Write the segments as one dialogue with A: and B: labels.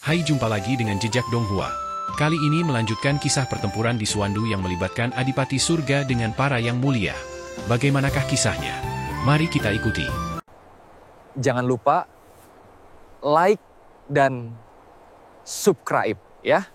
A: Hai, jumpa lagi dengan Jejak Donghua. Kali ini melanjutkan kisah pertempuran di Suandu yang melibatkan Adipati Surga dengan para yang mulia. Bagaimanakah kisahnya? Mari kita ikuti.
B: Jangan lupa like dan subscribe ya.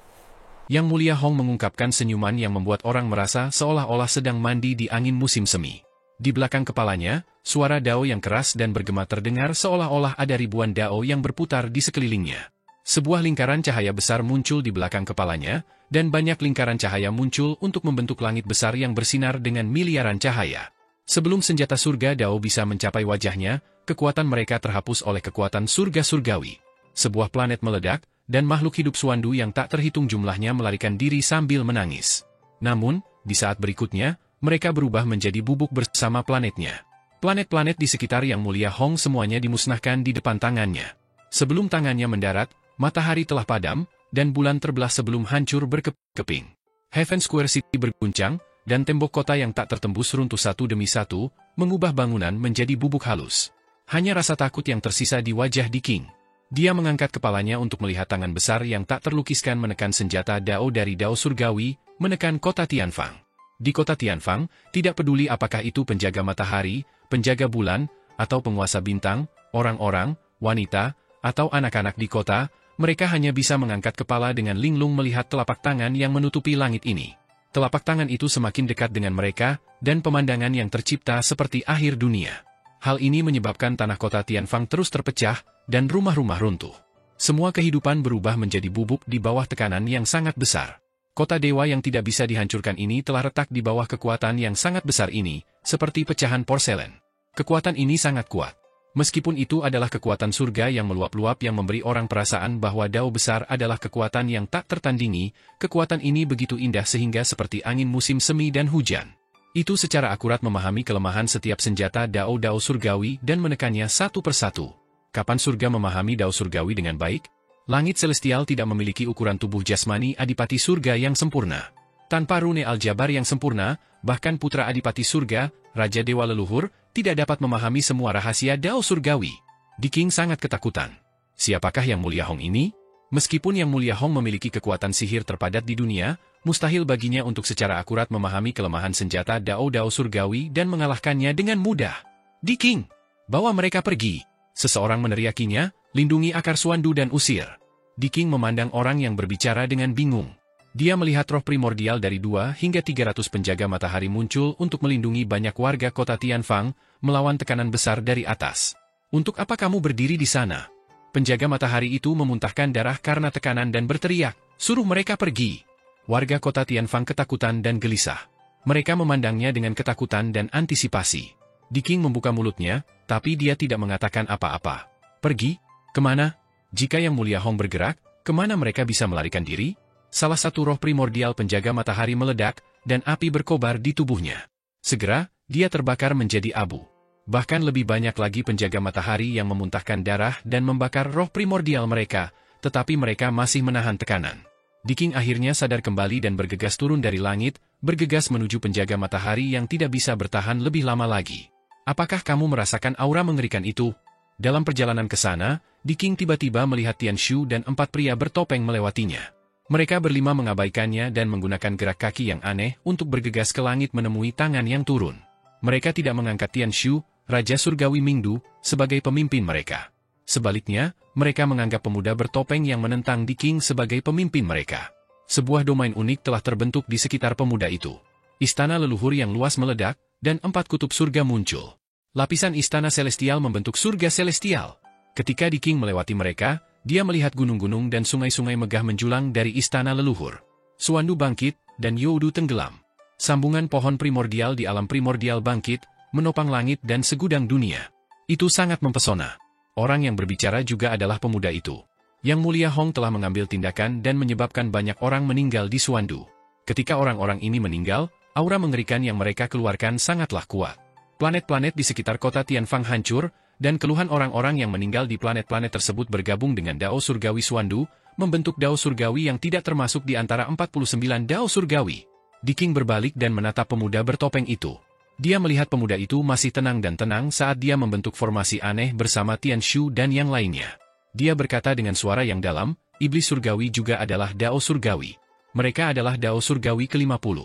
A: Yang Mulia Hong mengungkapkan senyuman yang membuat orang merasa seolah-olah sedang mandi di angin musim semi. Di belakang kepalanya, suara dao yang keras dan bergema terdengar seolah-olah ada ribuan dao yang berputar di sekelilingnya. Sebuah lingkaran cahaya besar muncul di belakang kepalanya, dan banyak lingkaran cahaya muncul untuk membentuk langit besar yang bersinar dengan miliaran cahaya. Sebelum senjata surga dao bisa mencapai wajahnya, kekuatan mereka terhapus oleh kekuatan surga surgawi. Sebuah planet meledak, dan makhluk hidup Suandu yang tak terhitung jumlahnya melarikan diri sambil menangis. Namun, di saat berikutnya, mereka berubah menjadi bubuk bersama planetnya. Planet-planet di sekitar Yang Mulia Hong semuanya dimusnahkan di depan tangannya. Sebelum tangannya mendarat, matahari telah padam, dan bulan terbelah sebelum hancur berkeping. Heaven Square City berguncang, dan tembok kota yang tak tertembus runtuh satu demi satu, mengubah bangunan menjadi bubuk halus. Hanya rasa takut yang tersisa di wajah Di King. Dia mengangkat kepalanya untuk melihat tangan besar yang tak terlukiskan menekan senjata dao dari dao surgawi, menekan kota Tianfang. Di kota Tianfang, tidak peduli apakah itu penjaga matahari, penjaga bulan, atau penguasa bintang, orang-orang, wanita, atau anak-anak di kota, mereka hanya bisa mengangkat kepala dengan linglung melihat telapak tangan yang menutupi langit ini. Telapak tangan itu semakin dekat dengan mereka, dan pemandangan yang tercipta seperti akhir dunia. Hal ini menyebabkan tanah kota Tianfang terus terpecah, dan rumah-rumah runtuh. Semua kehidupan berubah menjadi bubuk di bawah tekanan yang sangat besar. Kota dewa yang tidak bisa dihancurkan ini telah retak di bawah kekuatan yang sangat besar ini, seperti pecahan porselen. Kekuatan ini sangat kuat. Meskipun itu adalah kekuatan surga yang meluap-luap yang memberi orang perasaan bahwa dao besar adalah kekuatan yang tak tertandingi, kekuatan ini begitu indah sehingga seperti angin musim semi dan hujan. Itu secara akurat memahami kelemahan setiap senjata dao-dao surgawi dan menekannya satu persatu. Kapan surga memahami dao surgawi dengan baik? Langit celestial tidak memiliki ukuran tubuh jasmani Adipati Surga yang sempurna. Tanpa rune aljabar yang sempurna, bahkan putra Adipati Surga, Raja Dewa Leluhur, tidak dapat memahami semua rahasia dao surgawi. Di King sangat ketakutan. Siapakah Yang Mulia Hong ini? Meskipun Yang Mulia Hong memiliki kekuatan sihir terpadat di dunia, mustahil baginya untuk secara akurat memahami kelemahan senjata dao-dao surgawi dan mengalahkannya dengan mudah. Di King, bawa mereka pergi. Seseorang meneriakinya, lindungi akar Suandu dan usir. Di King memandang orang yang berbicara dengan bingung. Dia melihat roh primordial dari 2 hingga 300 penjaga matahari muncul untuk melindungi banyak warga kota Tianfang, melawan tekanan besar dari atas. Untuk apa kamu berdiri di sana? Penjaga matahari itu memuntahkan darah karena tekanan dan berteriak, suruh mereka pergi. Warga kota Tianfang ketakutan dan gelisah. Mereka memandangnya dengan ketakutan dan antisipasi. Di King membuka mulutnya, tapi dia tidak mengatakan apa-apa. Pergi? Kemana? Jika Yang Mulia Hong bergerak, kemana mereka bisa melarikan diri? Salah satu roh primordial penjaga matahari meledak, dan api berkobar di tubuhnya. Segera, dia terbakar menjadi abu. Bahkan lebih banyak lagi penjaga matahari yang memuntahkan darah dan membakar roh primordial mereka, tetapi mereka masih menahan tekanan. Di King akhirnya sadar kembali dan bergegas turun dari langit, bergegas menuju penjaga matahari yang tidak bisa bertahan lebih lama lagi. Apakah kamu merasakan aura mengerikan itu? Dalam perjalanan ke sana, Di King tiba-tiba melihat Tian Shu dan 4 pria bertopeng melewatinya. Mereka berlima mengabaikannya dan menggunakan gerak kaki yang aneh untuk bergegas ke langit menemui tangan yang turun. Mereka tidak mengangkat Tian Shu, Raja Surgawi Mingdu, sebagai pemimpin mereka. Sebaliknya, mereka menganggap pemuda bertopeng yang menentang Di King sebagai pemimpin mereka. Sebuah domain unik telah terbentuk di sekitar pemuda itu. Istana leluhur yang luas meledak, dan 4 kutub surga muncul. Lapisan istana celestial membentuk surga celestial. Ketika Di King melewati mereka, dia melihat gunung-gunung dan sungai-sungai megah menjulang dari istana leluhur. Suandu bangkit, dan Youdu tenggelam. Sambungan pohon primordial di alam primordial bangkit, menopang langit dan segudang dunia. Itu sangat mempesona. Orang yang berbicara juga adalah pemuda itu. Yang Mulia Hong telah mengambil tindakan dan menyebabkan banyak orang meninggal di Suandu. Ketika orang-orang ini meninggal, aura mengerikan yang mereka keluarkan sangatlah kuat. Planet-planet di sekitar kota Tianfang hancur, dan keluhan orang-orang yang meninggal di planet-planet tersebut bergabung dengan dao surgawi Suandu, membentuk dao surgawi yang tidak termasuk di antara 49 dao surgawi. Di King berbalik dan menatap pemuda bertopeng itu. Dia melihat pemuda itu masih tenang dan tenang saat dia membentuk formasi aneh bersama Tian Shu dan yang lainnya. Dia berkata dengan suara yang dalam, iblis surgawi juga adalah Dao surgawi. Mereka adalah Dao surgawi ke-50.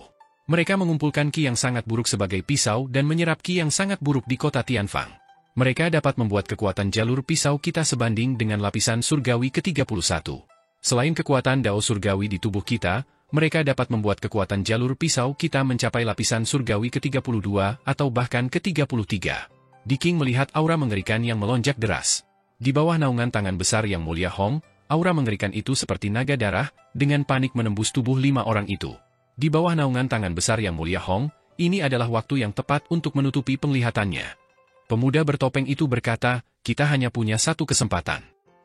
A: Mereka mengumpulkan Qi yang sangat buruk sebagai pisau dan menyerap Qi yang sangat buruk di kota Tianfang. Mereka dapat membuat kekuatan jalur pisau kita sebanding dengan lapisan surgawi ke-31. Selain kekuatan Dao surgawi di tubuh kita, mereka dapat membuat kekuatan jalur pisau kita mencapai lapisan surgawi ke-32 atau bahkan ke-33. Diking melihat aura mengerikan yang melonjak deras. Di bawah naungan tangan besar Yang Mulia Hong, aura mengerikan itu seperti naga darah, dengan panik menembus tubuh 5 orang itu. Di bawah naungan tangan besar Yang Mulia Hong, ini adalah waktu yang tepat untuk menutupi penglihatannya. Pemuda bertopeng itu berkata, kita hanya punya satu kesempatan.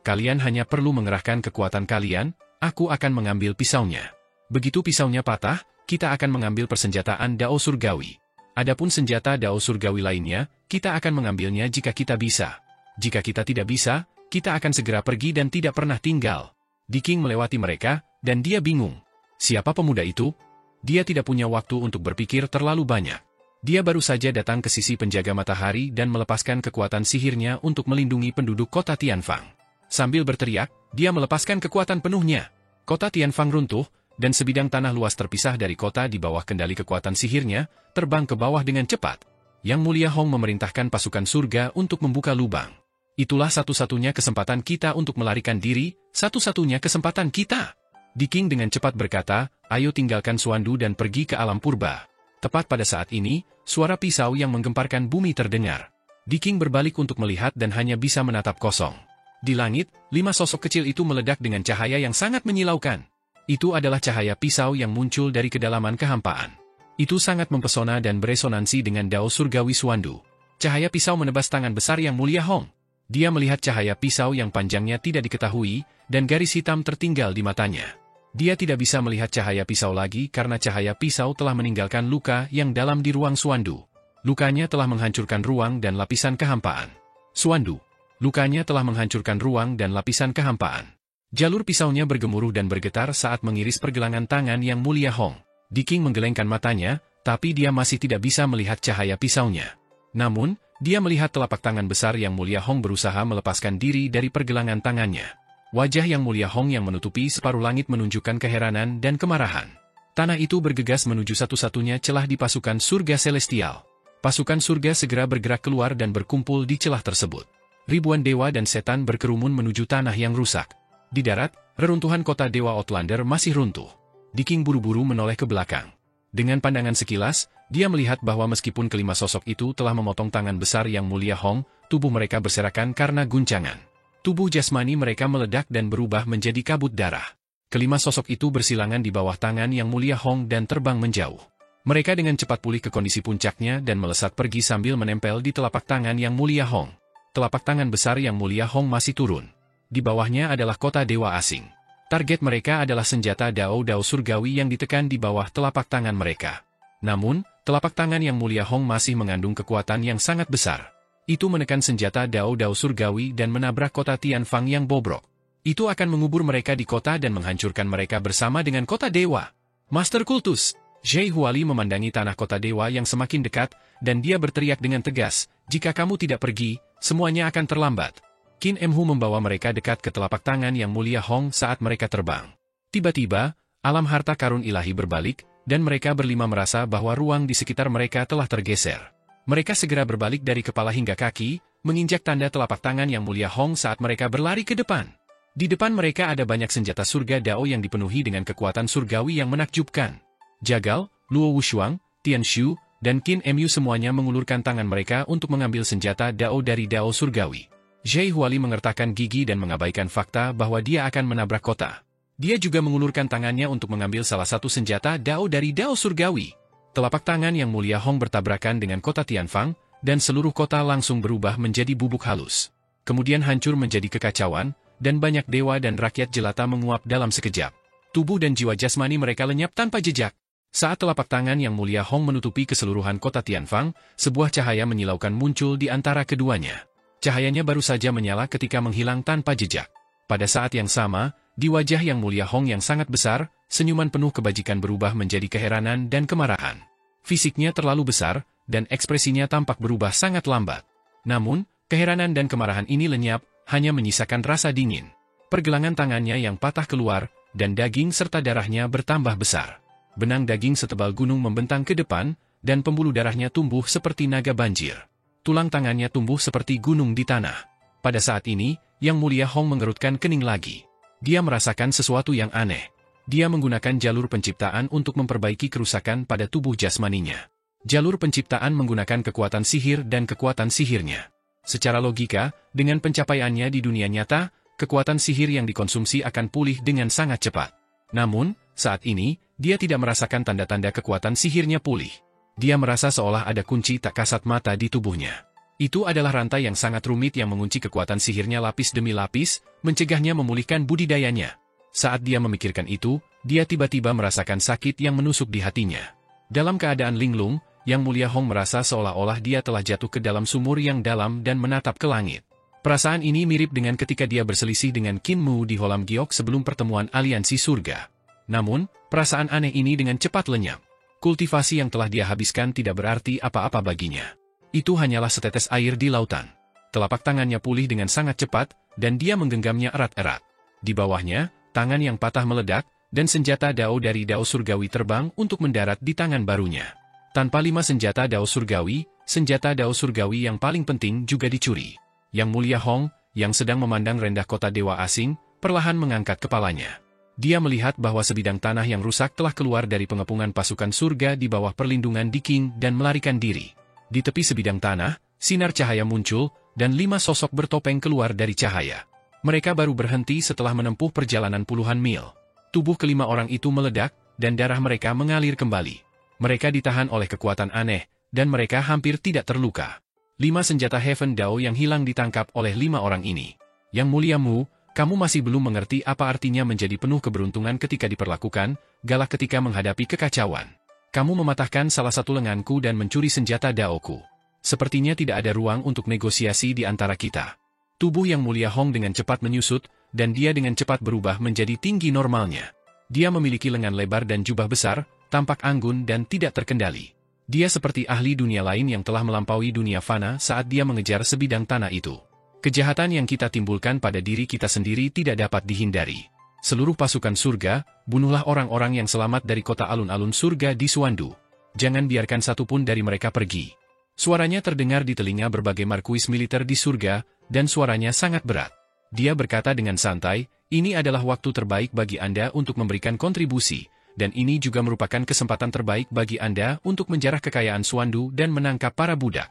A: Kalian hanya perlu mengerahkan kekuatan kalian, aku akan mengambil pisaunya. Begitu pisaunya patah, kita akan mengambil persenjataan Dao surgawi. Adapun senjata Dao surgawi lainnya, kita akan mengambilnya jika kita bisa. Jika kita tidak bisa, kita akan segera pergi dan tidak pernah tinggal. Diking melewati mereka, dan dia bingung. Siapa pemuda itu? Dia tidak punya waktu untuk berpikir terlalu banyak. Dia baru saja datang ke sisi penjaga matahari dan melepaskan kekuatan sihirnya untuk melindungi penduduk kota Tianfang. Sambil berteriak, dia melepaskan kekuatan penuhnya. Kota Tianfang runtuh, dan sebidang tanah luas terpisah dari kota di bawah kendali kekuatan sihirnya, terbang ke bawah dengan cepat. Yang Mulia Hong memerintahkan pasukan surga untuk membuka lubang. Itulah satu-satunya kesempatan kita untuk melarikan diri, satu-satunya kesempatan kita. Diking dengan cepat berkata, ayo tinggalkan Suandu dan pergi ke alam purba. Tepat pada saat ini, suara pisau yang menggemparkan bumi terdengar. Diking berbalik untuk melihat dan hanya bisa menatap kosong. Di langit, 5 sosok kecil itu meledak dengan cahaya yang sangat menyilaukan. Itu adalah cahaya pisau yang muncul dari kedalaman kehampaan. Itu sangat mempesona dan beresonansi dengan Dao surgawi Suandu. Cahaya pisau menebas tangan besar Yang Mulia Hong. Dia melihat cahaya pisau yang panjangnya tidak diketahui, dan garis hitam tertinggal di matanya. Dia tidak bisa melihat cahaya pisau lagi karena cahaya pisau telah meninggalkan luka yang dalam di ruang Suandu. Lukanya telah menghancurkan ruang dan lapisan kehampaan. Suandu. Lukanya telah menghancurkan ruang dan lapisan kehampaan. Jalur pisaunya bergemuruh dan bergetar saat mengiris pergelangan tangan Yang Mulia Hong. Diking menggelengkan matanya, tapi dia masih tidak bisa melihat cahaya pisaunya. Namun, dia melihat telapak tangan besar Yang Mulia Hong berusaha melepaskan diri dari pergelangan tangannya. Wajah Yang Mulia Hong yang menutupi separuh langit menunjukkan keheranan dan kemarahan. Tanah itu bergegas menuju satu-satunya celah di pasukan surga celestial. Pasukan surga segera bergerak keluar dan berkumpul di celah tersebut. Ribuan dewa dan setan berkerumun menuju tanah yang rusak. Di darat, reruntuhan kota Dewa Outlander masih runtuh. Diking buru-buru menoleh ke belakang. Dengan pandangan sekilas, dia melihat bahwa meskipun kelima sosok itu telah memotong tangan besar Yang Mulia Hong, tubuh mereka berserakan karena guncangan. Tubuh jasmani mereka meledak dan berubah menjadi kabut darah. Kelima sosok itu bersilangan di bawah tangan Yang Mulia Hong dan terbang menjauh. Mereka dengan cepat pulih ke kondisi puncaknya dan melesat pergi sambil menempel di telapak tangan Yang Mulia Hong. Telapak tangan besar Yang Mulia Hong masih turun. Di bawahnya adalah kota dewa asing. Target mereka adalah senjata Dao surgawi yang ditekan di bawah telapak tangan mereka. Namun, telapak tangan Yang Mulia Hong masih mengandung kekuatan yang sangat besar. Itu menekan senjata Dao surgawi dan menabrak kota Tianfang yang bobrok. Itu akan mengubur mereka di kota dan menghancurkan mereka bersama dengan kota dewa. Master Kultus, Zhe Huali memandangi tanah kota dewa yang semakin dekat, dan dia berteriak dengan tegas, jika kamu tidak pergi, semuanya akan terlambat. Qin Emhu membawa mereka dekat ke telapak tangan Yang Mulia Hong saat mereka terbang. Tiba-tiba, alam harta karun ilahi berbalik, dan mereka berlima merasa bahwa ruang di sekitar mereka telah tergeser. Mereka segera berbalik dari kepala hingga kaki, menginjak tanda telapak tangan Yang Mulia Hong saat mereka berlari ke depan. Di depan mereka ada banyak senjata surga Dao yang dipenuhi dengan kekuatan surgawi yang menakjubkan. Jagal, Luo Wushuang, Tian Shu, dan Qin Emhu semuanya mengulurkan tangan mereka untuk mengambil senjata Dao dari Dao surgawi. Zhe Huali mengertakkan gigi dan mengabaikan fakta bahwa dia akan menabrak kota. Dia juga mengulurkan tangannya untuk mengambil salah satu senjata Dao dari Dao surgawi. Telapak tangan Yang Mulia Hong bertabrakan dengan kota Tianfang, dan seluruh kota langsung berubah menjadi bubuk halus. Kemudian hancur menjadi kekacauan, dan banyak dewa dan rakyat jelata menguap dalam sekejap. Tubuh dan jiwa jasmani mereka lenyap tanpa jejak. Saat telapak tangan Yang Mulia Hong menutupi keseluruhan kota Tianfang, sebuah cahaya menyilaukan muncul di antara keduanya. Cahayanya baru saja menyala ketika menghilang tanpa jejak. Pada saat yang sama, di wajah Yang Mulia Hong yang sangat besar, senyuman penuh kebajikan berubah menjadi keheranan dan kemarahan. Fisiknya terlalu besar, dan ekspresinya tampak berubah sangat lambat. Namun, keheranan dan kemarahan ini lenyap, hanya menyisakan rasa dingin. Pergelangan tangannya yang patah keluar, dan daging serta darahnya bertambah besar. Benang daging setebal gunung membentang ke depan, dan pembuluh darahnya tumbuh seperti naga banjir. Tulang tangannya tumbuh seperti gunung di tanah. Pada saat ini, Yang Mulia Hong mengerutkan kening lagi. Dia merasakan sesuatu yang aneh. Dia menggunakan jalur penciptaan untuk memperbaiki kerusakan pada tubuh jasmaninya. Jalur penciptaan menggunakan kekuatan sihir dan kekuatan sihirnya. Secara logika, dengan pencapaiannya di dunia nyata, kekuatan sihir yang dikonsumsi akan pulih dengan sangat cepat. Namun, saat ini, dia tidak merasakan tanda-tanda kekuatan sihirnya pulih. Dia merasa seolah ada kunci tak kasat mata di tubuhnya. Itu adalah rantai yang sangat rumit yang mengunci kekuatan sihirnya lapis demi lapis, mencegahnya memulihkan budidayanya. Saat dia memikirkan itu, dia tiba-tiba merasakan sakit yang menusuk di hatinya. Dalam keadaan linglung, Yang Mulia Hong merasa seolah-olah dia telah jatuh ke dalam sumur yang dalam dan menatap ke langit. Perasaan ini mirip dengan ketika dia berselisih dengan Qin Mu di Holam Giok sebelum pertemuan aliansi surga. Namun, perasaan aneh ini dengan cepat lenyap. Kultivasi yang telah dia habiskan tidak berarti apa-apa baginya. Itu hanyalah setetes air di lautan. Telapak tangannya pulih dengan sangat cepat, dan dia menggenggamnya erat-erat. Di bawahnya, tangan yang patah meledak, dan senjata Dao dari Dao Surgawi terbang untuk mendarat di tangan barunya. Tanpa 5 senjata Dao Surgawi, senjata Dao Surgawi yang paling penting juga dicuri. Yang Mulia Hong, yang sedang memandang rendah kota dewa asing, perlahan mengangkat kepalanya. Dia melihat bahwa sebidang tanah yang rusak telah keluar dari pengepungan pasukan surga di bawah perlindungan Di King dan melarikan diri. Di tepi sebidang tanah, sinar cahaya muncul, dan 5 sosok bertopeng keluar dari cahaya. Mereka baru berhenti setelah menempuh perjalanan puluhan mil. Tubuh kelima orang itu meledak, dan darah mereka mengalir kembali. Mereka ditahan oleh kekuatan aneh, dan mereka hampir tidak terluka. 5 senjata Heaven Dao yang hilang ditangkap oleh 5 orang ini. Yang Mulia Mu, kamu masih belum mengerti apa artinya menjadi penuh keberuntungan ketika diperlakukan, galak ketika menghadapi kekacauan. Kamu mematahkan salah satu lenganku dan mencuri senjata Daoku. Sepertinya tidak ada ruang untuk negosiasi di antara kita. Tubuh Yang Mulia Hong dengan cepat menyusut, dan dia dengan cepat berubah menjadi tinggi normalnya. Dia memiliki lengan lebar dan jubah besar, tampak anggun dan tidak terkendali. Dia seperti ahli dunia lain yang telah melampaui dunia fana saat dia mengejar sebidang tanah itu. Kejahatan yang kita timbulkan pada diri kita sendiri tidak dapat dihindari. Seluruh pasukan surga, bunuhlah orang-orang yang selamat dari kota alun-alun surga di Suandu. Jangan biarkan satupun dari mereka pergi. Suaranya terdengar di telinga berbagai markuis militer di surga, dan suaranya sangat berat. Dia berkata dengan santai, ini adalah waktu terbaik bagi Anda untuk memberikan kontribusi. Dan ini juga merupakan kesempatan terbaik bagi Anda untuk menjarah kekayaan Suandu dan menangkap para budak.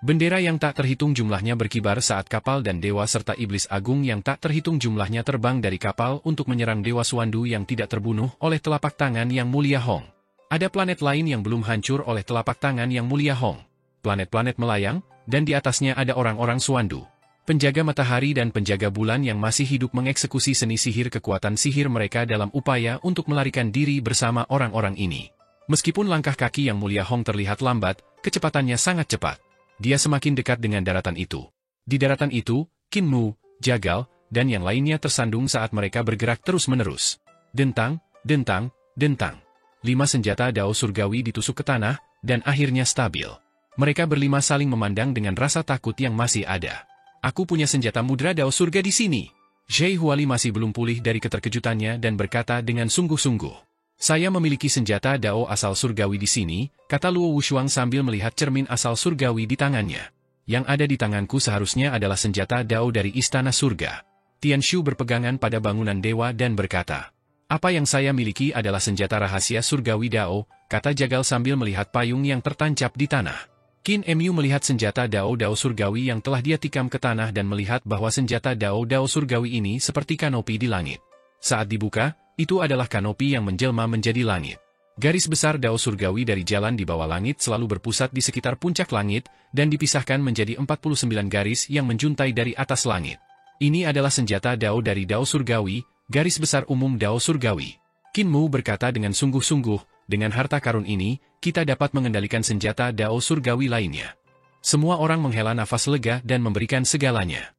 A: Bendera yang tak terhitung jumlahnya berkibar saat kapal dan dewa serta iblis agung yang tak terhitung jumlahnya terbang dari kapal untuk menyerang dewa Suandu yang tidak terbunuh oleh telapak tangan Yang Mulia Hong. Ada planet lain yang belum hancur oleh telapak tangan Yang Mulia Hong. Planet-planet melayang, dan di atasnya ada orang-orang Suandu. Penjaga matahari dan penjaga bulan yang masih hidup mengeksekusi seni sihir kekuatan sihir mereka dalam upaya untuk melarikan diri bersama orang-orang ini. Meskipun langkah kaki Yang Mulia Hong terlihat lambat, kecepatannya sangat cepat. Dia semakin dekat dengan daratan itu. Di daratan itu, Qin Mu, Jagal, dan yang lainnya tersandung saat mereka bergerak terus-menerus. Dentang, dentang, dentang. 5 senjata Dao Surgawi ditusuk ke tanah, dan akhirnya stabil. Mereka berlima saling memandang dengan rasa takut yang masih ada. Aku punya senjata mudra Dao Surga di sini. Zhai Huali masih belum pulih dari keterkejutannya dan berkata dengan sungguh-sungguh. Saya memiliki senjata Dao asal surgawi di sini, kata Luo Wushuang sambil melihat cermin asal surgawi di tangannya. Yang ada di tanganku seharusnya adalah senjata Dao dari Istana Surga. Tian Shu berpegangan pada bangunan dewa dan berkata, apa yang saya miliki adalah senjata rahasia surgawi Dao, kata Jagal sambil melihat payung yang tertancap di tanah. Qin Mu melihat senjata Dao Surgawi yang telah dia tikam ke tanah dan melihat bahwa senjata Dao Surgawi ini seperti kanopi di langit. Saat dibuka, itu adalah kanopi yang menjelma menjadi langit. Garis besar Dao Surgawi dari jalan di bawah langit selalu berpusat di sekitar puncak langit, dan dipisahkan menjadi 49 garis yang menjuntai dari atas langit. Ini adalah senjata Dao dari Dao Surgawi, garis besar umum Dao Surgawi. Qin Mu berkata dengan sungguh-sungguh, dengan harta karun ini, kita dapat mengendalikan senjata Dao Surgawi lainnya. Semua orang menghela nafas lega dan memberikan segalanya.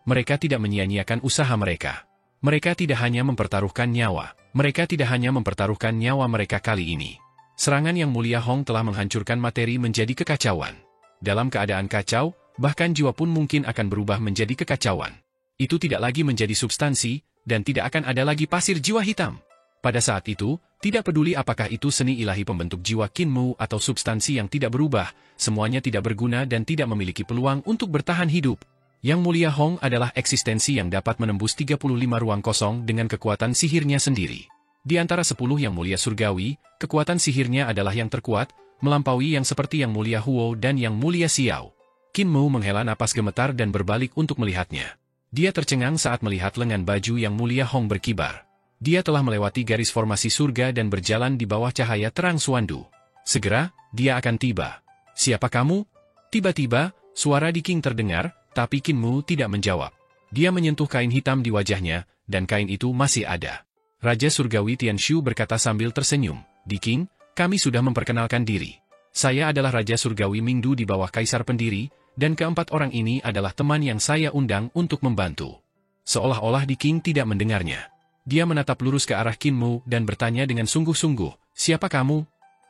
A: Mereka tidak menyia-nyiakan usaha mereka. Mereka tidak hanya mempertaruhkan nyawa. Mereka tidak hanya mempertaruhkan nyawa mereka kali ini. Serangan Yang Mulia Hong telah menghancurkan materi menjadi kekacauan. Dalam keadaan kacau, bahkan jiwa pun mungkin akan berubah menjadi kekacauan. Itu tidak lagi menjadi substansi, dan tidak akan ada lagi pasir jiwa hitam. Pada saat itu, tidak peduli apakah itu seni ilahi pembentuk jiwa Kinmu atau substansi yang tidak berubah, semuanya tidak berguna dan tidak memiliki peluang untuk bertahan hidup. Yang Mulia Hong adalah eksistensi yang dapat menembus 35 ruang kosong dengan kekuatan sihirnya sendiri. Di antara 10 yang mulia surgawi, kekuatan sihirnya adalah yang terkuat, melampaui yang seperti yang Mulia Huo dan yang Mulia Xiao. Kinmu menghela napas gemetar dan berbalik untuk melihatnya. Dia tercengang saat melihat lengan baju yang Mulia Hong berkibar. Dia telah melewati garis formasi surga dan berjalan di bawah cahaya terang Suandu. Segera, dia akan tiba. Siapa kamu? Tiba-tiba, suara Di King terdengar, tapi Kinmu tidak menjawab. Dia menyentuh kain hitam di wajahnya, dan kain itu masih ada. Raja Surgawi Tianshu berkata sambil tersenyum, Di King, kami sudah memperkenalkan diri. Saya adalah Raja Surgawi Mingdu di bawah Kaisar Pendiri, dan keempat orang ini adalah teman yang saya undang untuk membantu. Seolah-olah Di King tidak mendengarnya. Dia menatap lurus ke arah Kinmu dan bertanya dengan sungguh-sungguh, siapa kamu?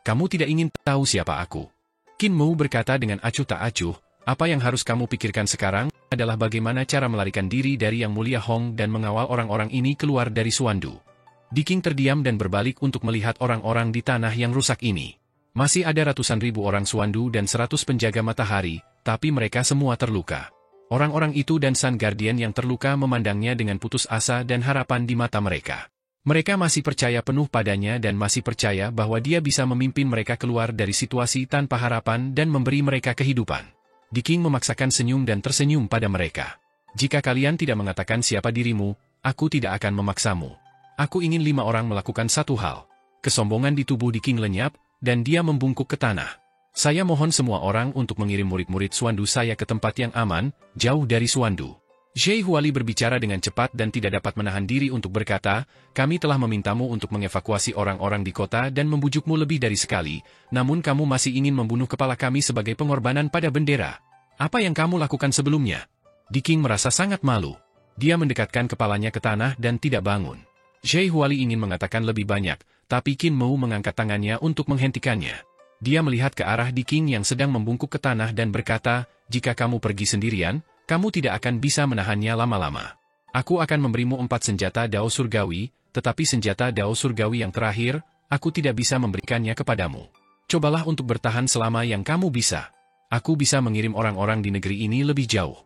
A: Kamu tidak ingin tahu siapa aku. Kinmu berkata dengan acuh tak acuh, apa yang harus kamu pikirkan sekarang adalah bagaimana cara melarikan diri dari Yang Mulia Hong dan mengawal orang-orang ini keluar dari Suandu. Di King terdiam dan berbalik untuk melihat orang-orang di tanah yang rusak ini. Masih ada ratusan ribu orang Suandu dan 100 penjaga matahari, tapi mereka semua terluka. Orang-orang itu dan Sun Guardian yang terluka memandangnya dengan putus asa dan harapan di mata mereka. Mereka masih percaya penuh padanya dan masih percaya bahwa dia bisa memimpin mereka keluar dari situasi tanpa harapan dan memberi mereka kehidupan. Di King memaksakan senyum dan tersenyum pada mereka. Jika kalian tidak mengatakan siapa dirimu, aku tidak akan memaksamu. Aku ingin 5 orang melakukan satu hal. Kesombongan di tubuh Di King lenyap, dan dia membungkuk ke tanah. Saya mohon semua orang untuk mengirim murid-murid Suandu saya ke tempat yang aman, jauh dari Suandu. Zhe Huali berbicara dengan cepat dan tidak dapat menahan diri untuk berkata, kami telah memintamu untuk mengevakuasi orang-orang di kota dan membujukmu lebih dari sekali, namun kamu masih ingin membunuh kepala kami sebagai pengorbanan pada bendera. Apa yang kamu lakukan sebelumnya? Di King merasa sangat malu. Dia mendekatkan kepalanya ke tanah dan tidak bangun. Zhe Huali ingin mengatakan lebih banyak, tapi Kinmu mengangkat tangannya untuk menghentikannya. Dia melihat ke arah Di King yang sedang membungkuk ke tanah dan berkata, jika kamu pergi sendirian, kamu tidak akan bisa menahannya lama-lama. Aku akan memberimu 4 senjata Dao Surgawi, tetapi senjata Dao Surgawi yang terakhir, aku tidak bisa memberikannya kepadamu. Cobalah untuk bertahan selama yang kamu bisa. Aku bisa mengirim orang-orang di negeri ini lebih jauh.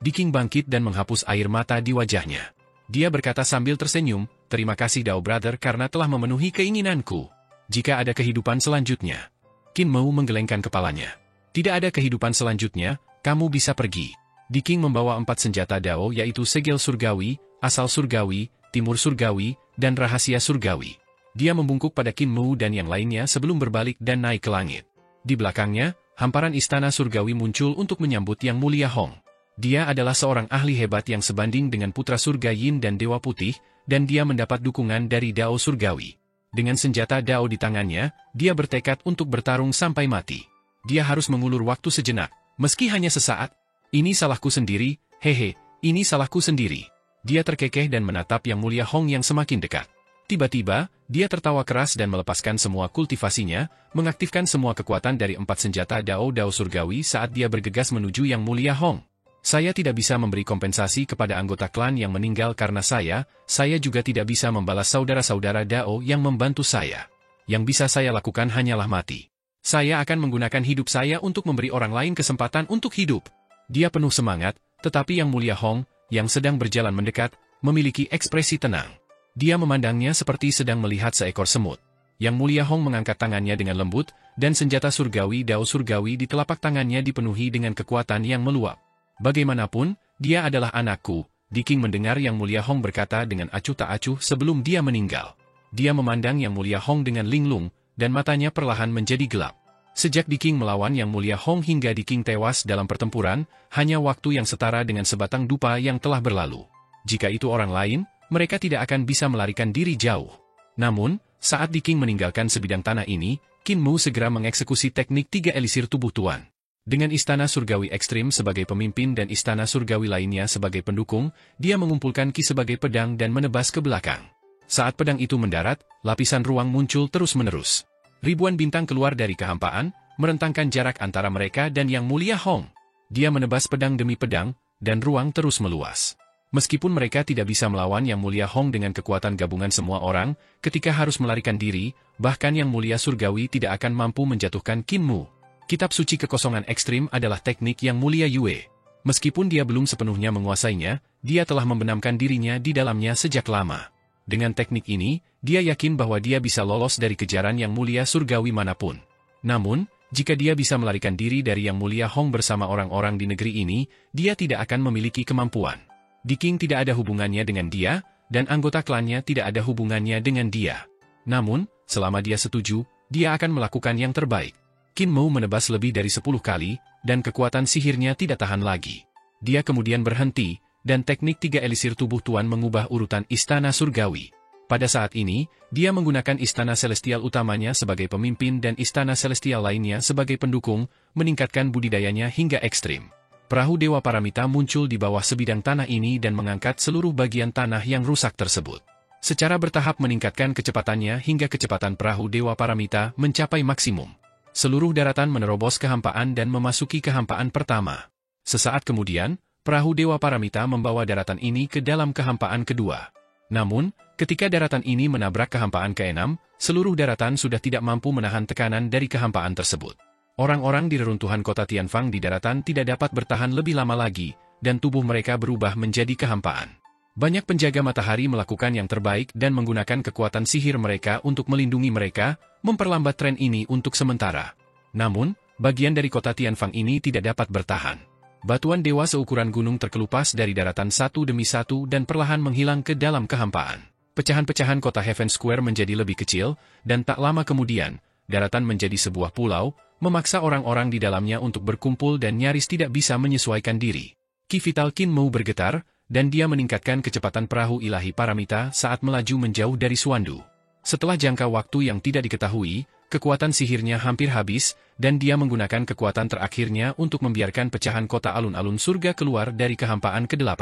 A: Di King bangkit dan menghapus air mata di wajahnya. Dia berkata sambil tersenyum, terima kasih Dao Brother karena telah memenuhi keinginanku. Jika ada kehidupan selanjutnya. Kinmu menggelengkan kepalanya. Tidak ada kehidupan selanjutnya, kamu bisa pergi. Di King membawa 4 senjata Dao yaitu Segel Surgawi, Asal Surgawi, Timur Surgawi, dan Rahasia Surgawi. Dia membungkuk pada Kinmu dan yang lainnya sebelum berbalik dan naik ke langit. Di belakangnya, hamparan istana Surgawi muncul untuk menyambut Yang Mulia Hong. Dia adalah seorang ahli hebat yang sebanding dengan Putra Surga Yin dan Dewa Putih, dan dia mendapat dukungan dari Dao Surgawi. Dengan senjata Dao di tangannya, dia bertekad untuk bertarung sampai mati. Dia harus mengulur waktu sejenak, meski hanya sesaat. Ini salahku sendiri, hehe, ini salahku sendiri. Dia terkekeh dan menatap Yang Mulia Hong yang semakin dekat. Tiba-tiba, dia tertawa keras dan melepaskan semua kultivasinya, mengaktifkan semua kekuatan dari 4 senjata Dao Surgawi saat dia bergegas menuju Yang Mulia Hong. Saya tidak bisa memberi kompensasi kepada anggota klan yang meninggal karena saya juga tidak bisa membalas saudara-saudara Dao yang membantu saya. Yang bisa saya lakukan hanyalah mati. Saya akan menggunakan hidup saya untuk memberi orang lain kesempatan untuk hidup. Dia penuh semangat, tetapi Yang Mulia Hong, yang sedang berjalan mendekat, memiliki ekspresi tenang. Dia memandangnya seperti sedang melihat seekor semut. Yang Mulia Hong mengangkat tangannya dengan lembut, dan senjata surgawi Dao Surgawi di telapak tangannya dipenuhi dengan kekuatan yang meluap. Bagaimanapun, dia adalah anakku, Di King mendengar Yang Mulia Hong berkata dengan acuh tak acuh sebelum dia meninggal. Dia memandang Yang Mulia Hong dengan linglung, dan matanya perlahan menjadi gelap. Sejak Di King melawan Yang Mulia Hong hingga Di King tewas dalam pertempuran, hanya waktu yang setara dengan sebatang dupa yang telah berlalu. Jika itu orang lain, mereka tidak akan bisa melarikan diri jauh. Namun, saat Di King meninggalkan sebidang tanah ini, Kinmu segera mengeksekusi teknik 3 elisir tubuh tuan. Dengan Istana Surgawi Ekstrim sebagai pemimpin dan Istana Surgawi lainnya sebagai pendukung, dia mengumpulkan Ki sebagai pedang dan menebas ke belakang. Saat pedang itu mendarat, lapisan ruang muncul terus-menerus. Ribuan bintang keluar dari kehampaan, merentangkan jarak antara mereka dan Yang Mulia Hong. Dia menebas pedang demi pedang, dan ruang terus meluas. Meskipun mereka tidak bisa melawan Yang Mulia Hong dengan kekuatan gabungan semua orang, ketika harus melarikan diri, bahkan Yang Mulia Surgawi tidak akan mampu menjatuhkan Qin Mu. Kitab Suci Kekosongan Ekstrim adalah teknik Yang Mulia Yue. Meskipun dia belum sepenuhnya menguasainya, dia telah membenamkan dirinya di dalamnya sejak lama. Dengan teknik ini, dia yakin bahwa dia bisa lolos dari kejaran Yang Mulia Surgawi manapun. Namun, jika dia bisa melarikan diri dari Yang Mulia Hong bersama orang-orang di negeri ini, dia tidak akan memiliki kemampuan. Di King tidak ada hubungannya dengan dia, dan anggota klannya tidak ada hubungannya dengan dia. Namun, selama dia setuju, dia akan melakukan yang terbaik. Qin Mu menebas lebih dari 10 kali, dan kekuatan sihirnya tidak tahan lagi. Dia kemudian berhenti, dan teknik 3 elisir tubuh Tuan mengubah urutan istana surgawi. Pada saat ini, dia menggunakan istana celestial utamanya sebagai pemimpin dan istana celestial lainnya sebagai pendukung, meningkatkan budidayanya hingga ekstrim. Perahu Dewa Paramita muncul di bawah sebidang tanah ini dan mengangkat seluruh bagian tanah yang rusak tersebut. Secara bertahap meningkatkan kecepatannya hingga kecepatan perahu Dewa Paramita mencapai maksimum. Seluruh daratan menerobos kehampaan dan memasuki kehampaan pertama. Sesaat kemudian, perahu Dewa Paramita membawa daratan ini ke dalam kehampaan kedua. Namun, ketika daratan ini menabrak kehampaan ke-6, seluruh daratan sudah tidak mampu menahan tekanan dari kehampaan tersebut. Orang-orang di reruntuhan kota Tianfang di daratan tidak dapat bertahan lebih lama lagi, dan tubuh mereka berubah menjadi kehampaan. Banyak penjaga matahari melakukan yang terbaik dan menggunakan kekuatan sihir mereka untuk melindungi mereka, memperlambat tren ini untuk sementara. Namun, bagian dari kota Tianfang ini tidak dapat bertahan. Batuan dewa seukuran gunung terkelupas dari daratan satu demi satu dan perlahan menghilang ke dalam kehampaan. Pecahan-pecahan kota Heaven Square menjadi lebih kecil, dan tak lama kemudian, daratan menjadi sebuah pulau, memaksa orang-orang di dalamnya untuk berkumpul dan nyaris tidak bisa menyesuaikan diri. Ki vital Qin Mu bergetar, dan dia meningkatkan kecepatan perahu ilahi Paramita saat melaju menjauh dari Suandu. Setelah jangka waktu yang tidak diketahui, kekuatan sihirnya hampir habis, dan dia menggunakan kekuatan terakhirnya untuk membiarkan pecahan kota alun-alun surga keluar dari kehampaan ke-8.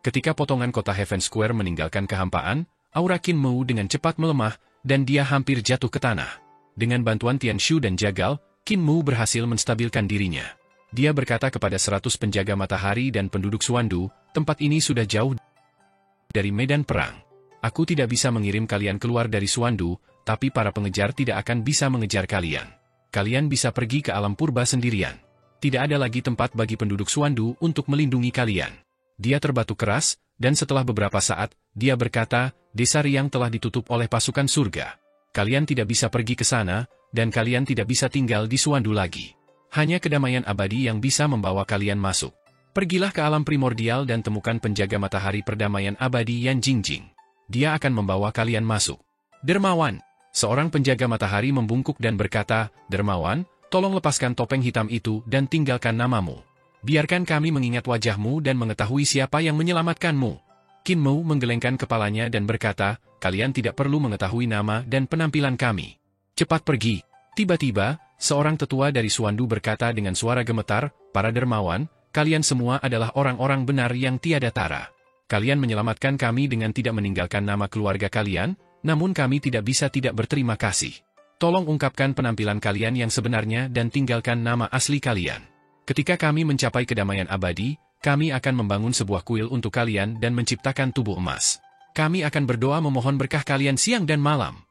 A: Ketika potongan kota Heaven Square meninggalkan kehampaan, aura Qin Mu dengan cepat melemah, dan dia hampir jatuh ke tanah. Dengan bantuan Tian Shu dan Jagal, Qin Mu berhasil menstabilkan dirinya. Dia berkata kepada 100 penjaga matahari dan penduduk Suandu, tempat ini sudah jauh dari medan perang. Aku tidak bisa mengirim kalian keluar dari Suandu, tapi para pengejar tidak akan bisa mengejar kalian. Kalian bisa pergi ke alam purba sendirian. Tidak ada lagi tempat bagi penduduk Suandu untuk melindungi kalian. Dia terbatuk keras, dan setelah beberapa saat, dia berkata, Desa Riang telah ditutup oleh pasukan surga. Kalian tidak bisa pergi ke sana, dan kalian tidak bisa tinggal di Suandu lagi. Hanya kedamaian abadi yang bisa membawa kalian masuk. Pergilah ke alam primordial dan temukan penjaga matahari perdamaian abadi Yan Jingjing. Dia akan membawa kalian masuk. Dermawan. Seorang penjaga matahari membungkuk dan berkata, Dermawan, tolong lepaskan topeng hitam itu dan tinggalkan namamu. Biarkan kami mengingat wajahmu dan mengetahui siapa yang menyelamatkanmu. Qin Mu menggelengkan kepalanya dan berkata, kalian tidak perlu mengetahui nama dan penampilan kami. Cepat pergi. Tiba-tiba, seorang tetua dari Suandu berkata dengan suara gemetar, para dermawan, kalian semua adalah orang-orang benar yang tiada tara. Kalian menyelamatkan kami dengan tidak meninggalkan nama keluarga kalian, namun kami tidak bisa tidak berterima kasih. Tolong ungkapkan penampilan kalian yang sebenarnya dan tinggalkan nama asli kalian. Ketika kami mencapai kedamaian abadi, kami akan membangun sebuah kuil untuk kalian dan menciptakan tubuh emas. Kami akan berdoa memohon berkah kalian siang dan malam.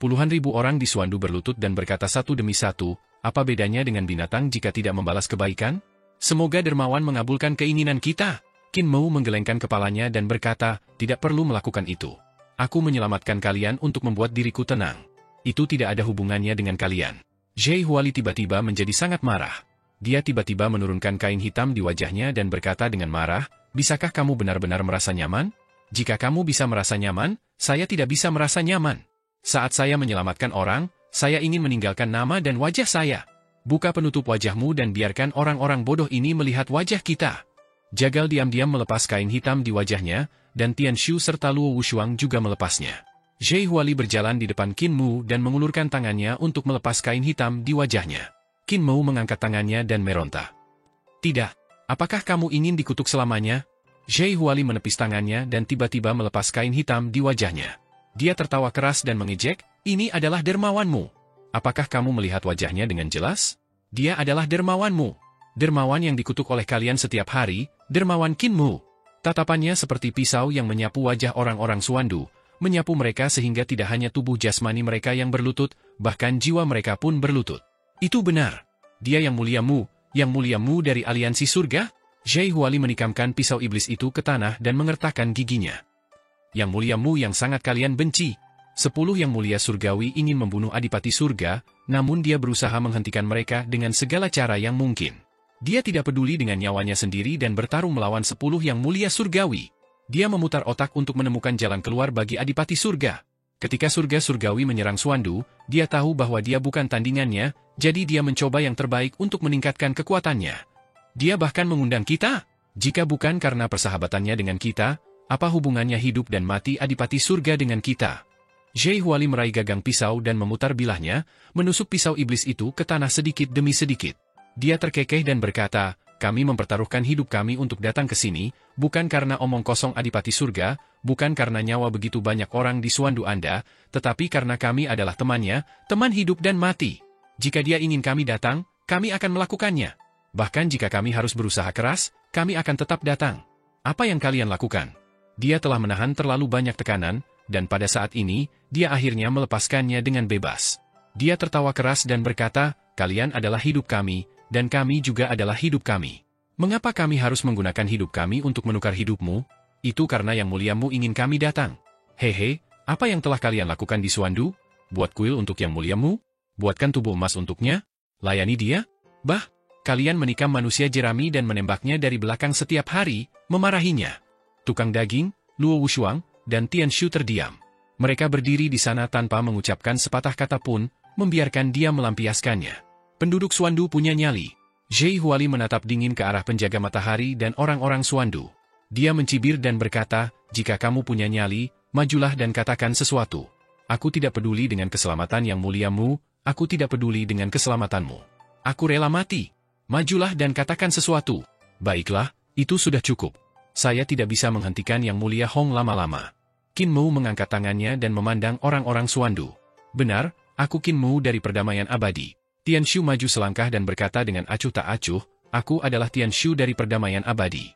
A: Puluhan ribu orang di Suandu berlutut dan berkata satu demi satu, apa bedanya dengan binatang jika tidak membalas kebaikan? Semoga dermawan mengabulkan keinginan kita. Qin Mu menggelengkan kepalanya dan berkata, tidak perlu melakukan itu. Aku menyelamatkan kalian untuk membuat diriku tenang. Itu tidak ada hubungannya dengan kalian. Zhe Huali tiba-tiba menjadi sangat marah. Dia tiba-tiba menurunkan kain hitam di wajahnya dan berkata dengan marah, bisakah kamu benar-benar merasa nyaman? Jika kamu bisa merasa nyaman, saya tidak bisa merasa nyaman. Saat saya menyelamatkan orang, saya ingin meninggalkan nama dan wajah saya. Buka penutup wajahmu dan biarkan orang-orang bodoh ini melihat wajah kita. Jagal diam-diam melepas kain hitam di wajahnya, dan Tian Shu serta Luo Wushuang juga melepasnya. Zhe Huali berjalan di depan Qin Mu dan mengulurkan tangannya untuk melepas kain hitam di wajahnya. Qin Mu mengangkat tangannya dan meronta. Tidak. Apakah kamu ingin dikutuk selamanya? Zhe Huali menepis tangannya dan tiba-tiba melepas kain hitam di wajahnya. Dia tertawa keras dan mengejek, ini adalah dermawanmu. Apakah kamu melihat wajahnya dengan jelas? Dia adalah dermawanmu. Dermawan yang dikutuk oleh kalian setiap hari, dermawan Qin Mu. Tatapannya seperti pisau yang menyapu wajah orang-orang Suandu, menyapu mereka sehingga tidak hanya tubuh jasmani mereka yang berlutut, bahkan jiwa mereka pun berlutut. Itu benar. Dia yang muliamu dari aliansi surga? Zhai Huali menikamkan pisau iblis itu ke tanah dan mengertakkan giginya. Yang muliamu yang sangat kalian benci. 10 yang mulia surgawi ingin membunuh Adipati Surga, namun dia berusaha menghentikan mereka dengan segala cara yang mungkin. Dia tidak peduli dengan nyawanya sendiri dan bertarung melawan 10 yang mulia surgawi. Dia memutar otak untuk menemukan jalan keluar bagi Adipati Surga. Ketika surga surgawi menyerang Suandu, dia tahu bahwa dia bukan tandingannya, jadi dia mencoba yang terbaik untuk meningkatkan kekuatannya. Dia bahkan mengundang kita. Jika bukan karena persahabatannya dengan kita, apa hubungannya hidup dan mati Adipati Surga dengan kita? Zhai Huali meraih gagang pisau dan memutar bilahnya, menusuk pisau iblis itu ke tanah sedikit demi sedikit. Dia terkekeh dan berkata, kami mempertaruhkan hidup kami untuk datang ke sini, bukan karena omong kosong Adipati Surga, bukan karena nyawa begitu banyak orang di Suandu Anda, tetapi karena kami adalah temannya, teman hidup dan mati. Jika dia ingin kami datang, kami akan melakukannya. Bahkan jika kami harus berusaha keras, kami akan tetap datang. Apa yang kalian lakukan? Dia telah menahan terlalu banyak tekanan, dan pada saat ini, dia akhirnya melepaskannya dengan bebas. Dia tertawa keras dan berkata, kalian adalah hidup kami, dan kami juga adalah hidup kami. Mengapa kami harus menggunakan hidup kami untuk menukar hidupmu? Itu karena yang muliamu ingin kami datang. Hehe, apa yang telah kalian lakukan di Suandu? Buat kuil untuk yang muliamu? Buatkan tubuh emas untuknya? Layani dia? Kalian menikam manusia jerami dan menembaknya dari belakang setiap hari, memarahinya. Tukang daging, Luo Wushuang, dan Tian Shu terdiam. Mereka berdiri di sana tanpa mengucapkan sepatah kata pun, membiarkan dia melampiaskannya. Penduduk Suandu punya nyali. Zhai Huali menatap dingin ke arah penjaga matahari dan orang-orang Suandu. Dia mencibir dan berkata, jika kamu punya nyali, majulah dan katakan sesuatu. Aku tidak peduli dengan keselamatan yang muliamu, aku tidak peduli dengan keselamatanmu. Aku rela mati. Majulah dan katakan sesuatu. Baiklah, itu sudah cukup. Saya tidak bisa menghentikan yang mulia Hong lama-lama. Qin Mu mengangkat tangannya dan memandang orang-orang Suandu. Benar, aku Qin Mu dari Perdamaian Abadi. Tian Shu maju selangkah dan berkata dengan acuh tak acuh, aku adalah Tian Shu dari Perdamaian Abadi.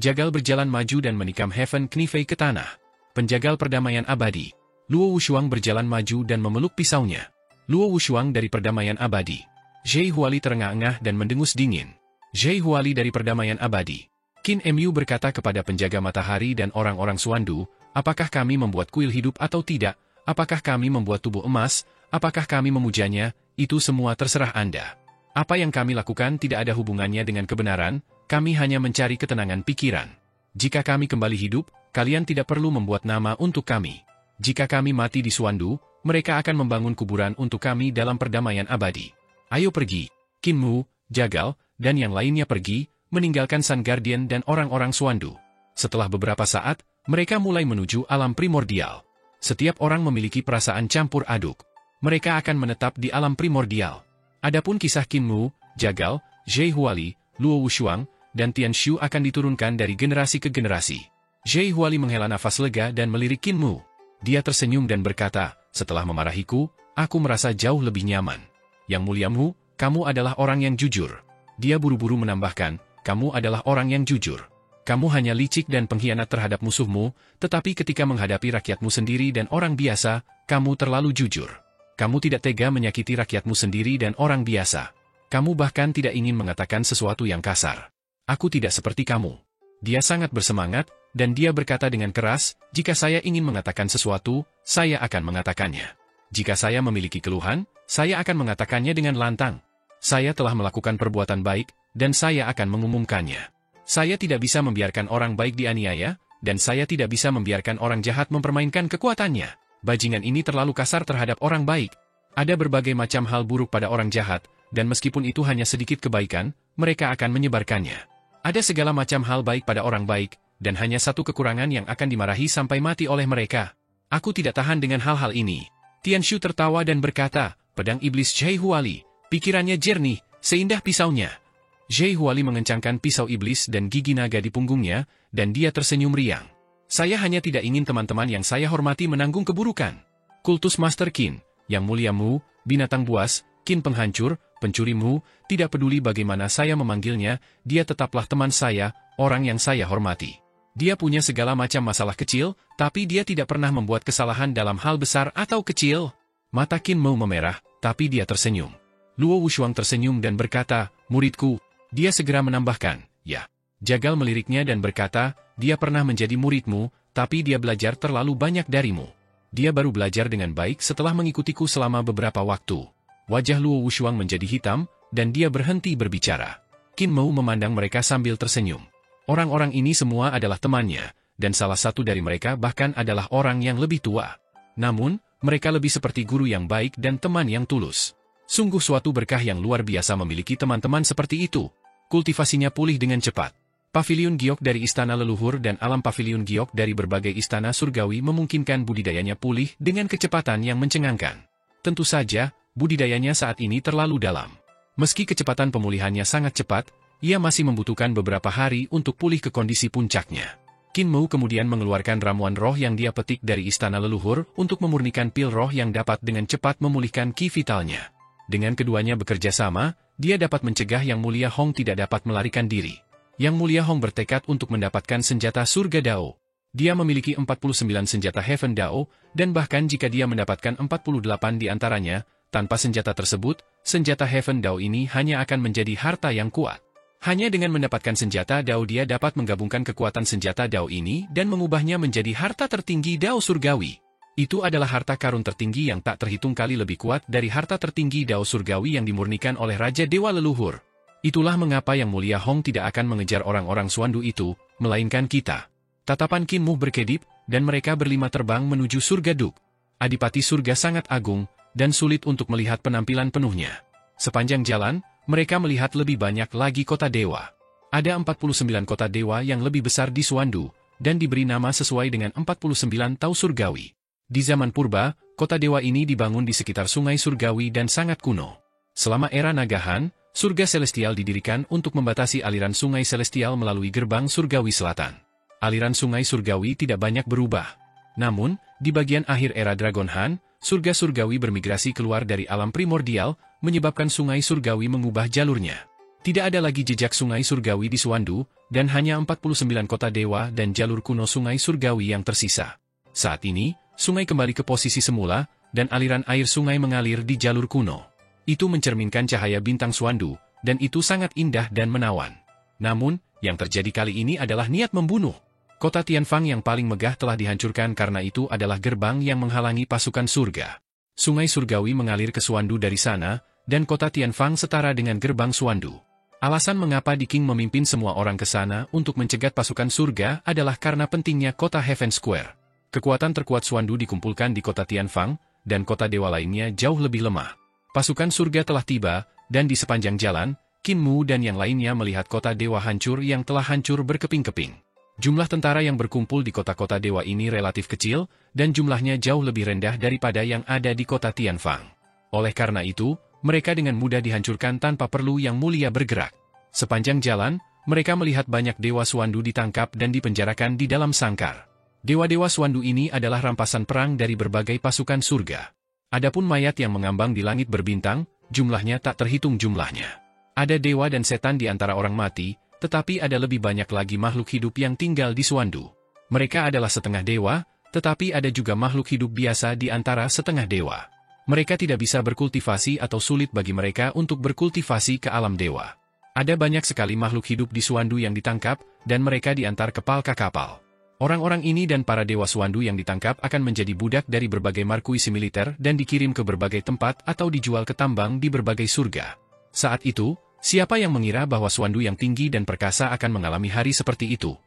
A: Jagal berjalan maju dan menikam Heaven Knifei ke tanah. Penjagal Perdamaian Abadi. Luo Wushuang berjalan maju dan memeluk pisaunya. Luo Wushuang dari Perdamaian Abadi. Zhai Huali terengah-engah dan mendengus dingin. Zhai Huali dari Perdamaian Abadi. Qin Mu berkata kepada penjaga matahari dan orang-orang Suandu, apakah kami membuat kuil hidup atau tidak? Apakah kami membuat tubuh emas? Apakah kami memujanya? Itu semua terserah Anda. Apa yang kami lakukan tidak ada hubungannya dengan kebenaran, kami hanya mencari ketenangan pikiran. Jika kami kembali hidup, kalian tidak perlu membuat nama untuk kami. Jika kami mati di Suandu, mereka akan membangun kuburan untuk kami dalam Perdamaian Abadi. Ayo pergi, Qin Mu, Jagal, dan yang lainnya pergi, meninggalkan Sun Guardian dan orang-orang Suandu. Setelah beberapa saat, mereka mulai menuju alam primordial. Setiap orang memiliki perasaan campur aduk. Mereka akan menetap di alam primordial. Adapun kisah Qin Mu, Jagal, Zhai Huali, Luo Wushuang, dan Tian Shu akan diturunkan dari generasi ke generasi. Zhai Huali menghela nafas lega dan melirik Qin Mu. Dia tersenyum dan berkata, setelah memarahiku, aku merasa jauh lebih nyaman. Yang muliamu, kamu adalah orang yang jujur. Dia buru-buru menambahkan, kamu adalah orang yang jujur. Kamu hanya licik dan pengkhianat terhadap musuhmu, tetapi ketika menghadapi rakyatmu sendiri dan orang biasa, kamu terlalu jujur. Kamu tidak tega menyakiti rakyatmu sendiri dan orang biasa. Kamu bahkan tidak ingin mengatakan sesuatu yang kasar. Aku tidak seperti kamu. Dia sangat bersemangat, dan dia berkata dengan keras, jika saya ingin mengatakan sesuatu, saya akan mengatakannya. Jika saya memiliki keluhan, saya akan mengatakannya dengan lantang. Saya telah melakukan perbuatan baik, dan saya akan mengumumkannya. Saya tidak bisa membiarkan orang baik dianiaya, dan saya tidak bisa membiarkan orang jahat mempermainkan kekuatannya. Bajingan ini terlalu kasar terhadap orang baik. Ada berbagai macam hal buruk pada orang jahat, dan meskipun itu hanya sedikit kebaikan, mereka akan menyebarkannya. Ada segala macam hal baik pada orang baik, dan hanya satu kekurangan yang akan dimarahi sampai mati oleh mereka. Aku tidak tahan dengan hal-hal ini. Tian Shu tertawa dan berkata, pedang iblis Zhai Huali, pikirannya jernih, seindah pisaunya. Zhai Huali mengencangkan pisau iblis dan gigi naga di punggungnya, dan dia tersenyum riang. Saya hanya tidak ingin teman-teman yang saya hormati menanggung keburukan. Kultus Master Qin, yang muliamu, binatang buas, Qin penghancur, pencurimu, tidak peduli bagaimana saya memanggilnya, dia tetaplah teman saya, orang yang saya hormati. Dia punya segala macam masalah kecil, tapi dia tidak pernah membuat kesalahan dalam hal besar atau kecil. Mata Qin Mo memerah, tapi dia tersenyum. Luo Wushuang tersenyum dan berkata, muridku. Dia segera menambahkan, ya. Jagal meliriknya dan berkata, dia pernah menjadi muridmu, tapi dia belajar terlalu banyak darimu. Dia baru belajar dengan baik setelah mengikutiku selama beberapa waktu. Wajah Luo Wushuang menjadi hitam, dan dia berhenti berbicara. Qin Mo memandang mereka sambil tersenyum. Orang-orang ini semua adalah temannya, dan salah satu dari mereka bahkan adalah orang yang lebih tua. Namun, mereka lebih seperti guru yang baik dan teman yang tulus. Sungguh suatu berkah yang luar biasa memiliki teman-teman seperti itu. Kultivasinya pulih dengan cepat. Paviliun giok dari istana leluhur dan alam paviliun giok dari berbagai istana surgawi memungkinkan budidayanya pulih dengan kecepatan yang mencengangkan. Tentu saja, budidayanya saat ini terlalu dalam. Meski kecepatan pemulihannya sangat cepat, ia masih membutuhkan beberapa hari untuk pulih ke kondisi puncaknya. Qin Mo kemudian mengeluarkan ramuan roh yang dia petik dari istana leluhur untuk memurnikan pil roh yang dapat dengan cepat memulihkan ki vitalnya. Dengan keduanya bekerja sama, dia dapat mencegah Yang Mulia Hong tidak dapat melarikan diri. Yang Mulia Hong bertekad untuk mendapatkan senjata surga Dao. Dia memiliki 49 senjata Heaven Dao, dan bahkan jika dia mendapatkan 48 di antaranya, tanpa senjata tersebut, senjata Heaven Dao ini hanya akan menjadi harta yang kuat. Hanya dengan mendapatkan senjata Dao dia dapat menggabungkan kekuatan senjata Dao ini dan mengubahnya menjadi harta tertinggi Dao surgawi. Itu adalah harta karun tertinggi yang tak terhitung kali lebih kuat dari harta tertinggi Dao surgawi yang dimurnikan oleh Raja Dewa Leluhur. Itulah mengapa Yang Mulia Hong tidak akan mengejar orang-orang Suandu itu, melainkan kita. Tatapan Qin Mo berkedip, dan mereka berlima terbang menuju surga Duk. Adipati surga sangat agung, dan sulit untuk melihat penampilan penuhnya. Sepanjang jalan, mereka melihat lebih banyak lagi kota dewa. Ada 49 kota dewa yang lebih besar di Suandu, dan diberi nama sesuai dengan 49 Tao surgawi. Di zaman purba, kota dewa ini dibangun di sekitar sungai surgawi dan sangat kuno. Selama era Nagahan, surga celestial didirikan untuk membatasi aliran sungai celestial melalui gerbang surgawi selatan. Aliran sungai surgawi tidak banyak berubah. Namun, di bagian akhir era Dragon Han, surga surgawi bermigrasi keluar dari alam primordial, menyebabkan sungai surgawi mengubah jalurnya. Tidak ada lagi jejak sungai surgawi di Suandu, dan hanya 49 kota dewa dan jalur kuno sungai surgawi yang tersisa. Saat ini, sungai kembali ke posisi semula, dan aliran air sungai mengalir di jalur kuno. Itu mencerminkan cahaya bintang Suandu, dan itu sangat indah dan menawan. Namun, yang terjadi kali ini adalah niat membunuh. Kota Tianfang yang paling megah telah dihancurkan karena itu adalah gerbang yang menghalangi pasukan surga. Sungai surgawi mengalir ke Suandu dari sana, dan kota Tianfang setara dengan gerbang Suandu. Alasan mengapa Di King memimpin semua orang ke sana untuk mencegat pasukan surga adalah karena pentingnya kota Heaven Square. Kekuatan terkuat Suandu dikumpulkan di kota Tianfang, dan kota dewa lainnya jauh lebih lemah. Pasukan surga telah tiba, dan di sepanjang jalan, Qin Mo dan yang lainnya melihat kota dewa hancur yang telah hancur berkeping-keping. Jumlah tentara yang berkumpul di kota-kota dewa ini relatif kecil, dan jumlahnya jauh lebih rendah daripada yang ada di kota Tianfang. Oleh karena itu, mereka dengan mudah dihancurkan tanpa perlu Yang Mulia bergerak. Sepanjang jalan, mereka melihat banyak dewa Suandu ditangkap dan dipenjarakan di dalam sangkar. Dewa-dewa Suandu ini adalah rampasan perang dari berbagai pasukan surga. Adapun mayat yang mengambang di langit berbintang, jumlahnya tak terhitung jumlahnya. Ada dewa dan setan di antara orang mati, tetapi ada lebih banyak lagi makhluk hidup yang tinggal di Suandu. Mereka adalah setengah dewa, tetapi ada juga makhluk hidup biasa di antara setengah dewa. Mereka tidak bisa berkultivasi atau sulit bagi mereka untuk berkultivasi ke alam dewa. Ada banyak sekali makhluk hidup di Suandu yang ditangkap, dan mereka diantar ke kapal. Orang-orang ini dan para dewa Suandu yang ditangkap akan menjadi budak dari berbagai markuisi militer dan dikirim ke berbagai tempat atau dijual ke tambang di berbagai surga. Saat itu, siapa yang mengira bahwa Suandu yang tinggi dan perkasa akan mengalami hari seperti itu?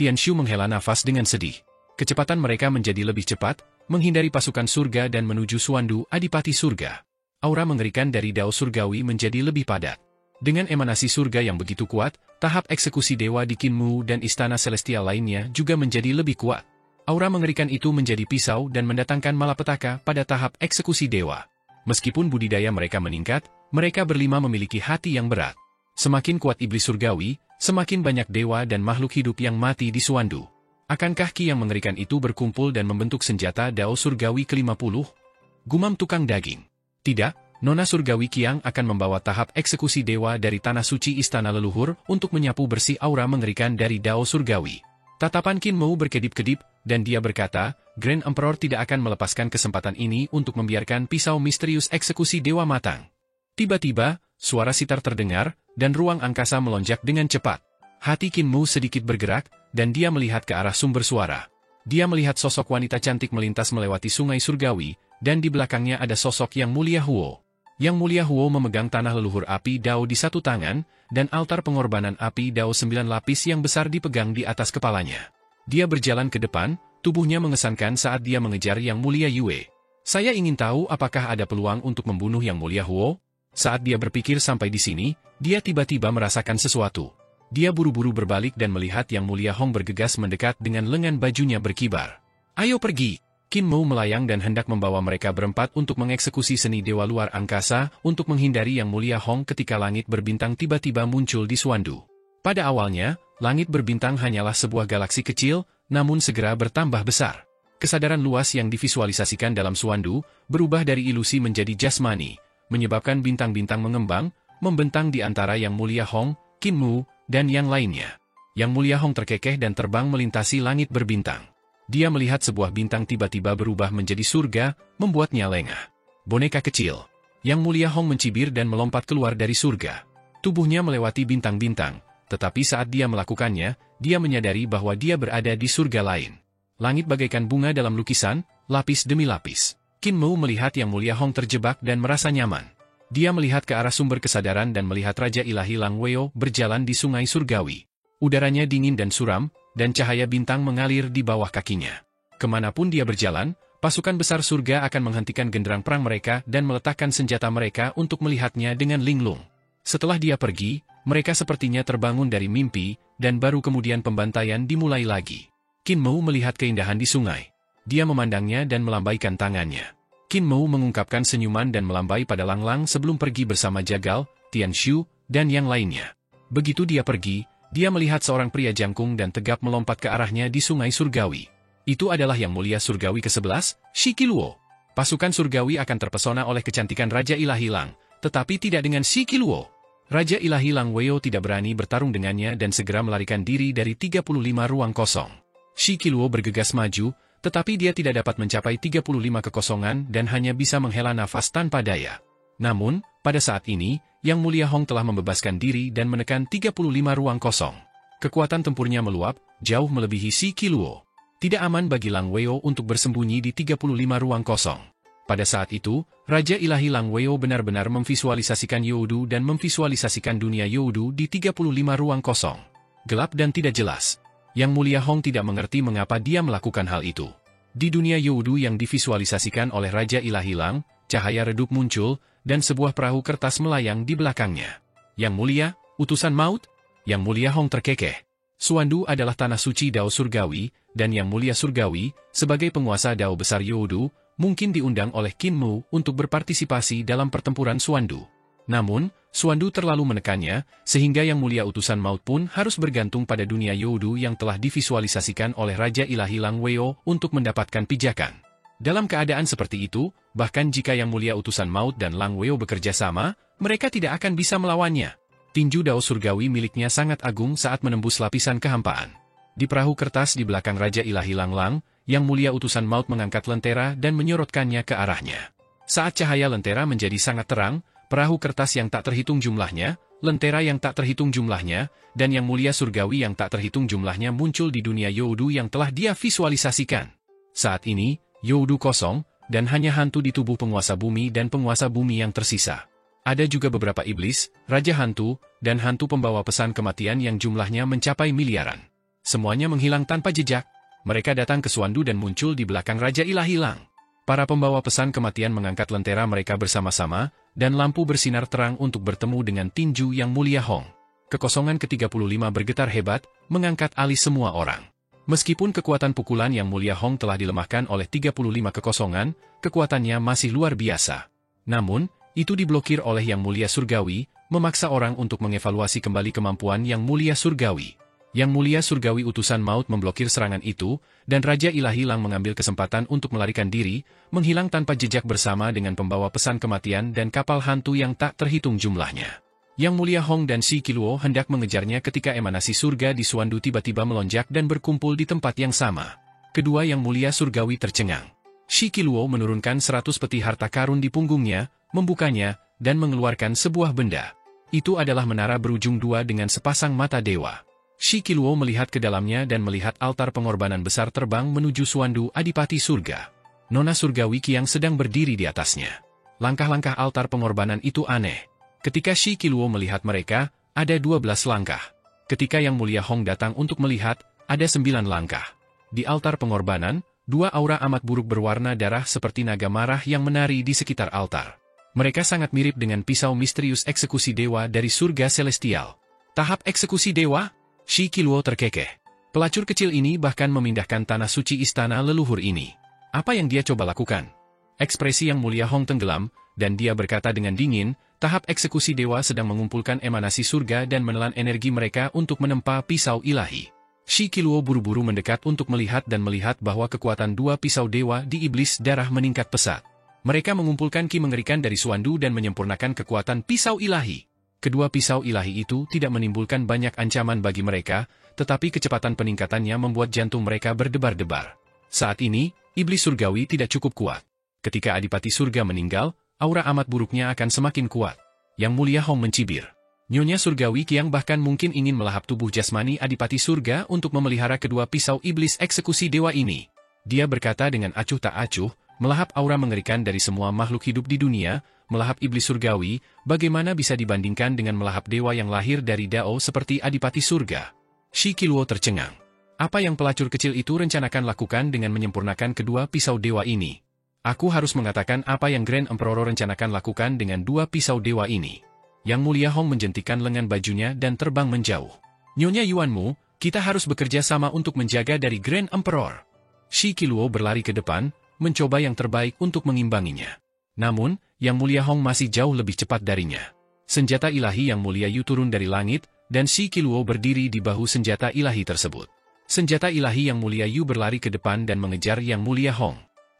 A: Tianshu menghela nafas dengan sedih. Kecepatan mereka menjadi lebih cepat, menghindari pasukan surga dan menuju Suandu, adipati surga. Aura mengerikan dari Dao surgawi menjadi lebih padat. Dengan emanasi surga yang begitu kuat, tahap eksekusi dewa di Qin Mo dan istana celestial lainnya juga menjadi lebih kuat. Aura mengerikan itu menjadi pisau dan mendatangkan malapetaka pada tahap eksekusi dewa. Meskipun budidaya mereka meningkat, mereka berlima memiliki hati yang berat. Semakin kuat iblis surgawi, semakin banyak dewa dan makhluk hidup yang mati di Suandu. Akankah ki yang mengerikan itu berkumpul dan membentuk senjata Dao surgawi ke-50? Gumam tukang daging. Tidak. Nona surgawi Qiang akan membawa tahap eksekusi dewa dari tanah suci istana leluhur untuk menyapu bersih aura mengerikan dari Dao surgawi. Tatapan Qin Mou berkedip-kedip, dan dia berkata, Grand Emperor tidak akan melepaskan kesempatan ini untuk membiarkan pisau misterius eksekusi Dewa Matang. Tiba-tiba, suara sitar terdengar, dan ruang angkasa melonjak dengan cepat. Hati Qin Mou sedikit bergerak, dan dia melihat ke arah sumber suara. Dia melihat sosok wanita cantik melintas melewati sungai surgawi, dan di belakangnya ada sosok Yang Mulia Huo. Yang Mulia Huo memegang tanah leluhur api Dao di satu tangan, dan altar pengorbanan api Dao 9 lapis yang besar dipegang di atas kepalanya. Dia berjalan ke depan, tubuhnya mengesankan saat dia mengejar Yang Mulia Yue. Saya ingin tahu apakah ada peluang untuk membunuh Yang Mulia Huo? Saat dia berpikir sampai di sini, dia tiba-tiba merasakan sesuatu. Dia buru-buru berbalik dan melihat Yang Mulia Hong bergegas mendekat dengan lengan bajunya berkibar. Ayo pergi! Qin Mou melayang dan hendak membawa mereka berempat untuk mengeksekusi seni dewa luar angkasa untuk menghindari Yang Mulia Hong ketika langit berbintang tiba-tiba muncul di Suandu. Pada awalnya, langit berbintang hanyalah sebuah galaksi kecil, namun segera bertambah besar. Kesadaran luas yang divisualisasikan dalam Suandu berubah dari ilusi menjadi jasmani, menyebabkan bintang-bintang mengembang, membentang di antara Yang Mulia Hong, Qin Mou, dan yang lainnya. Yang Mulia Hong terkekeh dan terbang melintasi langit berbintang. Dia melihat sebuah bintang tiba-tiba berubah menjadi surga, membuatnya lengah. Boneka kecil. Yang Mulia Hong mencibir dan melompat keluar dari surga. Tubuhnya melewati bintang-bintang, tetapi saat dia melakukannya, dia menyadari bahwa dia berada di surga lain. Langit bagaikan bunga dalam lukisan, lapis demi lapis. Qin Mou melihat Yang Mulia Hong terjebak dan merasa nyaman. Dia melihat ke arah sumber kesadaran dan melihat Raja Ilahi Lang Weo berjalan di sungai surgawi. Udaranya dingin dan suram, dan cahaya bintang mengalir di bawah kakinya. Kemanapun dia berjalan, pasukan besar surga akan menghentikan genderang perang mereka dan meletakkan senjata mereka untuk melihatnya dengan linglung. Setelah dia pergi, mereka sepertinya terbangun dari mimpi, dan baru kemudian pembantaian dimulai lagi. Qin Mou melihat keindahan di sungai. Dia memandangnya dan melambaikan tangannya. Qin Mou mengungkapkan senyuman dan melambai pada Lang Lang sebelum pergi bersama Jagal, Tian Shu, dan yang lainnya. Begitu dia pergi, dia melihat seorang pria jangkung dan tegap melompat ke arahnya di sungai surgawi. Itu adalah Yang Mulia Surgawi ke-11, Shi Qiluo. Pasukan surgawi akan terpesona oleh kecantikan Raja Ilahi Lang, tetapi tidak dengan Shi Qiluo. Raja Ilahi Lang Weo tidak berani bertarung dengannya dan segera melarikan diri dari 35 ruang kosong. Shi Qiluo bergegas maju, tetapi dia tidak dapat mencapai 35 kekosongan dan hanya bisa menghela nafas tanpa daya. Namun, pada saat ini, Yang Mulia Hong telah membebaskan diri dan menekan 35 ruang kosong. Kekuatan tempurnya meluap, jauh melebihi Shi Qiluo. Tidak aman bagi Lang Weo untuk bersembunyi di 35 ruang kosong. Pada saat itu, Raja Ilahi Lang Weo benar-benar memvisualisasikan Youdu dan memvisualisasikan dunia Youdu di 35 ruang kosong. Gelap dan tidak jelas. Yang Mulia Hong tidak mengerti mengapa dia melakukan hal itu. Di dunia Youdu yang divisualisasikan oleh Raja Ilahi Lang, cahaya redup muncul, dan sebuah perahu kertas melayang di belakangnya. Yang Mulia, utusan maut? Yang Mulia Hong terkekeh. Suandu adalah tanah suci Dao Surgawi, dan Yang Mulia Surgawi, sebagai penguasa Dao besar Youdu, mungkin diundang oleh Qin Mou untuk berpartisipasi dalam pertempuran Suandu. Namun, Suandu terlalu menekannya, sehingga Yang Mulia utusan maut pun harus bergantung pada dunia Youdu yang telah divisualisasikan oleh Raja Ilahi Lang Weo untuk mendapatkan pijakan. Dalam keadaan seperti itu, bahkan jika Yang Mulia utusan maut dan Lang Weo bekerja sama, mereka tidak akan bisa melawannya. Tinju Dao Surgawi miliknya sangat agung saat menembus lapisan kehampaan. Di perahu kertas di belakang Raja Ilahi Lang Lang, Yang Mulia utusan maut mengangkat lentera dan menyorotkannya ke arahnya. Saat cahaya lentera menjadi sangat terang, perahu kertas yang tak terhitung jumlahnya, lentera yang tak terhitung jumlahnya, dan Yang Mulia Surgawi yang tak terhitung jumlahnya muncul di dunia Youdu yang telah dia visualisasikan. Saat ini, Youdu kosong, dan hanya hantu di tubuh penguasa bumi dan penguasa bumi yang tersisa. Ada juga beberapa iblis, raja hantu, dan hantu pembawa pesan kematian yang jumlahnya mencapai miliaran. Semuanya menghilang tanpa jejak. Mereka datang ke Suandu dan muncul di belakang Raja Ilahi Lang. Para pembawa pesan kematian mengangkat lentera mereka bersama-sama, dan lampu bersinar terang untuk bertemu dengan tinju Yang Mulia Hong. Kekosongan ke-35 bergetar hebat, mengangkat alis semua orang. Meskipun kekuatan pukulan Yang Mulia Hong telah dilemahkan oleh 35 kekosongan, kekuatannya masih luar biasa. Namun, itu diblokir oleh Yang Mulia Surgawi, memaksa orang untuk mengevaluasi kembali kemampuan Yang Mulia Surgawi. Yang Mulia Surgawi utusan maut memblokir serangan itu, dan Raja Ilahi Lang mengambil kesempatan untuk melarikan diri, menghilang tanpa jejak bersama dengan pembawa pesan kematian dan kapal hantu yang tak terhitung jumlahnya. Yang Mulia Hong dan Shi Qiluo hendak mengejarnya ketika emanasi surga di Suandu tiba-tiba melonjak dan berkumpul di tempat yang sama. Kedua Yang Mulia Surgawi tercengang. Shi Qiluo menurunkan 100 peti harta karun di punggungnya, membukanya, dan mengeluarkan sebuah benda. Itu adalah menara berujung dua dengan sepasang mata dewa. Shi Qiluo melihat ke dalamnya dan melihat altar pengorbanan besar terbang menuju Suandu Adipati Surga. Nona Surgawi Qiang sedang berdiri di atasnya. Langkah-langkah altar pengorbanan itu aneh. Ketika Shi Qiluo melihat mereka, ada 12 langkah. Ketika Yang Mulia Hong datang untuk melihat, ada 9 langkah. Di altar pengorbanan, 2 aura amat buruk berwarna darah seperti naga marah yang menari di sekitar altar. Mereka sangat mirip dengan pisau misterius eksekusi dewa dari surga celestial. Tahap eksekusi dewa? Shi Qiluo terkekeh. Pelacur kecil ini bahkan memindahkan tanah suci istana leluhur ini. Apa yang dia coba lakukan? Ekspresi Yang Mulia Hong tenggelam, dan dia berkata dengan dingin, tahap eksekusi dewa sedang mengumpulkan emanasi surga dan menelan energi mereka untuk menempa pisau ilahi. Shi Qiluo buru-buru mendekat untuk melihat dan melihat bahwa kekuatan 2 pisau dewa di iblis darah meningkat pesat. Mereka mengumpulkan ki mengerikan dari Suandu dan menyempurnakan kekuatan pisau ilahi. Kedua pisau ilahi itu tidak menimbulkan banyak ancaman bagi mereka, tetapi kecepatan peningkatannya membuat jantung mereka berdebar-debar. Saat ini, iblis surgawi tidak cukup kuat. Ketika Adipati Surga meninggal, aura amat buruknya akan semakin kuat. Yang Mulia Hong mencibir. Nyonya Surgawi Qiang bahkan mungkin ingin melahap tubuh jasmani Adipati Surga untuk memelihara kedua pisau iblis eksekusi dewa ini. Dia berkata dengan acuh tak acuh, melahap aura mengerikan dari semua makhluk hidup di dunia, melahap iblis surgawi, bagaimana bisa dibandingkan dengan melahap dewa yang lahir dari Dao seperti Adipati Surga? Shi Qiluo tercengang. Apa yang pelacur kecil itu rencanakan lakukan dengan menyempurnakan kedua pisau dewa ini? Aku harus mengatakan apa yang Grand Emperor rencanakan lakukan dengan 2 pisau dewa ini. Yang Mulia Hong menjentikan lengan bajunya dan terbang menjauh. Nyonya Yuanmu, kita harus bekerja sama untuk menjaga dari Grand Emperor. Shi Qiluo berlari ke depan, mencoba yang terbaik untuk mengimbanginya. Namun, Yang Mulia Hong masih jauh lebih cepat darinya. Senjata ilahi Yang Mulia Yu turun dari langit, dan Shi Qiluo berdiri di bahu senjata ilahi tersebut. Senjata ilahi Yang Mulia Yu berlari ke depan dan mengejar Yang Mulia Hong.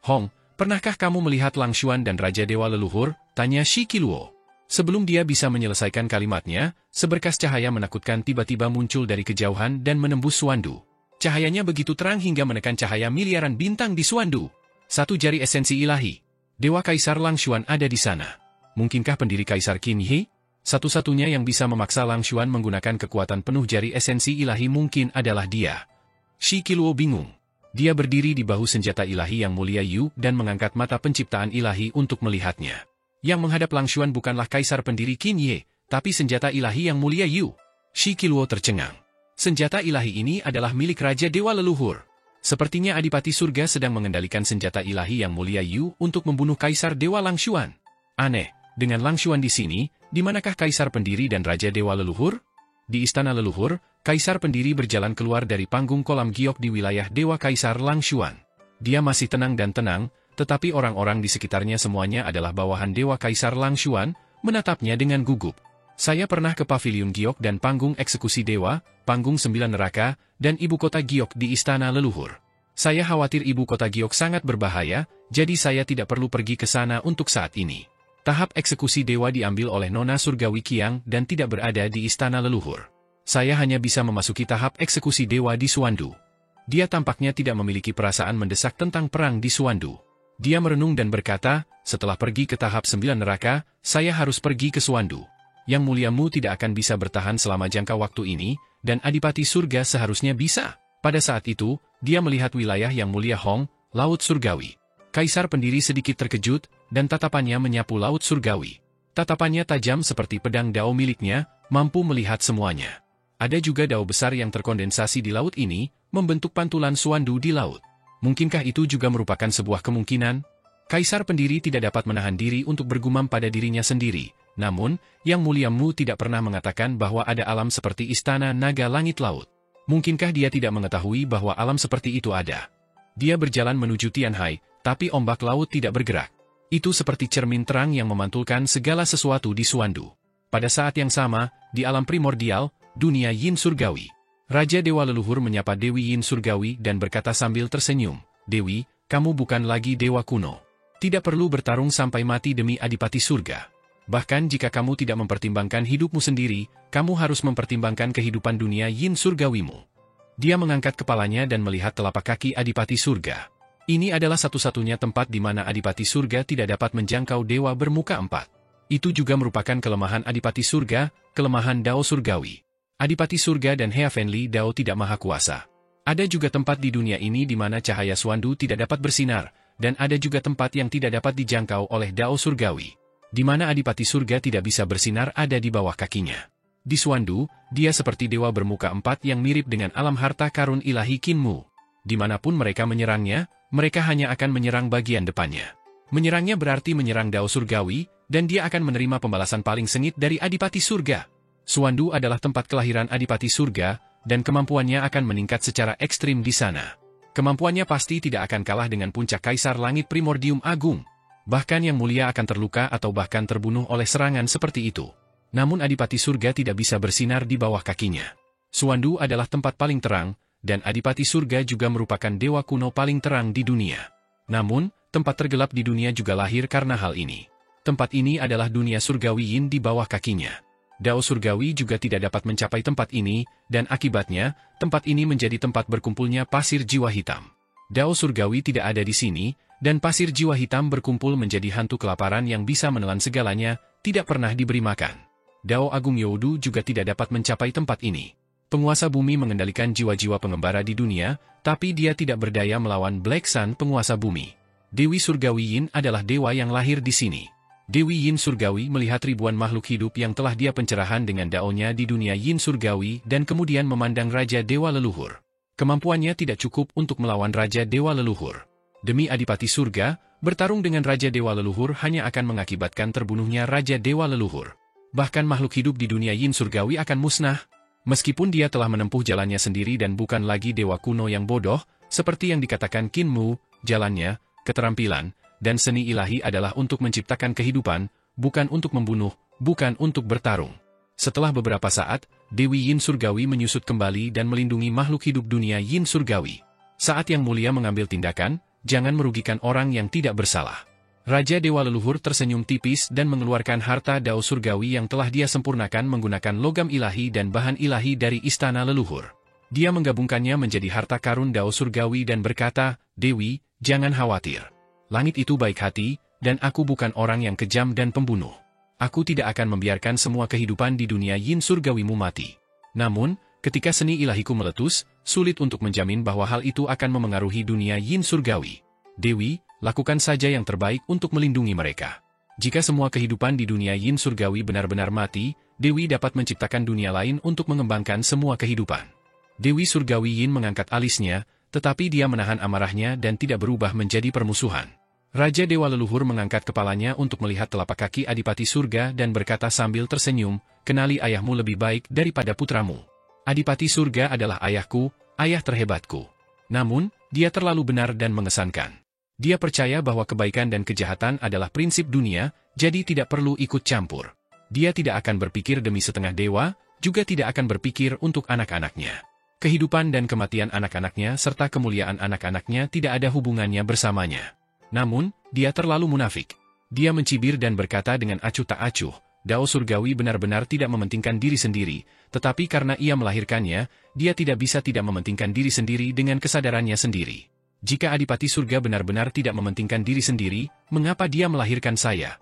A: Hong, pernahkah kamu melihat Lang Xuan dan Raja Dewa Leluhur? Tanya Shi Qiluo. Sebelum dia bisa menyelesaikan kalimatnya, seberkas cahaya menakutkan tiba-tiba muncul dari kejauhan dan menembus Suandu. Cahayanya begitu terang hingga menekan cahaya miliaran bintang di Suandu. 1 jari esensi ilahi. Dewa Kaisar Lang Xuan ada di sana. Mungkinkah pendiri Kaisar Qin Yi? Satu-satunya yang bisa memaksa Lang Xuan menggunakan kekuatan penuh jari esensi ilahi mungkin adalah dia. Shi Qiluo bingung. Dia berdiri di bahu senjata ilahi Yang Mulia Yu dan mengangkat mata penciptaan ilahi untuk melihatnya. Yang menghadap Lang Xuan bukanlah Kaisar pendiri Qin Yi, tapi senjata ilahi Yang Mulia Yu. Shi Qiluo tercengang. Senjata ilahi ini adalah milik Raja Dewa Leluhur. Sepertinya Adipati Surga sedang mengendalikan senjata ilahi Yang Mulia Yu untuk membunuh Kaisar Dewa Lang Xuan. Aneh, dengan Lang Xuan di sini, di manakah Kaisar pendiri dan Raja Dewa Leluhur? Di Istana Leluhur, Kaisar pendiri berjalan keluar dari panggung kolam giok di wilayah Dewa Kaisar Lang Xuan. Dia masih tenang dan tenang, tetapi orang-orang di sekitarnya semuanya adalah bawahan Dewa Kaisar Lang Xuan, menatapnya dengan gugup. Saya pernah ke pavilion giok dan panggung eksekusi dewa, panggung 9 neraka, dan ibu kota giok di Istana Leluhur. Saya khawatir ibu kota giok sangat berbahaya, jadi saya tidak perlu pergi ke sana untuk saat ini. Tahap eksekusi dewa diambil oleh Nona Surgawi Qiang dan tidak berada di Istana Leluhur. Saya hanya bisa memasuki tahap eksekusi dewa di Suandu. Dia tampaknya tidak memiliki perasaan mendesak tentang perang di Suandu. Dia merenung dan berkata, setelah pergi ke tahap 9 neraka, saya harus pergi ke Suandu. Yang Muliamu tidak akan bisa bertahan selama jangka waktu ini, dan Adipati Surga seharusnya bisa. Pada saat itu, dia melihat wilayah Yang Mulia Hong, Laut Surgawi. Kaisar pendiri sedikit terkejut, dan tatapannya menyapu Laut Surgawi. Tatapannya tajam seperti pedang dao miliknya, mampu melihat semuanya. Ada juga dao besar yang terkondensasi di laut ini, membentuk pantulan Suandu di laut. Mungkinkah itu juga merupakan sebuah kemungkinan? Kaisar pendiri tidak dapat menahan diri untuk bergumam pada dirinya sendiri. Namun, Yang Muliamu tidak pernah mengatakan bahwa ada alam seperti Istana Naga Langit Laut. Mungkinkah dia tidak mengetahui bahwa alam seperti itu ada? Dia berjalan menuju Tianhai, tapi ombak laut tidak bergerak. Itu seperti cermin terang yang memantulkan segala sesuatu di Suandu. Pada saat yang sama, di alam primordial, dunia Yin Surgawi. Raja Dewa Leluhur menyapa Dewi Yin Surgawi dan berkata sambil tersenyum, "Dewi, kamu bukan lagi dewa kuno. Tidak perlu bertarung sampai mati demi Adipati Surga. Bahkan jika kamu tidak mempertimbangkan hidupmu sendiri, kamu harus mempertimbangkan kehidupan dunia yin surgawimu. Dia mengangkat kepalanya dan melihat telapak kaki Adipati Surga. Ini adalah satu-satunya tempat di mana Adipati Surga tidak dapat menjangkau dewa bermuka 4. Itu juga merupakan kelemahan Adipati Surga, kelemahan Dao Surgawi. Adipati Surga dan Heavenly Dao tidak maha kuasa. Ada juga tempat di dunia ini di mana cahaya Suandu tidak dapat bersinar, dan ada juga tempat yang tidak dapat dijangkau oleh Dao Surgawi. Di mana Adipati Surga tidak bisa bersinar ada di bawah kakinya. Di Suandu, dia seperti dewa bermuka 4 yang mirip dengan alam harta karun ilahi Kinmu. Dimanapun mereka menyerangnya, mereka hanya akan menyerang bagian depannya. Menyerangnya berarti menyerang Dao Surgawi, dan dia akan menerima pembalasan paling sengit dari Adipati Surga. Suandu adalah tempat kelahiran Adipati Surga, dan kemampuannya akan meningkat secara ekstrim di sana. Kemampuannya pasti tidak akan kalah dengan puncak Kaisar Langit Primordium Agung. Bahkan yang mulia akan terluka atau bahkan terbunuh oleh serangan seperti itu. Namun Adipati Surga tidak bisa bersinar di bawah kakinya. Suandu adalah tempat paling terang, dan Adipati Surga juga merupakan dewa kuno paling terang di dunia. Namun, tempat tergelap di dunia juga lahir karena hal ini. Tempat ini adalah dunia surgawi yin di bawah kakinya. Dao Surgawi juga tidak dapat mencapai tempat ini, dan akibatnya, tempat ini menjadi tempat berkumpulnya pasir jiwa hitam. Dao Surgawi tidak ada di sini, dan pasir jiwa hitam berkumpul menjadi hantu kelaparan yang bisa menelan segalanya, tidak pernah diberi makan. Dao Agung Youdu juga tidak dapat mencapai tempat ini. Penguasa bumi mengendalikan jiwa-jiwa pengembara di dunia, tapi dia tidak berdaya melawan Black Sun penguasa bumi. Dewi Surgawi Yin adalah dewa yang lahir di sini. Dewi Yin Surgawi melihat ribuan makhluk hidup yang telah dia pencerahan dengan daonya di dunia Yin Surgawi dan kemudian memandang Raja Dewa Leluhur. Kemampuannya tidak cukup untuk melawan Raja Dewa Leluhur. Demi Adipati Surga, bertarung dengan Raja Dewa Leluhur hanya akan mengakibatkan terbunuhnya Raja Dewa Leluhur. Bahkan makhluk hidup di dunia Yin Surgawi akan musnah. Meskipun dia telah menempuh jalannya sendiri dan bukan lagi dewa kuno yang bodoh, seperti yang dikatakan Kinmu, jalannya, keterampilan, dan seni ilahi adalah untuk menciptakan kehidupan, bukan untuk membunuh, bukan untuk bertarung. Setelah beberapa saat, Dewi Yin Surgawi menyusut kembali dan melindungi makhluk hidup dunia Yin Surgawi. Saat yang mulia mengambil tindakan, jangan merugikan orang yang tidak bersalah. Raja Dewa Leluhur tersenyum tipis dan mengeluarkan harta Dao Surgawi yang telah dia sempurnakan menggunakan logam ilahi dan bahan ilahi dari Istana Leluhur. Dia menggabungkannya menjadi harta karun Dao Surgawi dan berkata, "Dewi, jangan khawatir. Langit itu baik hati, dan aku bukan orang yang kejam dan pembunuh. Aku tidak akan membiarkan semua kehidupan di dunia Yin Surgawimu mati. Namun, ketika seni ilahiku meletus, sulit untuk menjamin bahwa hal itu akan memengaruhi dunia Yin Surgawi. Dewi, lakukan saja yang terbaik untuk melindungi mereka. Jika semua kehidupan di dunia Yin Surgawi benar-benar mati, Dewi dapat menciptakan dunia lain untuk mengembangkan semua kehidupan." Dewi Surgawi Yin mengangkat alisnya, tetapi dia menahan amarahnya dan tidak berubah menjadi permusuhan. Raja Dewa Leluhur mengangkat kepalanya untuk melihat telapak kaki Adipati Surga dan berkata sambil tersenyum, "Kenali ayahmu lebih baik daripada putramu. Adipati Surga adalah ayahku, ayah terhebatku. Namun, dia terlalu benar dan mengesankan. Dia percaya bahwa kebaikan dan kejahatan adalah prinsip dunia, jadi tidak perlu ikut campur. Dia tidak akan berpikir demi setengah dewa, juga tidak akan berpikir untuk anak-anaknya. Kehidupan dan kematian anak-anaknya serta kemuliaan anak-anaknya tidak ada hubungannya bersamanya. Namun, dia terlalu munafik. Dia mencibir dan berkata dengan acuh tak acuh, Dao Surgawi benar-benar tidak mementingkan diri sendiri, tetapi karena ia melahirkannya, dia tidak bisa tidak mementingkan diri sendiri dengan kesadarannya sendiri. Jika Adipati Surga benar-benar tidak mementingkan diri sendiri, mengapa dia melahirkan saya?"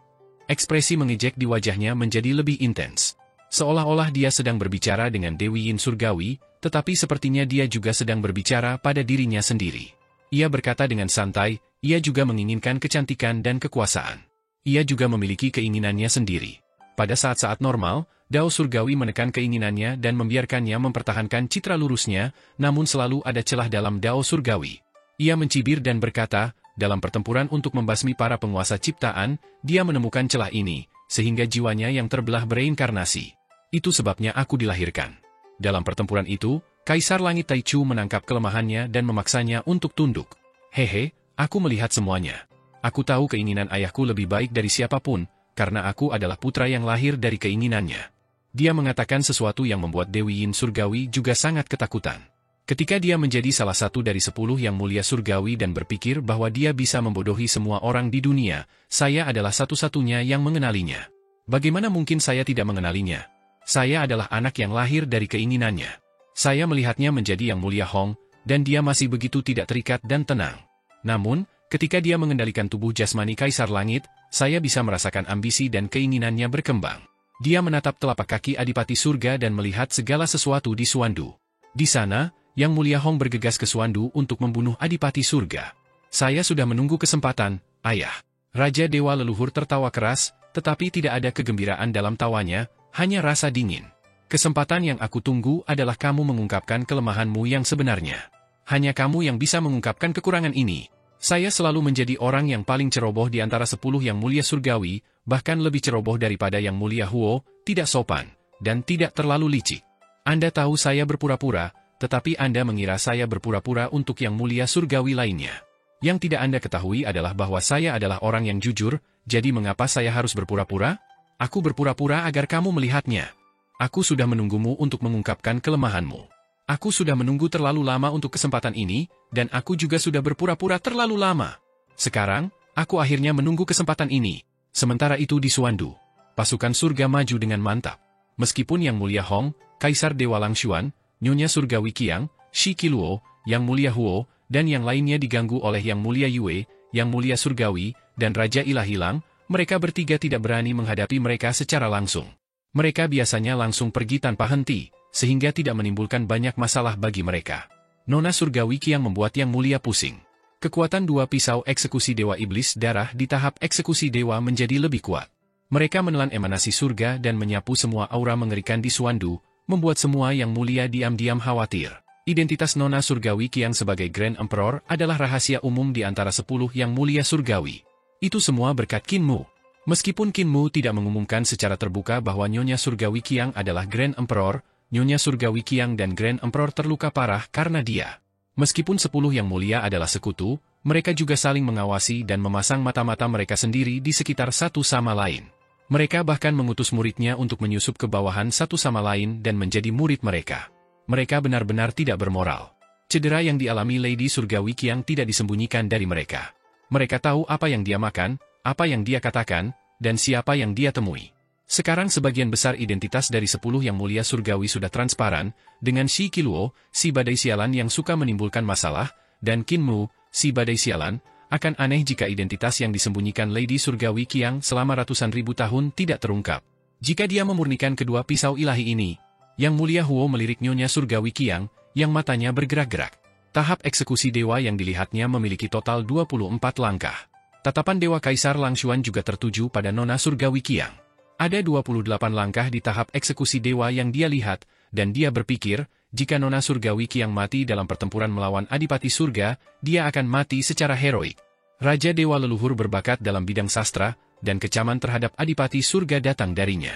A: Ekspresi mengejek di wajahnya menjadi lebih intens. Seolah-olah dia sedang berbicara dengan Dewi Yin Surgawi, tetapi sepertinya dia juga sedang berbicara pada dirinya sendiri. Ia berkata dengan santai, ia juga menginginkan kecantikan dan kekuasaan. Ia juga memiliki keinginannya sendiri. Pada saat-saat normal, Dao Surgawi menekan keinginannya dan membiarkannya mempertahankan citra lurusnya, namun selalu ada celah dalam Dao Surgawi. Ia mencibir dan berkata, dalam pertempuran untuk membasmi para penguasa ciptaan, dia menemukan celah ini, sehingga jiwanya yang terbelah bereinkarnasi. Itu sebabnya aku dilahirkan. Dalam pertempuran itu, Kaisar Langit Taichu menangkap kelemahannya dan memaksanya untuk tunduk. Hehe, aku melihat semuanya. Aku tahu keinginan ayahku lebih baik dari siapapun, karena aku adalah putra yang lahir dari keinginannya. Dia mengatakan sesuatu yang membuat Dewi Yin Surgawi juga sangat ketakutan. Ketika dia menjadi salah satu dari 10 yang mulia surgawi dan berpikir bahwa dia bisa membodohi semua orang di dunia, saya adalah satu-satunya yang mengenalinya. Bagaimana mungkin saya tidak mengenalinya? Saya adalah anak yang lahir dari keinginannya. Saya melihatnya menjadi Yang Mulia Hong, dan dia masih begitu tidak terikat dan tenang. Namun, ketika dia mengendalikan tubuh jasmani Kaisar Langit, saya bisa merasakan ambisi dan keinginannya berkembang. Dia menatap telapak kaki Adipati Surga dan melihat segala sesuatu di Suandu. Di sana, Yang Mulia Hong bergegas ke Suandu untuk membunuh Adipati Surga. Saya sudah menunggu kesempatan, ayah. Raja Dewa Leluhur tertawa keras, tetapi tidak ada kegembiraan dalam tawanya, hanya rasa dingin. Kesempatan yang aku tunggu adalah kamu mengungkapkan kelemahanmu yang sebenarnya. Hanya kamu yang bisa mengungkapkan kekurangan ini. Saya selalu menjadi orang yang paling ceroboh di antara 10 Yang Mulia Surgawi, bahkan lebih ceroboh daripada Yang Mulia Huo, tidak sopan, dan tidak terlalu licik. Anda tahu saya berpura-pura, tetapi Anda mengira saya berpura-pura untuk Yang Mulia Surgawi lainnya. Yang tidak Anda ketahui adalah bahwa saya adalah orang yang jujur, jadi mengapa saya harus berpura-pura? Aku berpura-pura agar kamu melihatnya. Aku sudah menunggumu untuk mengungkapkan kelemahanmu. Aku sudah menunggu terlalu lama untuk kesempatan ini, dan aku juga sudah berpura-pura terlalu lama. Sekarang, aku akhirnya menunggu kesempatan ini. Sementara itu di Suandu, pasukan surga maju dengan mantap. Meskipun Yang Mulia Hong, Kaisar Dewa Langshuan, Nyonya Surgawi Qiang, Shi Qiluo, Yang Mulia Huo, dan yang lainnya diganggu oleh Yang Mulia Yue, Yang Mulia Surgawi, dan Raja Ilahi Lang, mereka bertiga tidak berani menghadapi mereka secara langsung. Mereka biasanya langsung pergi tanpa henti, sehingga tidak menimbulkan banyak masalah bagi mereka. Nona Surgawi Qiang membuat Yang Mulia pusing. Kekuatan 2 pisau eksekusi Dewa Iblis Darah di tahap eksekusi Dewa menjadi lebih kuat. Mereka menelan emanasi surga dan menyapu semua aura mengerikan di Suandu, membuat semua Yang Mulia diam-diam khawatir. Identitas Nona Surgawi Qiang sebagai Grand Emperor adalah rahasia umum di antara 10 Yang Mulia Surgawi. Itu semua berkat Qin Mu. Meskipun Qin Mu tidak mengumumkan secara terbuka bahwa Nyonya Surgawi Qiang adalah Grand Emperor, Nyonya Surgawi Qiang dan Grand Emperor terluka parah karena dia. Meskipun 10 Yang Mulia adalah sekutu, mereka juga saling mengawasi dan memasang mata-mata mereka sendiri di sekitar satu sama lain. Mereka bahkan mengutus muridnya untuk menyusup ke bawahan satu sama lain dan menjadi murid mereka. Mereka benar-benar tidak bermoral. Cedera yang dialami Lady Surgawi Qiang tidak disembunyikan dari mereka. Mereka tahu apa yang dia makan, apa yang dia katakan, dan siapa yang dia temui. Sekarang sebagian besar identitas dari 10 Yang Mulia Surgawi sudah transparan, dengan Shi Qiluo, si badai sialan yang suka menimbulkan masalah, dan Qin Mu, si badai sialan. Akan aneh jika identitas yang disembunyikan Lady Surgawi Qiang selama ratusan ribu tahun tidak terungkap. Jika dia memurnikan kedua pisau ilahi ini, Yang Mulia Huo melirik Nyonya Surgawi Qiang, yang matanya bergerak-gerak. Tahap eksekusi dewa yang dilihatnya memiliki total 24 langkah. Tatapan Dewa Kaisar Langshuan juga tertuju pada Nona Surgawi Qiang. Ada 28 langkah di tahap eksekusi dewa yang dia lihat, dan dia berpikir, jika Nona Surgawi Qiang mati dalam pertempuran melawan Adipati Surga, dia akan mati secara heroik. Raja Dewa Leluhur berbakat dalam bidang sastra, dan kecaman terhadap Adipati Surga datang darinya.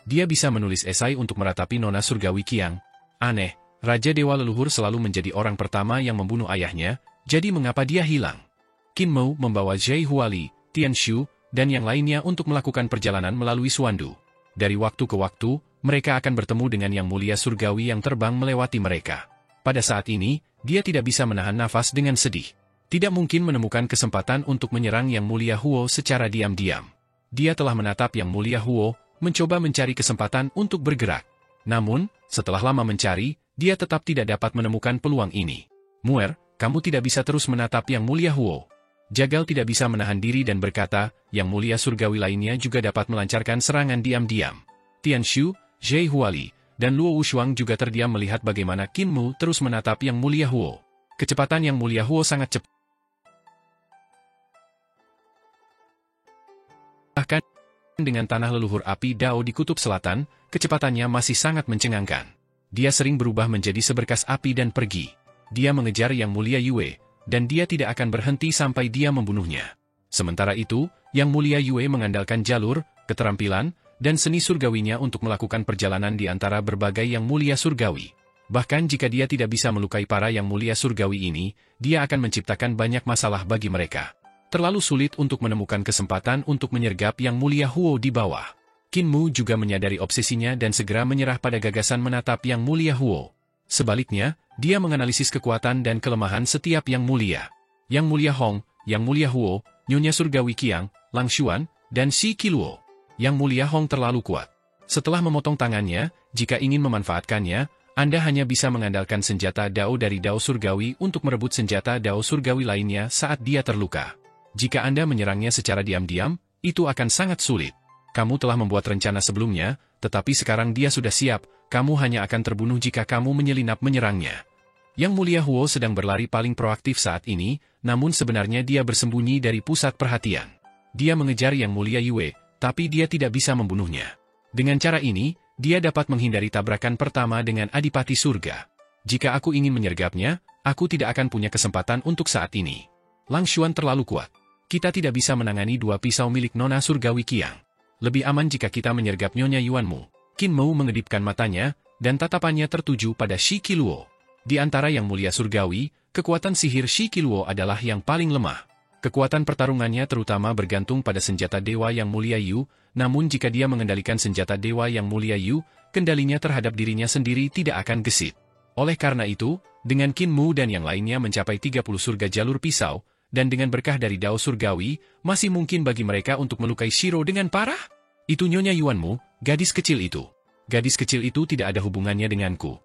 A: Dia bisa menulis esai untuk meratapi Nona Surgawi Qiang. Aneh, Raja Dewa Leluhur selalu menjadi orang pertama yang membunuh ayahnya, jadi mengapa dia hilang? Qin Mu membawa Zhai Huali, Tian Shu, dan yang lainnya untuk melakukan perjalanan melalui Suandu. Dari waktu ke waktu, mereka akan bertemu dengan Yang Mulia Surgawi yang terbang melewati mereka. Pada saat ini, dia tidak bisa menahan nafas dengan sedih. Tidak mungkin menemukan kesempatan untuk menyerang Yang Mulia Huo secara diam-diam. Dia telah menatap Yang Mulia Huo, mencoba mencari kesempatan untuk bergerak. Namun, setelah lama mencari, dia tetap tidak dapat menemukan peluang ini. Muer, kamu tidak bisa terus menatap Yang Mulia Huo. Jagal tidak bisa menahan diri dan berkata, Yang Mulia Surgawi lainnya juga dapat melancarkan serangan diam-diam. Tian Shu, Zhai Huali, dan Luo Wushuang juga terdiam melihat bagaimana Qin Mu terus menatap Yang Mulia Huo. Kecepatan Yang Mulia Huo sangat cepat. Bahkan dengan tanah leluhur api Dao di kutub selatan, kecepatannya masih sangat mencengangkan. Dia sering berubah menjadi seberkas api dan pergi. Dia mengejar Yang Mulia Yue, dan dia tidak akan berhenti sampai dia membunuhnya. Sementara itu, Yang Mulia Yue mengandalkan jalur, keterampilan, dan seni surgawinya untuk melakukan perjalanan di antara berbagai Yang Mulia Surgawi. Bahkan jika dia tidak bisa melukai para Yang Mulia Surgawi ini, dia akan menciptakan banyak masalah bagi mereka. Terlalu sulit untuk menemukan kesempatan untuk menyergap Yang Mulia Huo di bawah. Qin Mu juga menyadari obsesinya dan segera menyerah pada gagasan menatap Yang Mulia Huo. Sebaliknya, dia menganalisis kekuatan dan kelemahan setiap Yang Mulia. Yang Mulia Hong, Yang Mulia Huo, Nyonya Surgawi Qiang, Langshuan, dan Shi Qiluo. Yang Mulia Hong terlalu kuat. Setelah memotong tangannya, jika ingin memanfaatkannya, Anda hanya bisa mengandalkan senjata Dao dari Dao Surgawi untuk merebut senjata Dao Surgawi lainnya saat dia terluka. Jika Anda menyerangnya secara diam-diam, itu akan sangat sulit. Kamu telah membuat rencana sebelumnya, tetapi sekarang dia sudah siap, kamu hanya akan terbunuh jika kamu menyelinap menyerangnya. Yang Mulia Huo sedang berlari paling proaktif saat ini, namun sebenarnya dia bersembunyi dari pusat perhatian. Dia mengejar Yang Mulia Yue, tapi dia tidak bisa membunuhnya. Dengan cara ini, dia dapat menghindari tabrakan pertama dengan Adipati Surga. Jika aku ingin menyergapnya, aku tidak akan punya kesempatan untuk saat ini. Lang Xuan terlalu kuat. Kita tidak bisa menangani dua pisau milik Nona Surgawi Qiang. Lebih aman jika kita menyergap Nyonya Yuanmu. Qin Mou mengedipkan matanya, dan tatapannya tertuju pada Shi Qiluo. Di antara Yang Mulia Surgawi, kekuatan sihir Shi Qiluo adalah yang paling lemah. Kekuatan pertarungannya terutama bergantung pada senjata Dewa Yang Mulia Yu, namun jika dia mengendalikan senjata Dewa Yang Mulia Yu, kendalinya terhadap dirinya sendiri tidak akan gesit. Oleh karena itu, dengan Qin Mu dan yang lainnya mencapai 30 surga jalur pisau, dan dengan berkah dari Dao Surgawi, masih mungkin bagi mereka untuk melukai Shiro dengan parah? Itu Nyonya Yuanmu, gadis kecil itu. Gadis kecil itu tidak ada hubungannya denganku.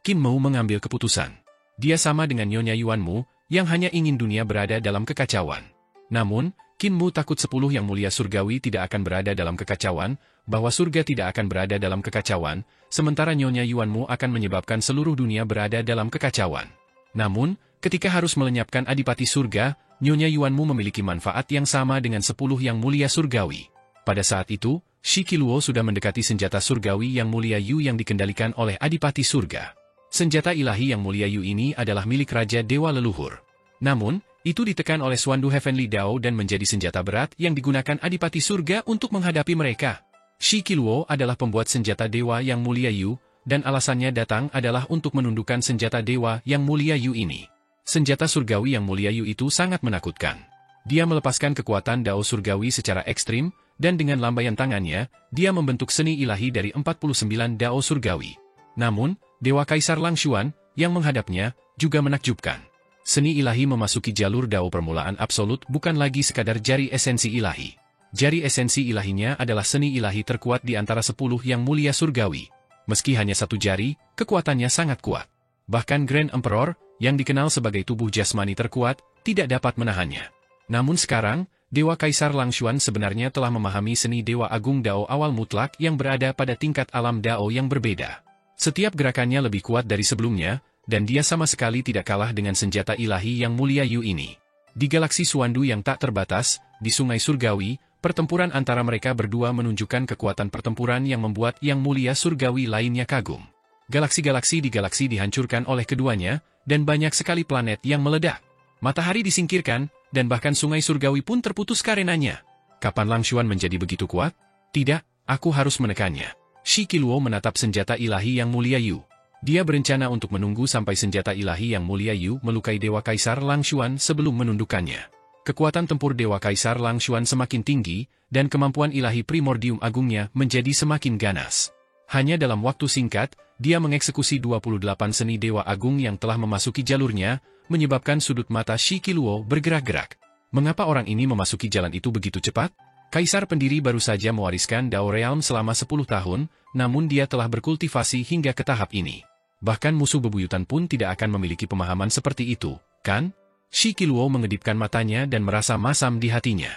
A: Qin Mou mengambil keputusan. Dia sama dengan Nyonya Yuanmu, yang hanya ingin dunia berada dalam kekacauan. Namun, Qin Mou takut 10 Yang Mulia Surgawi tidak akan berada dalam kekacauan, bahwa surga tidak akan berada dalam kekacauan, sementara Nyonya Yuanmu akan menyebabkan seluruh dunia berada dalam kekacauan. Namun, ketika harus melenyapkan Adipati Surga, Nyonya Yuanmu memiliki manfaat yang sama dengan 10 Yang Mulia Surgawi. Pada saat itu, Shi Qiluo sudah mendekati senjata surgawi Yang Mulia Yu yang dikendalikan oleh Adipati Surga. Senjata ilahi Yang Mulia Yu ini adalah milik Raja Dewa Leluhur. Namun, itu ditekan oleh Swandu Heavenly Dao dan menjadi senjata berat yang digunakan Adipati Surga untuk menghadapi mereka. Shi Qiluo adalah pembuat senjata Dewa Yang Mulia Yu, dan alasannya datang adalah untuk menundukkan senjata Dewa Yang Mulia Yu ini. Senjata surgawi Yang Mulia Yu itu sangat menakutkan. Dia melepaskan kekuatan Dao Surgawi secara ekstrim, dan dengan lambaian tangannya, dia membentuk seni ilahi dari 49 Dao Surgawi. Namun, Dewa Kaisar Lang Xuan, yang menghadapnya, juga menakjubkan. Seni ilahi memasuki jalur Dao permulaan absolut bukan lagi sekadar jari esensi ilahi. Jari esensi ilahinya adalah seni ilahi terkuat di antara 10 Yang Mulia Surgawi. Meski hanya satu jari, kekuatannya sangat kuat. Bahkan Grand Emperor, yang dikenal sebagai tubuh jasmani terkuat, tidak dapat menahannya. Namun sekarang, Dewa Kaisar Lang Xuan sebenarnya telah memahami seni Dewa Agung Dao awal mutlak yang berada pada tingkat alam Dao yang berbeda. Setiap gerakannya lebih kuat dari sebelumnya, dan dia sama sekali tidak kalah dengan senjata ilahi Yang Mulia Yu ini. Di galaksi Suandu yang tak terbatas, di Sungai Surgawi, pertempuran antara mereka berdua menunjukkan kekuatan pertempuran yang membuat Yang Mulia Surgawi lainnya kagum. Galaksi-galaksi di galaksi dihancurkan oleh keduanya, dan banyak sekali planet yang meledak. Matahari disingkirkan, dan bahkan Sungai Surgawi pun terputus karenanya. Kapan Lang Xuan menjadi begitu kuat? Tidak, aku harus menekannya. Shi Qiluo menatap senjata ilahi Yang Mulia Yu. Dia berencana untuk menunggu sampai senjata ilahi Yang Mulia Yu melukai Dewa Kaisar Lang Xuan sebelum menundukkannya. Kekuatan tempur Dewa Kaisar Lang Xuan semakin tinggi, dan kemampuan ilahi primordium agungnya menjadi semakin ganas. Hanya dalam waktu singkat, dia mengeksekusi 28 seni Dewa Agung yang telah memasuki jalurnya, menyebabkan sudut mata Shi Qiluo bergerak-gerak. Mengapa orang ini memasuki jalan itu begitu cepat? Kaisar pendiri baru saja mewariskan Dao Realm selama 10 tahun, namun dia telah berkultivasi hingga ke tahap ini. Bahkan musuh bebuyutan pun tidak akan memiliki pemahaman seperti itu, kan? Shi Qiluo mengedipkan matanya dan merasa masam di hatinya.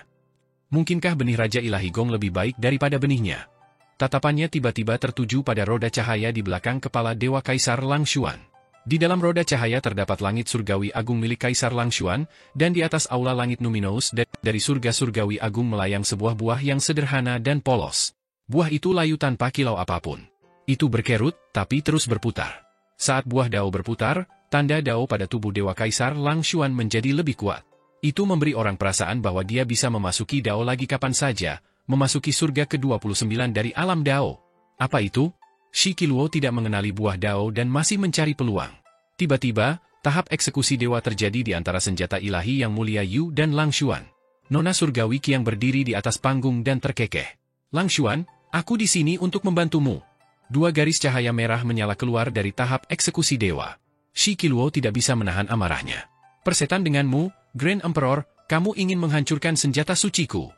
A: Mungkinkah benih Raja Ilahi Gong lebih baik daripada benihnya? Tatapannya tiba-tiba tertuju pada roda cahaya di belakang kepala Dewa Kaisar Lang Xuan. Di dalam roda cahaya terdapat langit surgawi agung milik Kaisar Lang Xuan, dan di atas aula langit Numinous dari surga surgawi agung melayang sebuah buah yang sederhana dan polos. Buah itu layu tanpa kilau apapun. Itu berkerut, tapi terus berputar. Saat buah Dao berputar, tanda Dao pada tubuh Dewa Kaisar Lang Xuan menjadi lebih kuat. Itu memberi orang perasaan bahwa dia bisa memasuki Dao lagi kapan saja, memasuki surga ke-29 dari alam Dao. Apa itu? Shi Qiluo tidak mengenali buah Dao dan masih mencari peluang. Tiba-tiba, tahap eksekusi dewa terjadi di antara senjata ilahi Yang Mulia Yu dan Lang Xuan. Nona Surgawi Qiang berdiri di atas panggung dan terkekeh. Lang Xuan, aku di sini untuk membantumu. Dua garis cahaya merah menyala keluar dari tahap eksekusi dewa. Shi Qiluo tidak bisa menahan amarahnya. Persetan denganmu, Grand Emperor, kamu ingin menghancurkan senjata suciku.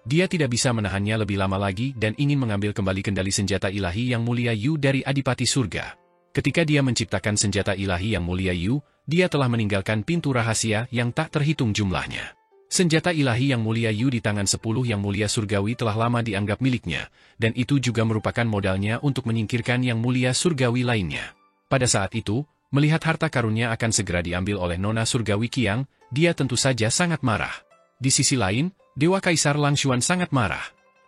A: Dia tidak bisa menahannya lebih lama lagi dan ingin mengambil kembali kendali senjata ilahi yang mulia Yu dari Adipati Surga. Ketika dia menciptakan senjata ilahi yang mulia Yu, dia telah meninggalkan pintu rahasia yang tak terhitung jumlahnya. Senjata ilahi yang mulia Yu di tangan 10 yang mulia surgawi telah lama dianggap miliknya, dan itu juga merupakan modalnya untuk menyingkirkan yang mulia surgawi lainnya. Pada saat itu, melihat harta karunnya akan segera diambil oleh Nona Surgawi Qiang, dia tentu saja sangat marah. Di sisi lain, Dewa Kaisar Lang Xuan sangat marah.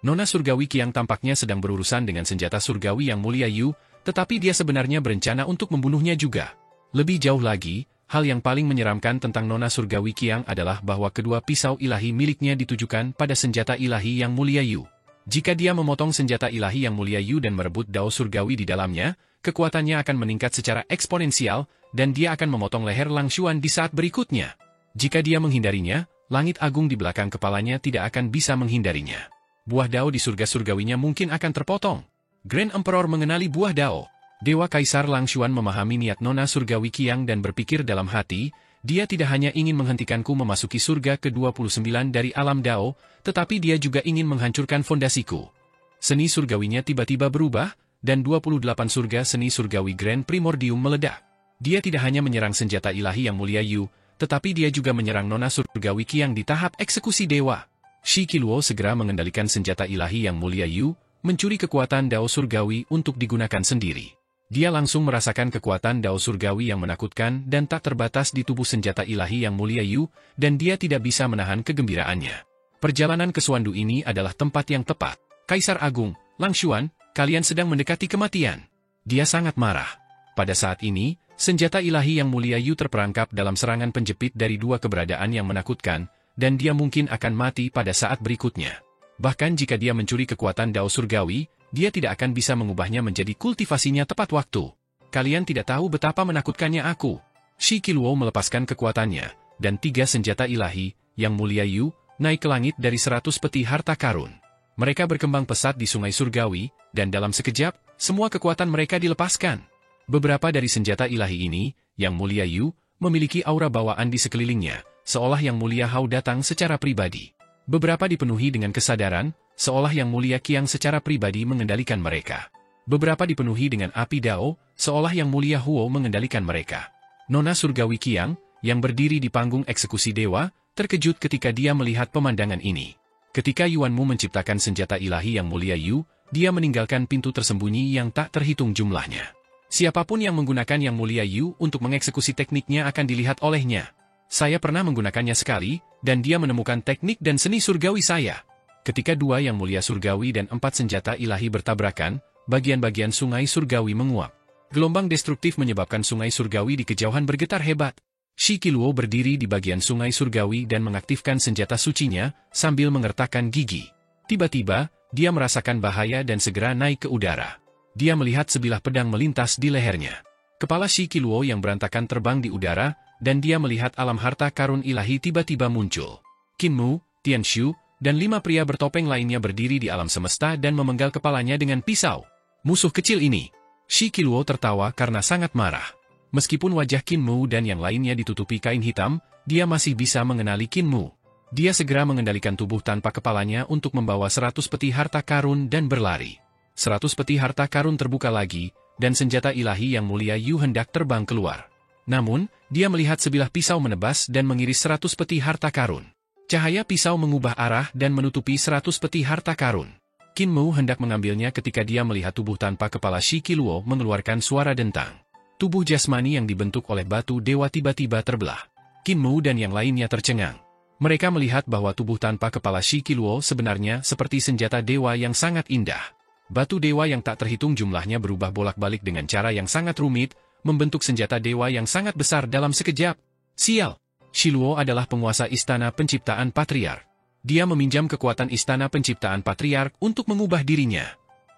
A: Nona Surgawi Qiang tampaknya sedang berurusan dengan senjata surgawi yang mulia Yu, tetapi dia sebenarnya berencana untuk membunuhnya juga. Lebih jauh lagi, hal yang paling menyeramkan tentang Nona Surgawi Qiang adalah bahwa kedua pisau ilahi miliknya ditujukan pada senjata ilahi yang mulia Yu. Jika dia memotong senjata ilahi yang mulia Yu dan merebut dao surgawi di dalamnya, kekuatannya akan meningkat secara eksponensial, dan dia akan memotong leher Lang Xuan di saat berikutnya. Jika dia menghindarinya, langit agung di belakang kepalanya tidak akan bisa menghindarinya. Buah dao di surga surgawinya mungkin akan terpotong. Grand Emperor mengenali buah dao. Dewa Kaisar Lang Xuan memahami niat Nona Surgawi Qiang dan berpikir dalam hati, dia tidak hanya ingin menghentikanku memasuki surga ke-29 dari alam dao, tetapi dia juga ingin menghancurkan fondasiku. Seni surgawinya tiba-tiba berubah, dan 28 surga seni surgawi Grand Primordium meledak. Dia tidak hanya menyerang senjata ilahi yang mulia Yu, tetapi dia juga menyerang Nona Surgawi Qiang di tahap eksekusi dewa. Shi Qiluo segera mengendalikan senjata ilahi yang mulia Yu, mencuri kekuatan dao surgawi untuk digunakan sendiri. Dia langsung merasakan kekuatan dao surgawi yang menakutkan dan tak terbatas di tubuh senjata ilahi yang mulia Yu, dan dia tidak bisa menahan kegembiraannya. Perjalanan ke Suandu ini adalah tempat yang tepat. Kaisar Agung, Lang Xuan, kalian sedang mendekati kematian. Dia sangat marah. Pada saat ini, senjata ilahi yang mulia Yu terperangkap dalam serangan penjepit dari dua keberadaan yang menakutkan, dan dia mungkin akan mati pada saat berikutnya. Bahkan jika dia mencuri kekuatan dao surgawi, dia tidak akan bisa mengubahnya menjadi kultivasinya tepat waktu. Kalian tidak tahu betapa menakutkannya aku. Shi Qiluo melepaskan kekuatannya, dan 3 senjata ilahi, yang mulia Yu, naik ke langit dari 100 peti harta karun. Mereka berkembang pesat di sungai surgawi, dan dalam sekejap, semua kekuatan mereka dilepaskan. Beberapa dari senjata ilahi ini, yang mulia Yu, memiliki aura bawaan di sekelilingnya, seolah yang mulia Hao datang secara pribadi. Beberapa dipenuhi dengan kesadaran, seolah yang mulia Qiang secara pribadi mengendalikan mereka. Beberapa dipenuhi dengan api dao, seolah yang mulia Huo mengendalikan mereka. Nona Surgawi Qiang, yang berdiri di panggung eksekusi dewa, terkejut ketika dia melihat pemandangan ini. Ketika Yuanmu menciptakan senjata ilahi yang mulia Yu, dia meninggalkan pintu tersembunyi yang tak terhitung jumlahnya. Siapapun yang menggunakan yang mulia Yu untuk mengeksekusi tekniknya akan dilihat olehnya. Saya pernah menggunakannya sekali, dan dia menemukan teknik dan seni surgawi saya. Ketika 2 yang mulia surgawi dan 4 senjata ilahi bertabrakan, bagian-bagian sungai surgawi menguap. Gelombang destruktif menyebabkan sungai surgawi di kejauhan bergetar hebat. Shi Qiluo berdiri di bagian sungai surgawi dan mengaktifkan senjata sucinya, sambil mengertakkan gigi. Tiba-tiba, dia merasakan bahaya dan segera naik ke udara. Dia melihat sebilah pedang melintas di lehernya. Kepala Shi Qiluo yang berantakan terbang di udara, dan dia melihat alam harta karun ilahi tiba-tiba muncul. Qin Mu, Tian Xu, dan 5 pria bertopeng lainnya berdiri di alam semesta dan memenggal kepalanya dengan pisau. Musuh kecil ini. Shi Qiluo tertawa karena sangat marah. Meskipun wajah Qin Mu dan yang lainnya ditutupi kain hitam, dia masih bisa mengenali Qin Mu. Dia segera mengendalikan tubuh tanpa kepalanya untuk membawa 100 peti harta karun dan berlari. 100 peti harta karun terbuka lagi, dan senjata ilahi yang mulia Yu hendak terbang keluar. Namun, dia melihat sebilah pisau menebas dan mengiris 100 peti harta karun. Cahaya pisau mengubah arah dan menutupi 100 peti harta karun. Qin Mu hendak mengambilnya ketika dia melihat tubuh tanpa kepala Shi Qiluo mengeluarkan suara dentang. Tubuh jasmani yang dibentuk oleh batu dewa tiba-tiba terbelah. Qin Mu dan yang lainnya tercengang. Mereka melihat bahwa tubuh tanpa kepala Shi Qiluo sebenarnya seperti senjata dewa yang sangat indah. Batu dewa yang tak terhitung jumlahnya berubah bolak-balik dengan cara yang sangat rumit, membentuk senjata dewa yang sangat besar dalam sekejap. Sial! Qiluo adalah penguasa istana penciptaan patriark. Dia meminjam kekuatan istana penciptaan patriark untuk mengubah dirinya.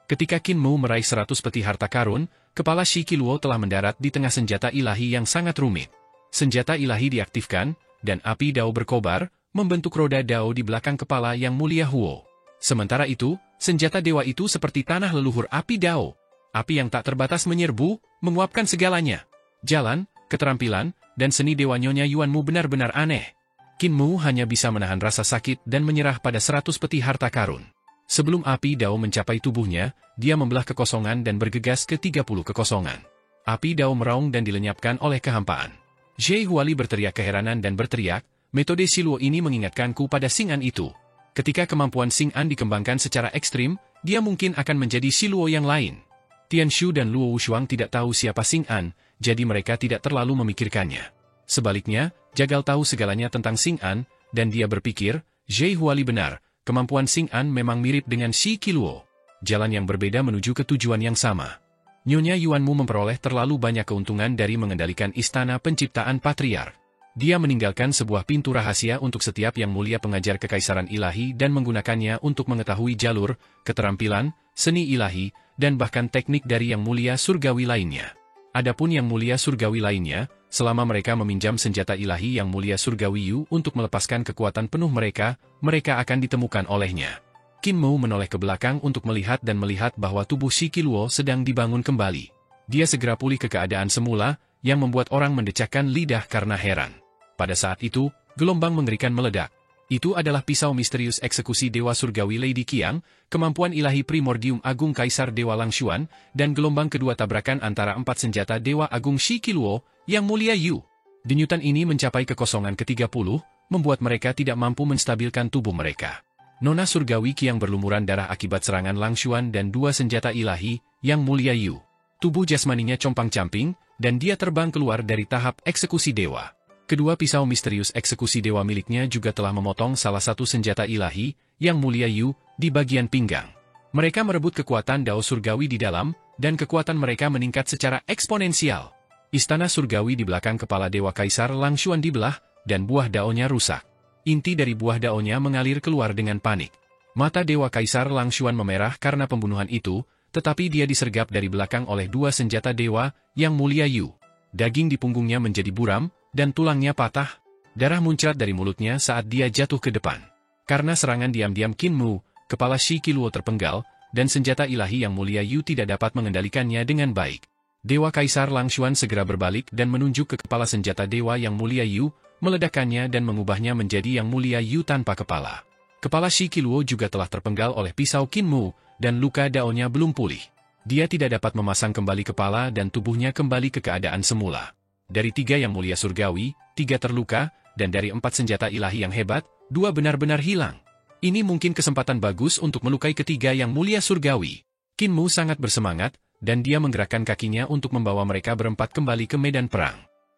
A: Ketika Qin Mu meraih 100 peti harta karun, kepala Shi Qiluo telah mendarat di tengah senjata ilahi yang sangat rumit. Senjata ilahi diaktifkan, dan api dao berkobar, membentuk roda dao di belakang kepala yang mulia Huo. Sementara itu, senjata dewa itu seperti tanah leluhur api dao. Api yang tak terbatas menyerbu, menguapkan segalanya. Jalan, keterampilan, dan seni dewa Nyonya Yuanmu benar-benar aneh. Qin Mu hanya bisa menahan rasa sakit dan menyerah pada 100 peti harta karun. Sebelum api Dao mencapai tubuhnya, dia membelah kekosongan dan bergegas ke 30 kekosongan. Api Dao meraung dan dilenyapkan oleh kehampaan. Zhe Huali berteriak keheranan dan berteriak, metode Siluo ini mengingatkanku pada Xing'an itu. Ketika kemampuan Xing'an dikembangkan secara ekstrim, dia mungkin akan menjadi Siluo yang lain. Tian Shu dan Luo Wushuang tidak tahu siapa Xing'an, jadi mereka tidak terlalu memikirkannya. Sebaliknya, Jagal tahu segalanya tentang Xing'an, dan dia berpikir, Zhe Huali benar, kemampuan Xing'an memang mirip dengan Shi Qiluo. Jalan yang berbeda menuju ke tujuan yang sama. Nyonya Yuanmu memperoleh terlalu banyak keuntungan dari mengendalikan istana penciptaan patriark. Dia meninggalkan sebuah pintu rahasia untuk setiap yang mulia pengajar kekaisaran ilahi dan menggunakannya untuk mengetahui jalur, keterampilan, seni ilahi, dan bahkan teknik dari yang mulia surgawi lainnya. Adapun yang mulia surgawi lainnya, selama mereka meminjam senjata ilahi yang mulia surgawi Yu untuk melepaskan kekuatan penuh mereka akan ditemukan olehnya. Qin Mu menoleh ke belakang untuk melihat bahwa tubuh Shi Qiluo sedang dibangun kembali. Dia segera pulih ke keadaan semula, yang membuat orang mendecakkan lidah karena heran. Pada saat itu, gelombang mengerikan meledak. Itu adalah pisau misterius eksekusi Dewa Surgawi Lady Qiang, kemampuan ilahi primordium agung Kaisar Dewa Langshuan, dan gelombang kedua tabrakan antara 4 senjata Dewa Agung Shi Qiluo, yang mulia Yu. Denyutan ini mencapai kekosongan ke-30, membuat mereka tidak mampu menstabilkan tubuh mereka. Nona Surgawi Qiang berlumuran darah akibat serangan Langshuan dan 2 senjata ilahi, yang mulia Yu. Tubuh jasmaninya compang-camping, dan dia terbang keluar dari tahap eksekusi dewa. Kedua pisau misterius eksekusi dewa miliknya juga telah memotong salah satu senjata ilahi, yang mulia Yu, di bagian pinggang. Mereka merebut kekuatan Dao Surgawi di dalam, dan kekuatan mereka meningkat secara eksponensial. Istana Surgawi di belakang kepala Dewa Kaisar Langshuan dibelah, dan buah daonya rusak. Inti dari buah daonya mengalir keluar dengan panik. Mata Dewa Kaisar Langshuan memerah karena pembunuhan itu, tetapi dia disergap dari belakang oleh 2 senjata dewa, yang mulia Yu. Daging di punggungnya menjadi buram, dan tulangnya patah. Darah muncrat dari mulutnya saat dia jatuh ke depan. Karena serangan diam-diam Qin Mu, kepala Shi Qiluo terpenggal, dan senjata ilahi yang mulia Yu tidak dapat mengendalikannya dengan baik. Dewa Kaisar Langshuan segera berbalik dan menunjuk ke kepala senjata dewa yang mulia Yu, meledakkannya dan mengubahnya menjadi yang mulia Yu tanpa kepala. Kepala Shi Qiluo juga telah terpenggal oleh pisau Qin Mu, dan luka daonya belum pulih. Dia tidak dapat memasang kembali kepala dan tubuhnya kembali ke keadaan semula. Dari 3 yang mulia surgawi, 3 terluka, dan dari 4 senjata ilahi yang hebat, 2 benar-benar hilang. Ini mungkin kesempatan bagus untuk melukai ketiga yang mulia surgawi. Qin Mu sangat bersemangat, dan dia menggerakkan kakinya untuk membawa mereka berempat kembali ke medan perang.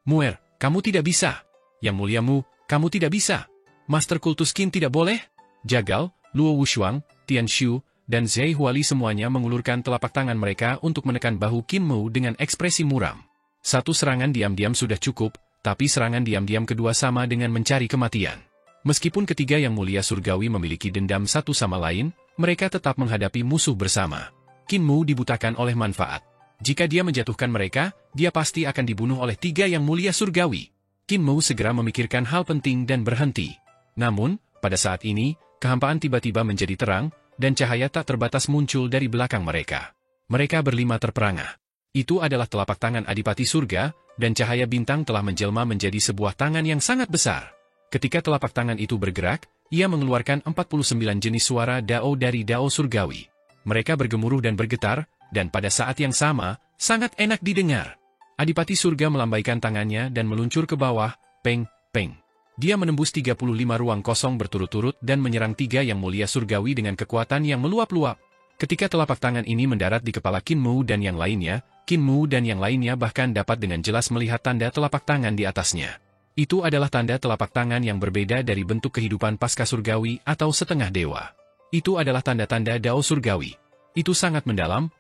A: Muer, kamu tidak bisa. Yang mulia Mu, kamu tidak bisa. Master Kultus Qin tidak boleh. Jagal, Luo Wushuang, Tian Shu, dan Zhe Huali semuanya mengulurkan telapak tangan mereka untuk menekan bahu Qin Mu dengan ekspresi muram. Satu serangan diam-diam sudah cukup, tapi serangan diam-diam kedua sama dengan mencari kematian. Meskipun ketiga yang mulia surgawi memiliki dendam satu sama lain, mereka tetap menghadapi musuh bersama. Qin Mu dibutakan oleh manfaat. Jika dia menjatuhkan mereka, dia pasti akan dibunuh oleh 3 yang mulia surgawi. Qin Mu segera memikirkan hal penting dan berhenti. Namun, pada saat ini, kehampaan tiba-tiba menjadi terang, dan cahaya tak terbatas muncul dari belakang mereka. Mereka berlima terperangah. Itu adalah telapak tangan Adipati Surga, dan cahaya bintang telah menjelma menjadi sebuah tangan yang sangat besar. Ketika telapak tangan itu bergerak, ia mengeluarkan 49 jenis suara Dao dari Dao Surgawi. Mereka bergemuruh dan bergetar, dan pada saat yang sama, sangat enak didengar. Adipati Surga melambaikan tangannya dan meluncur ke bawah, peng, peng. Dia menembus 35 ruang kosong berturut-turut dan menyerang 3 yang mulia surgawi dengan kekuatan yang meluap-luap. Ketika telapak tangan ini mendarat di kepala Qin Mu dan yang lainnya, Qin Mu dan yang lainnya bahkan dapat dengan jelas melihat tanda telapak tangan di atasnya. Itu adalah tanda telapak tangan yang berbeda dari bentuk kehidupan pasca surgawi atau setengah dewa. Itu adalah tanda-tanda Dao surgawi. Itu sangat mendalam,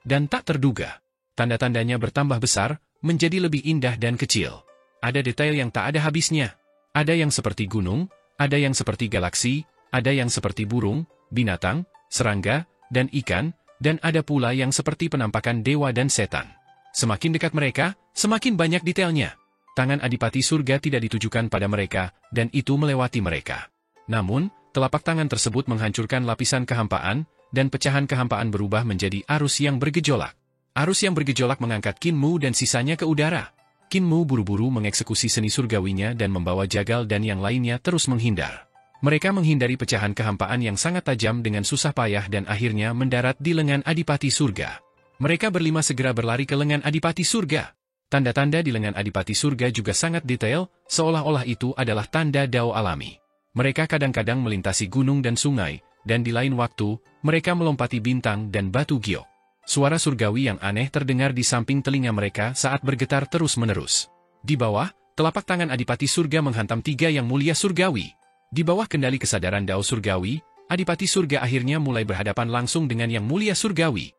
A: dan tak terduga. Tanda-tandanya bertambah besar, menjadi lebih indah dan kecil. Ada detail yang tak ada habisnya. Ada yang seperti gunung, ada yang seperti galaksi, ada yang seperti burung, binatang, serangga, dan ikan, dan ada pula yang seperti penampakan dewa dan setan. Semakin dekat mereka, semakin banyak detailnya. Tangan Adipati Surga tidak ditujukan pada mereka, dan itu melewati mereka. Namun, telapak tangan tersebut menghancurkan lapisan kehampaan, dan pecahan kehampaan berubah menjadi arus yang bergejolak. Arus yang bergejolak mengangkat Qin Mu dan sisanya ke udara. Qin Mu buru-buru mengeksekusi seni surgawinya dan membawa jagal dan yang lainnya terus menghindar. Mereka menghindari pecahan kehampaan yang sangat tajam dengan susah payah dan akhirnya mendarat di lengan Adipati Surga. Mereka berlima segera berlari ke lengan Adipati Surga. Tanda-tanda di lengan Adipati Surga juga sangat detail, seolah-olah itu adalah tanda dao alami. Mereka kadang-kadang melintasi gunung dan sungai, dan di lain waktu, mereka melompati bintang dan batu giok. Suara surgawi yang aneh terdengar di samping telinga mereka saat bergetar terus-menerus. Di bawah, telapak tangan Adipati Surga menghantam tiga yang mulia surgawi. Di bawah kendali kesadaran dao surgawi, Adipati Surga akhirnya mulai berhadapan langsung dengan yang mulia surgawi.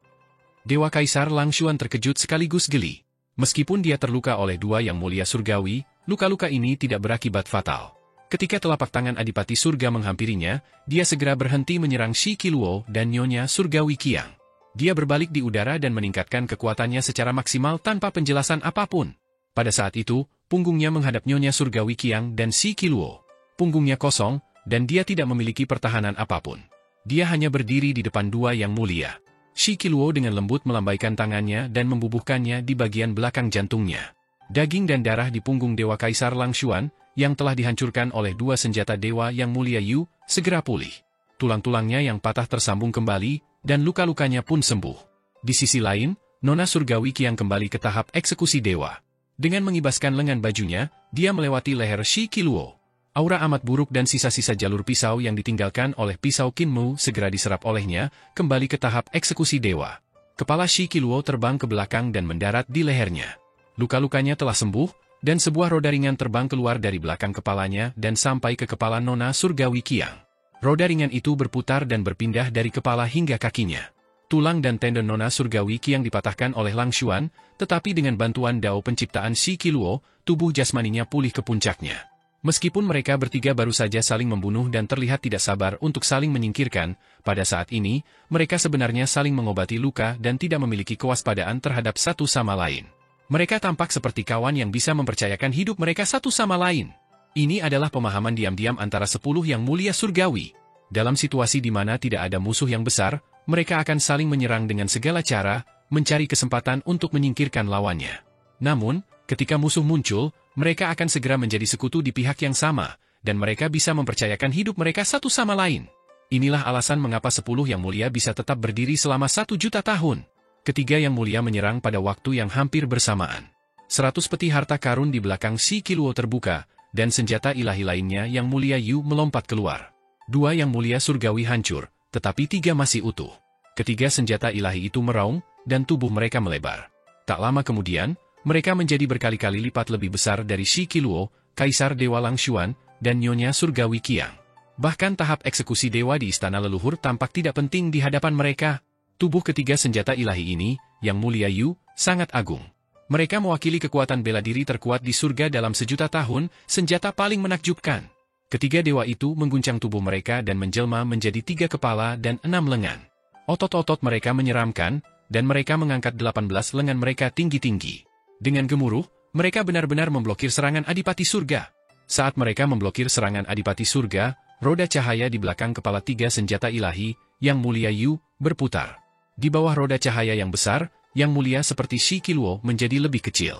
A: Dewa Kaisar Langshuan terkejut sekaligus geli. Meskipun dia terluka oleh dua yang mulia surgawi, luka-luka ini tidak berakibat fatal. Ketika telapak tangan Adipati Surga menghampirinya, dia segera berhenti menyerang Shi Qiluo dan Nyonya Surgawi Qiang. Dia berbalik di udara dan meningkatkan kekuatannya secara maksimal tanpa penjelasan apapun. Pada saat itu, punggungnya menghadap Nyonya Surgawi Qiang dan Shi Qiluo. Punggungnya kosong, dan dia tidak memiliki pertahanan apapun. Dia hanya berdiri di depan dua yang mulia. Shi Qiluo dengan lembut melambaikan tangannya dan membubuhkannya di bagian belakang jantungnya. Daging dan darah di punggung Dewa Kaisar Langshuan, yang telah dihancurkan oleh dua senjata dewa yang mulia Yu, segera pulih. Tulang-tulangnya yang patah tersambung kembali, dan luka-lukanya pun sembuh. Di sisi lain, Nona Surgawi Qiang kembali ke tahap eksekusi dewa. Dengan mengibaskan lengan bajunya, dia melewati leher Shi Qiluo. Aura amat buruk dan sisa-sisa jalur pisau yang ditinggalkan oleh pisau Qin Mu segera diserap olehnya, kembali ke tahap eksekusi dewa. Kepala Shi Qiluo terbang ke belakang dan mendarat di lehernya. Luka-lukanya telah sembuh, dan sebuah roda ringan terbang keluar dari belakang kepalanya dan sampai ke kepala Nona Surgawi Qiang. Roda ringan itu berputar dan berpindah dari kepala hingga kakinya. Tulang dan tendon Nona Surgawi Qiang dipatahkan oleh Langshuan, tetapi dengan bantuan dao penciptaan Shi Qiluo, tubuh jasmaninya pulih ke puncaknya. Meskipun mereka bertiga baru saja saling membunuh dan terlihat tidak sabar untuk saling menyingkirkan, pada saat ini, mereka sebenarnya saling mengobati luka dan tidak memiliki kewaspadaan terhadap satu sama lain. Mereka tampak seperti kawan yang bisa mempercayakan hidup mereka satu sama lain. Ini adalah pemahaman diam-diam antara 10 yang mulia surgawi. Dalam situasi di mana tidak ada musuh yang besar, mereka akan saling menyerang dengan segala cara, mencari kesempatan untuk menyingkirkan lawannya. Namun, ketika musuh muncul, mereka akan segera menjadi sekutu di pihak yang sama, dan mereka bisa mempercayakan hidup mereka satu sama lain. Inilah alasan mengapa 10 yang mulia bisa tetap berdiri selama 1 juta tahun. Ketiga yang mulia menyerang pada waktu yang hampir bersamaan. 100 peti harta karun di belakang Shi Qiluo terbuka, dan senjata ilahi lainnya yang mulia Yu melompat keluar. 2 yang mulia surgawi hancur, tetapi 3 masih utuh. Ketiga senjata ilahi itu meraung, dan tubuh mereka melebar. Tak lama kemudian, mereka menjadi berkali-kali lipat lebih besar dari Shi Qiluo, Kaisar Dewa Langshuan, dan Nyonya Surgawi Qiang. Bahkan tahap eksekusi dewa di istana leluhur tampak tidak penting di hadapan mereka. Tubuh ketiga senjata ilahi ini, yang mulia Yu, sangat agung. Mereka mewakili kekuatan bela diri terkuat di surga dalam sejuta tahun, senjata paling menakjubkan. Ketiga dewa itu mengguncang tubuh mereka dan menjelma menjadi 3 kepala dan 6 lengan. Otot-otot mereka menyeramkan, dan mereka mengangkat 18 lengan mereka tinggi-tinggi. Dengan gemuruh, mereka benar-benar memblokir serangan Adipati Surga. Saat mereka memblokir serangan Adipati Surga, roda cahaya di belakang kepala 3 senjata ilahi, yang mulia Yu, berputar. Di bawah roda cahaya yang besar, yang mulia seperti Shi Qiluo menjadi lebih kecil.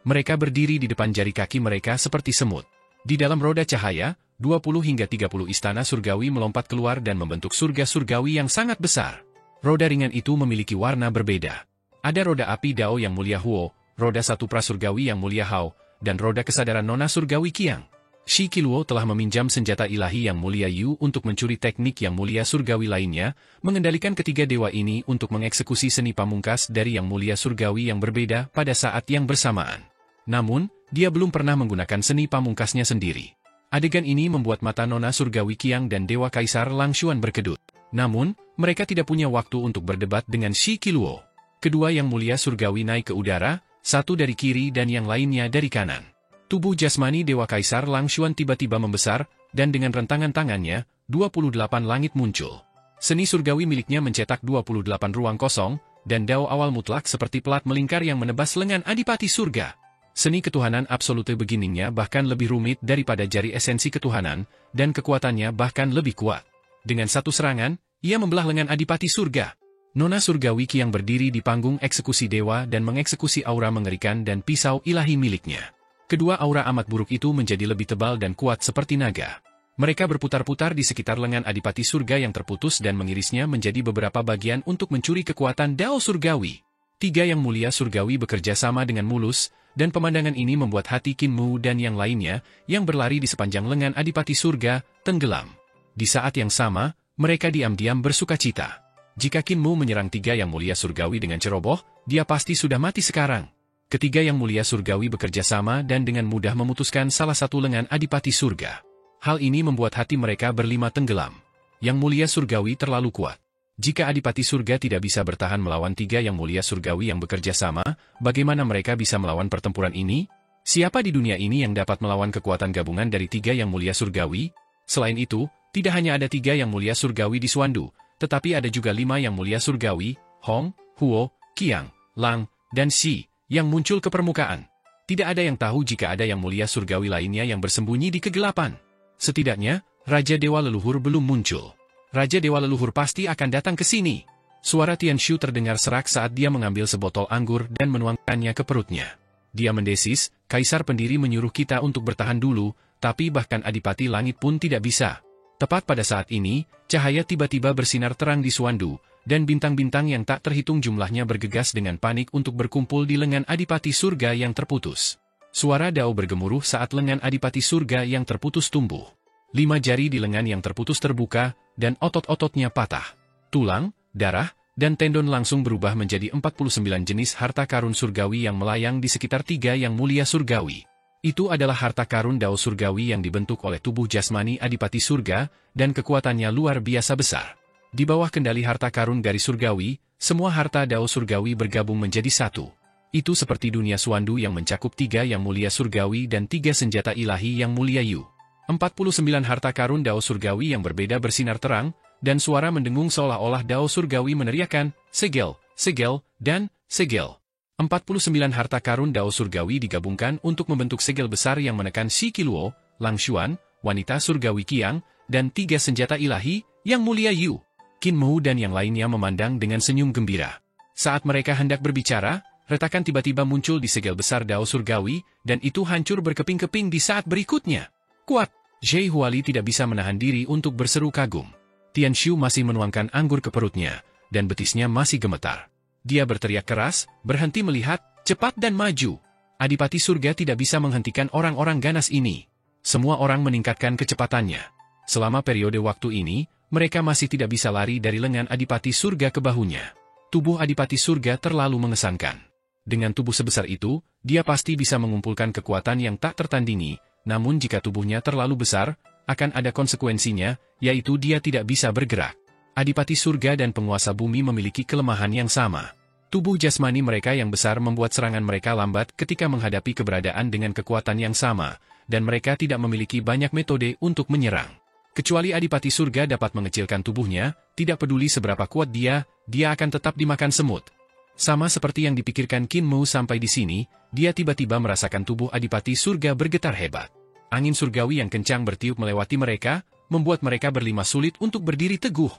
A: Mereka berdiri di depan jari kaki mereka seperti semut. Di dalam roda cahaya, 20 hingga 30 istana surgawi melompat keluar dan membentuk surga surgawi yang sangat besar. Roda ringan itu memiliki warna berbeda. Ada roda api Dao yang mulia Huo, roda satu prasurgawi yang mulia Hao, dan roda kesadaran Nona Surgawi Qiang. Shi Qiluo telah meminjam senjata ilahi yang mulia Yu untuk mencuri teknik yang mulia surgawi lainnya, mengendalikan ketiga dewa ini untuk mengeksekusi seni pamungkas dari yang mulia surgawi yang berbeda pada saat yang bersamaan. Namun, dia belum pernah menggunakan seni pamungkasnya sendiri. Adegan ini membuat mata Nona Surgawi Qiang dan Dewa Kaisar Langshuan berkedut. Namun, mereka tidak punya waktu untuk berdebat dengan Shi Qiluo. Kedua yang mulia surgawi naik ke udara, satu dari kiri dan yang lainnya dari kanan. Tubuh jasmani Dewa Kaisar Langshuan tiba-tiba membesar, dan dengan rentangan tangannya, 28 langit muncul. Seni surgawi miliknya mencetak 28 ruang kosong, dan dao awal mutlak seperti pelat melingkar yang menebas lengan Adipati Surga. Seni ketuhanan absolute beginningnya bahkan lebih rumit daripada jari esensi ketuhanan, dan kekuatannya bahkan lebih kuat. Dengan satu serangan, ia membelah lengan Adipati Surga. Nona surgawi Qiang berdiri di panggung eksekusi dewa dan mengeksekusi aura mengerikan dan pisau ilahi miliknya. Kedua aura amat buruk itu menjadi lebih tebal dan kuat seperti naga. Mereka berputar-putar di sekitar lengan Adipati Surga yang terputus dan mengirisnya menjadi beberapa bagian untuk mencuri kekuatan Dao Surgawi. Tiga yang mulia surgawi bekerja sama dengan mulus, dan pemandangan ini membuat hati Qin Mu dan yang lainnya, yang berlari di sepanjang lengan Adipati Surga, tenggelam. Di saat yang sama, mereka diam-diam bersukacita. Jika Qin Mu menyerang tiga yang mulia surgawi dengan ceroboh, dia pasti sudah mati sekarang. Ketiga yang mulia surgawi bekerja sama dan dengan mudah memutuskan salah satu lengan Adipati Surga. Hal ini membuat hati mereka berlima tenggelam. Yang mulia surgawi terlalu kuat. Jika Adipati Surga tidak bisa bertahan melawan tiga yang mulia surgawi yang bekerja sama, bagaimana mereka bisa melawan pertempuran ini? Siapa di dunia ini yang dapat melawan kekuatan gabungan dari tiga yang mulia surgawi? Selain itu, tidak hanya ada tiga yang mulia surgawi di Xuandu, tetapi ada juga 5 yang mulia surgawi, Hong, Huo, Qiang, Lang, dan Xi, yang muncul ke permukaan. Tidak ada yang tahu jika ada yang mulia surgawi lainnya yang bersembunyi di kegelapan. Setidaknya, Raja Dewa Leluhur belum muncul. Raja Dewa Leluhur pasti akan datang ke sini. Suara Tianshu terdengar serak saat dia mengambil sebotol anggur dan menuangkannya ke perutnya. Dia mendesis, Kaisar Pendiri menyuruh kita untuk bertahan dulu, tapi bahkan Adipati Langit pun tidak bisa. Tepat pada saat ini, cahaya tiba-tiba bersinar terang di Xuandu, dan bintang-bintang yang tak terhitung jumlahnya bergegas dengan panik untuk berkumpul di lengan Adipati Surga yang terputus. Suara Dao bergemuruh saat lengan Adipati Surga yang terputus tumbuh. 5 jari di lengan yang terputus terbuka, dan otot-ototnya patah. Tulang, darah, dan tendon langsung berubah menjadi 49 jenis harta karun surgawi yang melayang di sekitar tiga yang mulia surgawi. Itu adalah harta karun Dao Surgawi yang dibentuk oleh tubuh jasmani Adipati Surga, dan kekuatannya luar biasa besar. Di bawah kendali harta karun Garis Surgawi, semua harta Dao Surgawi bergabung menjadi satu. Itu seperti dunia Xuandu yang mencakup tiga yang mulia surgawi dan tiga senjata ilahi yang mulia Yu. 49 harta karun Dao Surgawi yang berbeda bersinar terang, dan suara mendengung seolah-olah Dao Surgawi meneriakkan, segel, segel, dan segel. 49 harta karun Dao Surgawi digabungkan untuk membentuk segel besar yang menekan Shi Qiluo, Lang Xuan, wanita surgawi Qiang, dan tiga senjata ilahi, yang mulia Yu. Qin Mu dan yang lainnya memandang dengan senyum gembira. Saat mereka hendak berbicara, retakan tiba-tiba muncul di segel besar Dao Surgawi, dan itu hancur berkeping-keping di saat berikutnya. Kuat! Zhe Huali tidak bisa menahan diri untuk berseru kagum. Tianshu masih menuangkan anggur ke perutnya, dan betisnya masih gemetar. Dia berteriak keras, berhenti melihat, cepat dan maju. Adipati Surga tidak bisa menghentikan orang-orang ganas ini. Semua orang meningkatkan kecepatannya. Selama periode waktu ini, mereka masih tidak bisa lari dari lengan Adipati Surga ke bahunya. Tubuh Adipati Surga terlalu mengesankan. Dengan tubuh sebesar itu, dia pasti bisa mengumpulkan kekuatan yang tak tertandingi, namun jika tubuhnya terlalu besar, akan ada konsekuensinya, yaitu dia tidak bisa bergerak. Adipati Surga dan penguasa bumi memiliki kelemahan yang sama. Tubuh jasmani mereka yang besar membuat serangan mereka lambat ketika menghadapi keberadaan dengan kekuatan yang sama, dan mereka tidak memiliki banyak metode untuk menyerang. Kecuali Adipati Surga dapat mengecilkan tubuhnya, tidak peduli seberapa kuat dia akan tetap dimakan semut. Sama seperti yang dipikirkan Qin Mu sampai di sini, dia tiba-tiba merasakan tubuh Adipati Surga bergetar hebat. Angin surgawi yang kencang bertiup melewati mereka, membuat mereka berlima sulit untuk berdiri teguh.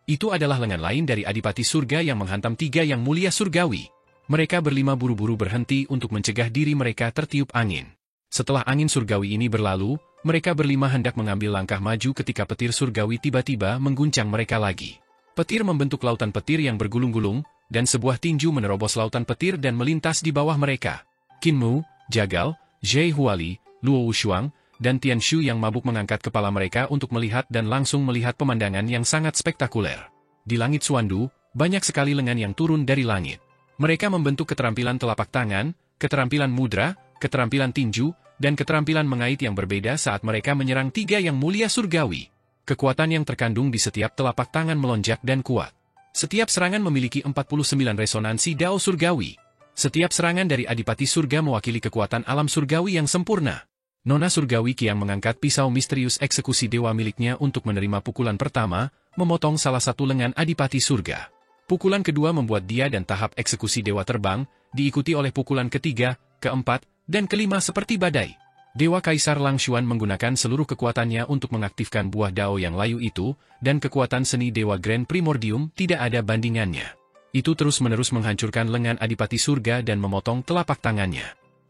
A: Itu adalah lengan lain dari Adipati Surga yang menghantam tiga yang mulia surgawi. Mereka berlima buru-buru berhenti untuk mencegah diri mereka tertiup angin. Setelah angin surgawi ini berlalu, mereka berlima hendak mengambil langkah maju ketika petir surgawi tiba-tiba mengguncang mereka lagi. Petir membentuk lautan petir yang bergulung-gulung, dan sebuah tinju menerobos lautan petir dan melintas di bawah mereka. Qin Mu, Jagal, Zhe Huali, Luo Wushuang, dan Tianshu yang mabuk mengangkat kepala mereka untuk melihat dan langsung melihat pemandangan yang sangat spektakuler. Di langit Xuandu, banyak sekali lengan yang turun dari langit. Mereka membentuk keterampilan telapak tangan, keterampilan mudra, keterampilan tinju, dan keterampilan mengait yang berbeda saat mereka menyerang tiga yang mulia surgawi. Kekuatan yang terkandung di setiap telapak tangan melonjak dan kuat. Setiap serangan memiliki 49 resonansi Dao Surgawi. Setiap serangan dari Adipati Surga mewakili kekuatan alam surgawi yang sempurna. Nona Surgawi Qiang mengangkat pisau misterius eksekusi dewa miliknya untuk menerima pukulan pertama, memotong salah satu lengan Adipati Surga. Pukulan kedua membuat dia dan tahap eksekusi dewa terbang, diikuti oleh pukulan ketiga, keempat, dan kelima seperti badai. Dewa Kaisar Lang Xuan menggunakan seluruh kekuatannya untuk mengaktifkan buah Dao yang layu itu, dan kekuatan seni Dewa Grand Primordium tidak ada bandingannya. Itu terus-menerus menghancurkan lengan Adipati Surga dan memotong telapak tangannya.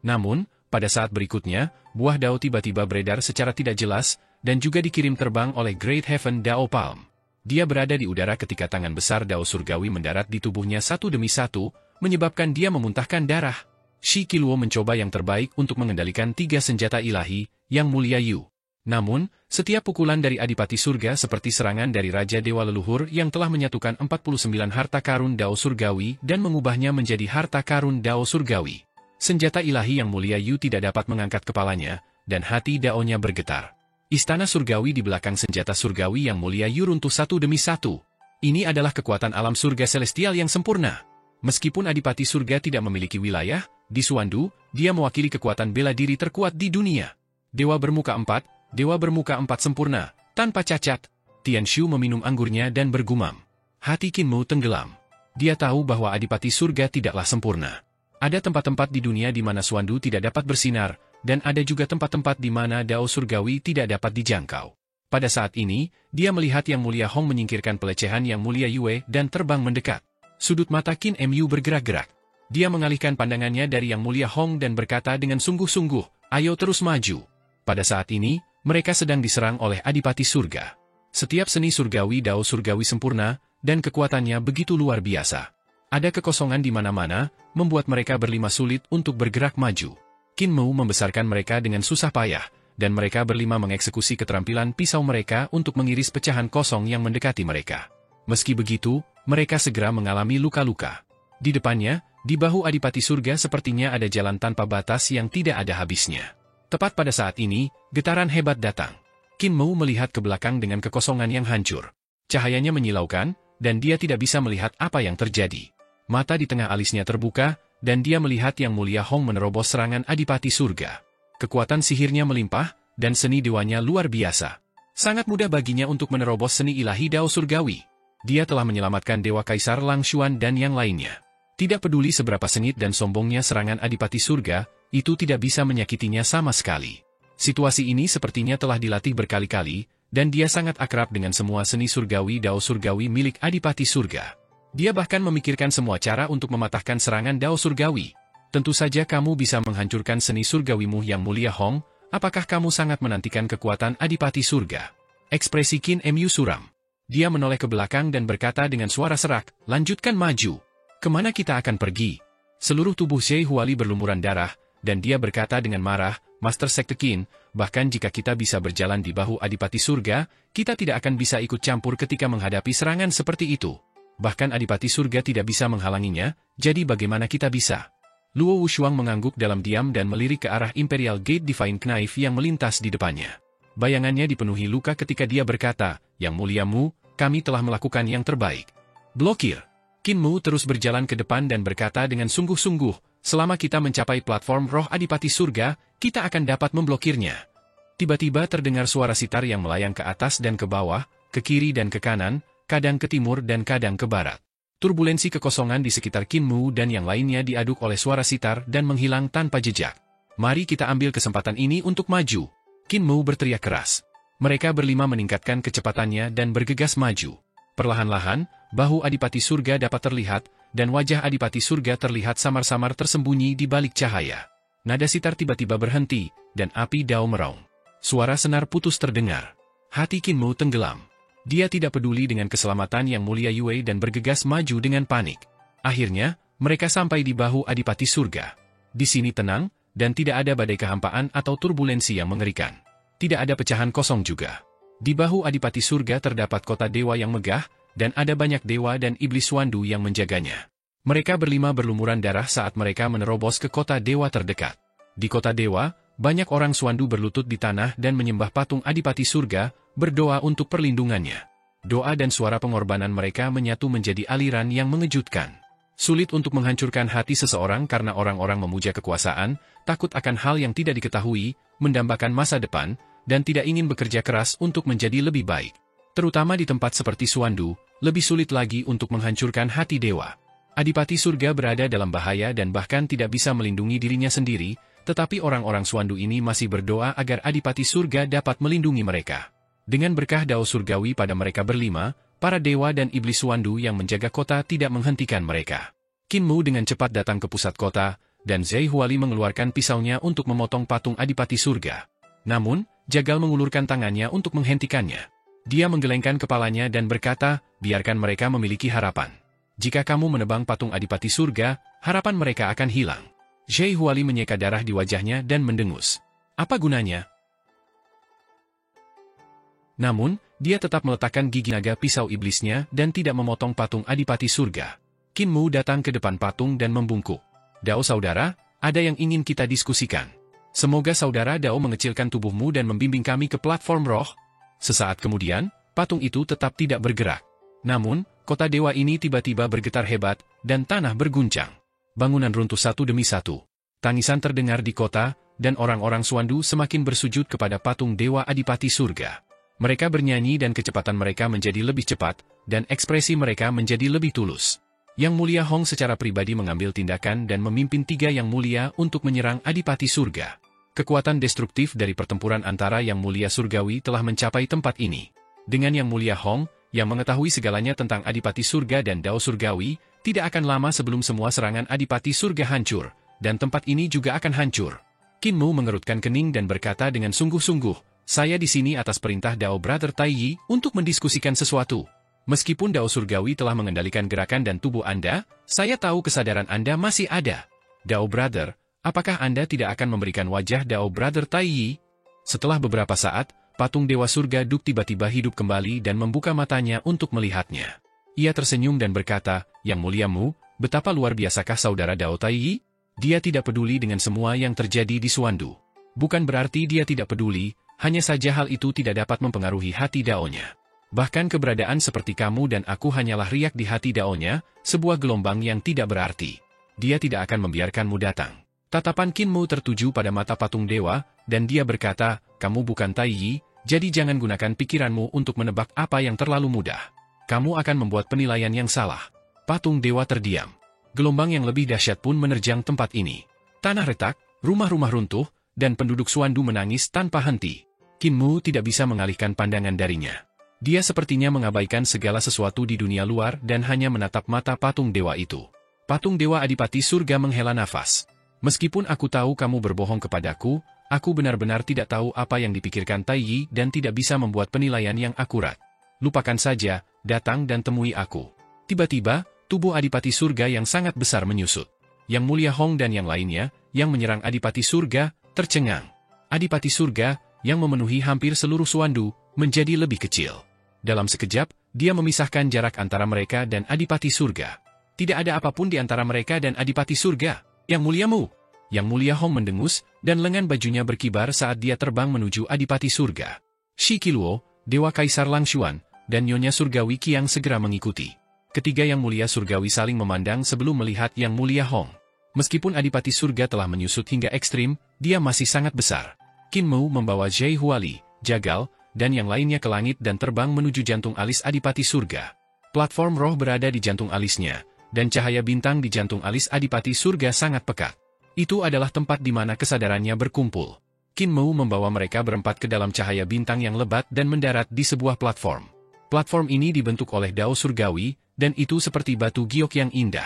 A: Namun, pada saat berikutnya, buah Dao tiba-tiba beredar secara tidak jelas, dan juga dikirim terbang oleh Great Heaven Dao Palm. Dia berada di udara ketika tangan besar Dao Surgawi mendarat di tubuhnya satu demi satu, menyebabkan dia memuntahkan darah. Shi Qiluo mencoba yang terbaik untuk mengendalikan 3 senjata ilahi, Yang Mulia Yu. Namun, setiap pukulan dari Adipati Surga seperti serangan dari Raja Dewa Leluhur yang telah menyatukan 49 harta karun Dao Surgawi dan mengubahnya menjadi harta karun Dao Surgawi. Senjata ilahi Yang Mulia Yu tidak dapat mengangkat kepalanya, dan hati Dao-nya bergetar. Istana Surgawi di belakang senjata Surgawi Yang Mulia Yu runtuh satu demi satu. Ini adalah kekuatan alam surga celestial yang sempurna. Meskipun Adipati Surga tidak memiliki wilayah, di Suandu, dia mewakili kekuatan bela diri terkuat di dunia. Dewa bermuka 4, Dewa bermuka 4 sempurna, tanpa cacat. Tian Shu meminum anggurnya dan bergumam. Hati Qin Mu tenggelam. Dia tahu bahwa Adipati Surga tidaklah sempurna. Ada tempat-tempat di dunia di mana Suandu tidak dapat bersinar, dan ada juga tempat-tempat di mana Dao Surgawi tidak dapat dijangkau. Pada saat ini, dia melihat Yang Mulia Hong menyingkirkan pelecehan Yang Mulia Yue dan terbang mendekat. Sudut mata Qin Mu bergerak-gerak. Dia mengalihkan pandangannya dari Yang Mulia Hong dan berkata dengan sungguh-sungguh, "Ayo terus maju." Pada saat ini, mereka sedang diserang oleh Adipati Surga. Setiap seni surgawi Dao Surgawi sempurna, dan kekuatannya begitu luar biasa. Ada kekosongan di mana-mana, membuat mereka berlima sulit untuk bergerak maju. Qin Mu membesarkan mereka dengan susah payah, dan mereka berlima mengeksekusi keterampilan pisau mereka untuk mengiris pecahan kosong yang mendekati mereka. Meski begitu, mereka segera mengalami luka-luka. Di depannya, di bahu Adipati Surga sepertinya ada jalan tanpa batas yang tidak ada habisnya. Tepat pada saat ini, getaran hebat datang. Qin Mu melihat ke belakang dengan kekosongan yang hancur. Cahayanya menyilaukan, dan dia tidak bisa melihat apa yang terjadi. Mata di tengah alisnya terbuka, dan dia melihat Yang Mulia Hong menerobos serangan Adipati Surga. Kekuatan sihirnya melimpah, dan seni dewanya luar biasa. Sangat mudah baginya untuk menerobos seni ilahi Dao Surgawi. Dia telah menyelamatkan Dewa Kaisar Lang Xuan dan yang lainnya. Tidak peduli seberapa sengit dan sombongnya serangan Adipati Surga, itu tidak bisa menyakitinya sama sekali. Situasi ini sepertinya telah dilatih berkali-kali, dan dia sangat akrab dengan semua seni surgawi Dao Surgawi milik Adipati Surga. Dia bahkan memikirkan semua cara untuk mematahkan serangan Dao Surgawi. Tentu saja kamu bisa menghancurkan seni surgawimu Yang Mulia Hong, apakah kamu sangat menantikan kekuatan Adipati Surga? Ekspresi Qin Mu suram. Dia menoleh ke belakang dan berkata dengan suara serak, "Lanjutkan maju. Kemana kita akan pergi?" Seluruh tubuh Zhe Huali berlumuran darah, dan dia berkata dengan marah, "Master Sekte Qin, bahkan jika kita bisa berjalan di bahu Adipati Surga, kita tidak akan bisa ikut campur ketika menghadapi serangan seperti itu. Bahkan Adipati Surga tidak bisa menghalanginya, jadi bagaimana kita bisa?" Luo Wushuang mengangguk dalam diam dan melirik ke arah Imperial Gate Divine Knife yang melintas di depannya. Bayangannya dipenuhi luka ketika dia berkata, "Yang Mulia Mu, kami telah melakukan yang terbaik." Blokir. Qin Mu terus berjalan ke depan dan berkata dengan sungguh-sungguh, "Selama kita mencapai platform roh Adipati Surga, kita akan dapat memblokirnya." Tiba-tiba terdengar suara sitar yang melayang ke atas dan ke bawah, ke kiri dan ke kanan, kadang ke timur dan kadang ke barat. Turbulensi kekosongan di sekitar Qin Mu dan yang lainnya diaduk oleh suara sitar dan menghilang tanpa jejak. "Mari kita ambil kesempatan ini untuk maju." Qin Mu berteriak keras. Mereka berlima meningkatkan kecepatannya dan bergegas maju. Perlahan-lahan, bahu Adipati Surga dapat terlihat, dan wajah Adipati Surga terlihat samar-samar tersembunyi di balik cahaya. Nada sitar tiba-tiba berhenti, dan api Dao meraung. Suara senar putus terdengar. Hati Qin Mu tenggelam. Dia tidak peduli dengan keselamatan Yang Mulia Yue dan bergegas maju dengan panik. Akhirnya, mereka sampai di bahu Adipati Surga. Di sini tenang, dan tidak ada badai kehampaan atau turbulensi yang mengerikan. Tidak ada pecahan kosong juga. Di bahu Adipati Surga terdapat kota dewa yang megah, dan ada banyak dewa dan iblis Suandu yang menjaganya. Mereka berlima berlumuran darah saat mereka menerobos ke kota dewa terdekat. Di kota dewa, banyak orang Suandu berlutut di tanah dan menyembah patung Adipati Surga, berdoa untuk perlindungannya. Doa dan suara pengorbanan mereka menyatu menjadi aliran yang mengejutkan. Sulit untuk menghancurkan hati seseorang karena orang-orang memuja kekuasaan, takut akan hal yang tidak diketahui, mendambakan masa depan, dan tidak ingin bekerja keras untuk menjadi lebih baik. Terutama di tempat seperti Suandu, lebih sulit lagi untuk menghancurkan hati dewa. Adipati Surga berada dalam bahaya dan bahkan tidak bisa melindungi dirinya sendiri, tetapi orang-orang Suandu ini masih berdoa agar Adipati Surga dapat melindungi mereka. Dengan berkah Dao Surgawi pada mereka berlima, para dewa dan iblis Suandu yang menjaga kota tidak menghentikan mereka. Qin Mu dengan cepat datang ke pusat kota, dan Zai Huali mengeluarkan pisaunya untuk memotong patung Adipati Surga. Namun, Jagal mengulurkan tangannya untuk menghentikannya. Dia menggelengkan kepalanya dan berkata, biarkan mereka memiliki harapan. Jika kamu menebang patung Adipati Surga, harapan mereka akan hilang. Zai Huali menyeka darah di wajahnya dan mendengus. Apa gunanya? Namun, dia tetap meletakkan gigi naga pisau iblisnya dan tidak memotong patung Adipati Surga. Qin Mu datang ke depan patung dan membungkuk. Dao saudara, ada yang ingin kita diskusikan. Semoga saudara Dao mengecilkan tubuhmu dan membimbing kami ke platform roh. Sesaat kemudian, patung itu tetap tidak bergerak. Namun, kota dewa ini tiba-tiba bergetar hebat, dan tanah berguncang. Bangunan runtuh satu demi satu. Tangisan terdengar di kota, dan orang-orang Suandu semakin bersujud kepada patung dewa Adipati Surga. Mereka bernyanyi dan kecepatan mereka menjadi lebih cepat, dan ekspresi mereka menjadi lebih tulus. Yang Mulia Hong secara pribadi mengambil tindakan dan memimpin 3 Yang Mulia untuk menyerang Adipati Surga. Kekuatan destruktif dari pertempuran antara Yang Mulia Surgawi telah mencapai tempat ini. Dengan Yang Mulia Hong, yang mengetahui segalanya tentang Adipati Surga dan Dao Surgawi, tidak akan lama sebelum semua serangan Adipati Surga hancur, dan tempat ini juga akan hancur. Qin Mu mengerutkan kening dan berkata dengan sungguh-sungguh, saya di sini atas perintah Dao Brother Tai Yi untuk mendiskusikan sesuatu. Meskipun Dao Surgawi telah mengendalikan gerakan dan tubuh Anda, saya tahu kesadaran Anda masih ada. Dao Brother, apakah Anda tidak akan memberikan wajah Dao Brother Tai Yi? Setelah beberapa saat, patung Dewa Surga Duk tiba-tiba hidup kembali dan membuka matanya untuk melihatnya. Ia tersenyum dan berkata, Yang Mulia Mu, betapa luar biasakah saudara Dao Tai Yi? Dia tidak peduli dengan semua yang terjadi di Suandu. Bukan berarti dia tidak peduli, hanya saja hal itu tidak dapat mempengaruhi hati Dao-nya. Bahkan keberadaan seperti kamu dan aku hanyalah riak di hati Dao-nya, sebuah gelombang yang tidak berarti. Dia tidak akan membiarkanmu datang. Tatapan Qin Mu tertuju pada mata patung dewa, dan dia berkata, kamu bukan Tai Yi, jadi jangan gunakan pikiranmu untuk menebak apa yang terlalu mudah. Kamu akan membuat penilaian yang salah. Patung dewa terdiam. Gelombang yang lebih dahsyat pun menerjang tempat ini. Tanah retak, rumah-rumah runtuh, dan penduduk Suandu menangis tanpa henti. Qin Mu tidak bisa mengalihkan pandangan darinya. Dia sepertinya mengabaikan segala sesuatu di dunia luar dan hanya menatap mata patung dewa itu. Patung dewa Adipati Surga menghela nafas. Meskipun aku tahu kamu berbohong kepadaku, aku benar-benar tidak tahu apa yang dipikirkan Tai Yi dan tidak bisa membuat penilaian yang akurat. Lupakan saja, datang dan temui aku. Tiba-tiba, tubuh Adipati Surga yang sangat besar menyusut. Yang Mulia Hong dan yang lainnya, yang menyerang Adipati Surga, tercengang. Adipati Surga, yang memenuhi hampir seluruh Suandu, menjadi lebih kecil. Dalam sekejap, dia memisahkan jarak antara mereka dan Adipati Surga. Tidak ada apapun di antara mereka dan Adipati Surga. Yang Mulia Mu. Yang Mulia Hong mendengus, dan lengan bajunya berkibar saat dia terbang menuju Adipati Surga. Shi Qiluo, Dewa Kaisar Langshuan, dan Nyonya Surgawi Qiang segera mengikuti. Ketiga Yang Mulia Surgawi saling memandang sebelum melihat Yang Mulia Hong. Meskipun Adipati Surga telah menyusut hingga ekstrim, dia masih sangat besar. Qin Mu membawa Zai Huali, Jagal, dan yang lainnya ke langit dan terbang menuju jantung alis Adipati Surga. Platform roh berada di jantung alisnya, dan cahaya bintang di jantung alis Adipati Surga sangat pekat. Itu adalah tempat di mana kesadarannya berkumpul. Qin Mu membawa mereka berempat ke dalam cahaya bintang yang lebat dan mendarat di sebuah platform. Platform ini dibentuk oleh Dao Surgawi, dan itu seperti batu giok yang indah.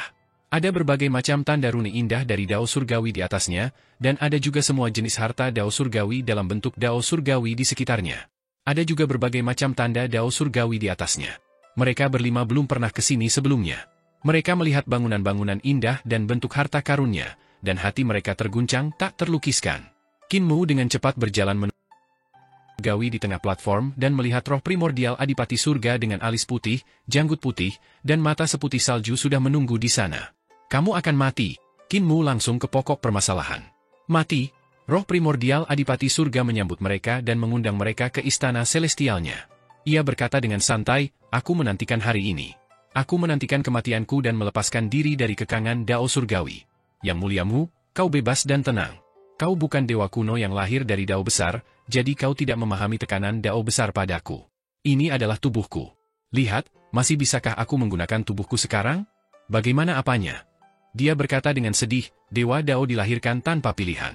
A: Ada berbagai macam tanda rune indah dari Dao Surgawi di atasnya, dan ada juga semua jenis harta Dao Surgawi dalam bentuk Dao Surgawi di sekitarnya. Ada juga berbagai macam tanda Dao Surgawi di atasnya. Mereka berlima belum pernah ke sini sebelumnya. Mereka melihat bangunan-bangunan indah dan bentuk harta karunnya, dan hati mereka terguncang tak terlukiskan. Qin Mu dengan cepat berjalan menuju Surgawi di tengah platform dan melihat roh primordial Adipati Surga dengan alis putih, janggut putih, dan mata seputih salju sudah menunggu di sana. Kamu akan mati. Qin Mu langsung ke pokok permasalahan. Mati? Roh primordial Adipati Surga menyambut mereka dan mengundang mereka ke istana celestialnya. Ia berkata dengan santai, aku menantikan hari ini. Aku menantikan kematianku dan melepaskan diri dari kekangan Dao Surgawi. Yang Mulia Mu, kau bebas dan tenang. Kau bukan dewa kuno yang lahir dari Dao besar, jadi kau tidak memahami tekanan Dao besar padaku. Ini adalah tubuhku. Lihat, masih bisakah aku menggunakan tubuhku sekarang? Bagaimana apanya? Dia berkata dengan sedih, Dewa Dao dilahirkan tanpa pilihan.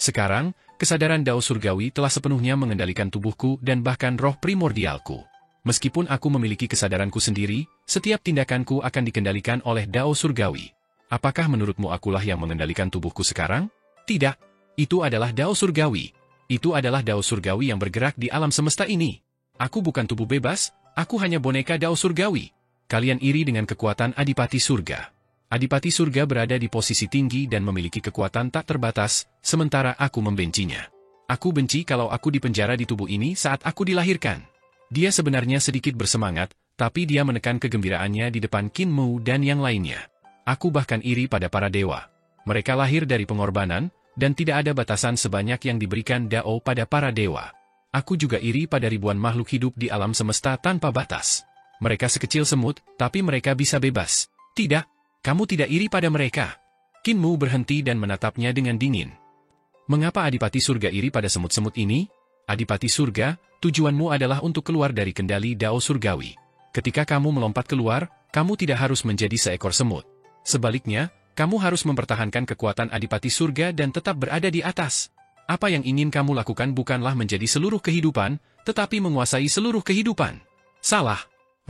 A: Sekarang, kesadaran Dao Surgawi telah sepenuhnya mengendalikan tubuhku dan bahkan roh primordialku. Meskipun aku memiliki kesadaranku sendiri, setiap tindakanku akan dikendalikan oleh Dao Surgawi. Apakah menurutmu akulah yang mengendalikan tubuhku sekarang? Tidak. Itu adalah Dao Surgawi. Itu adalah Dao Surgawi yang bergerak di alam semesta ini. Aku bukan tubuh bebas, aku hanya boneka Dao Surgawi. Kalian iri dengan kekuatan Adipati Surga. Adipati Surga berada di posisi tinggi dan memiliki kekuatan tak terbatas, sementara aku membencinya. Aku benci kalau aku dipenjara di tubuh ini saat aku dilahirkan. Dia sebenarnya sedikit bersemangat, tapi dia menekan kegembiraannya di depan Qin Mu dan yang lainnya. Aku bahkan iri pada para dewa. Mereka lahir dari pengorbanan, dan tidak ada batasan sebanyak yang diberikan Dao pada para dewa. Aku juga iri pada ribuan makhluk hidup di alam semesta tanpa batas. Mereka sekecil semut, tapi mereka bisa bebas. Tidak, kamu tidak iri pada mereka. Qin Mu berhenti dan menatapnya dengan dingin. Mengapa Adipati Surga iri pada semut-semut ini? Adipati Surga, tujuanmu adalah untuk keluar dari kendali Dao Surgawi. Ketika kamu melompat keluar, kamu tidak harus menjadi seekor semut. Sebaliknya, kamu harus mempertahankan kekuatan Adipati Surga dan tetap berada di atas. Apa yang ingin kamu lakukan bukanlah menjadi seluruh kehidupan, tetapi menguasai seluruh kehidupan. Salah.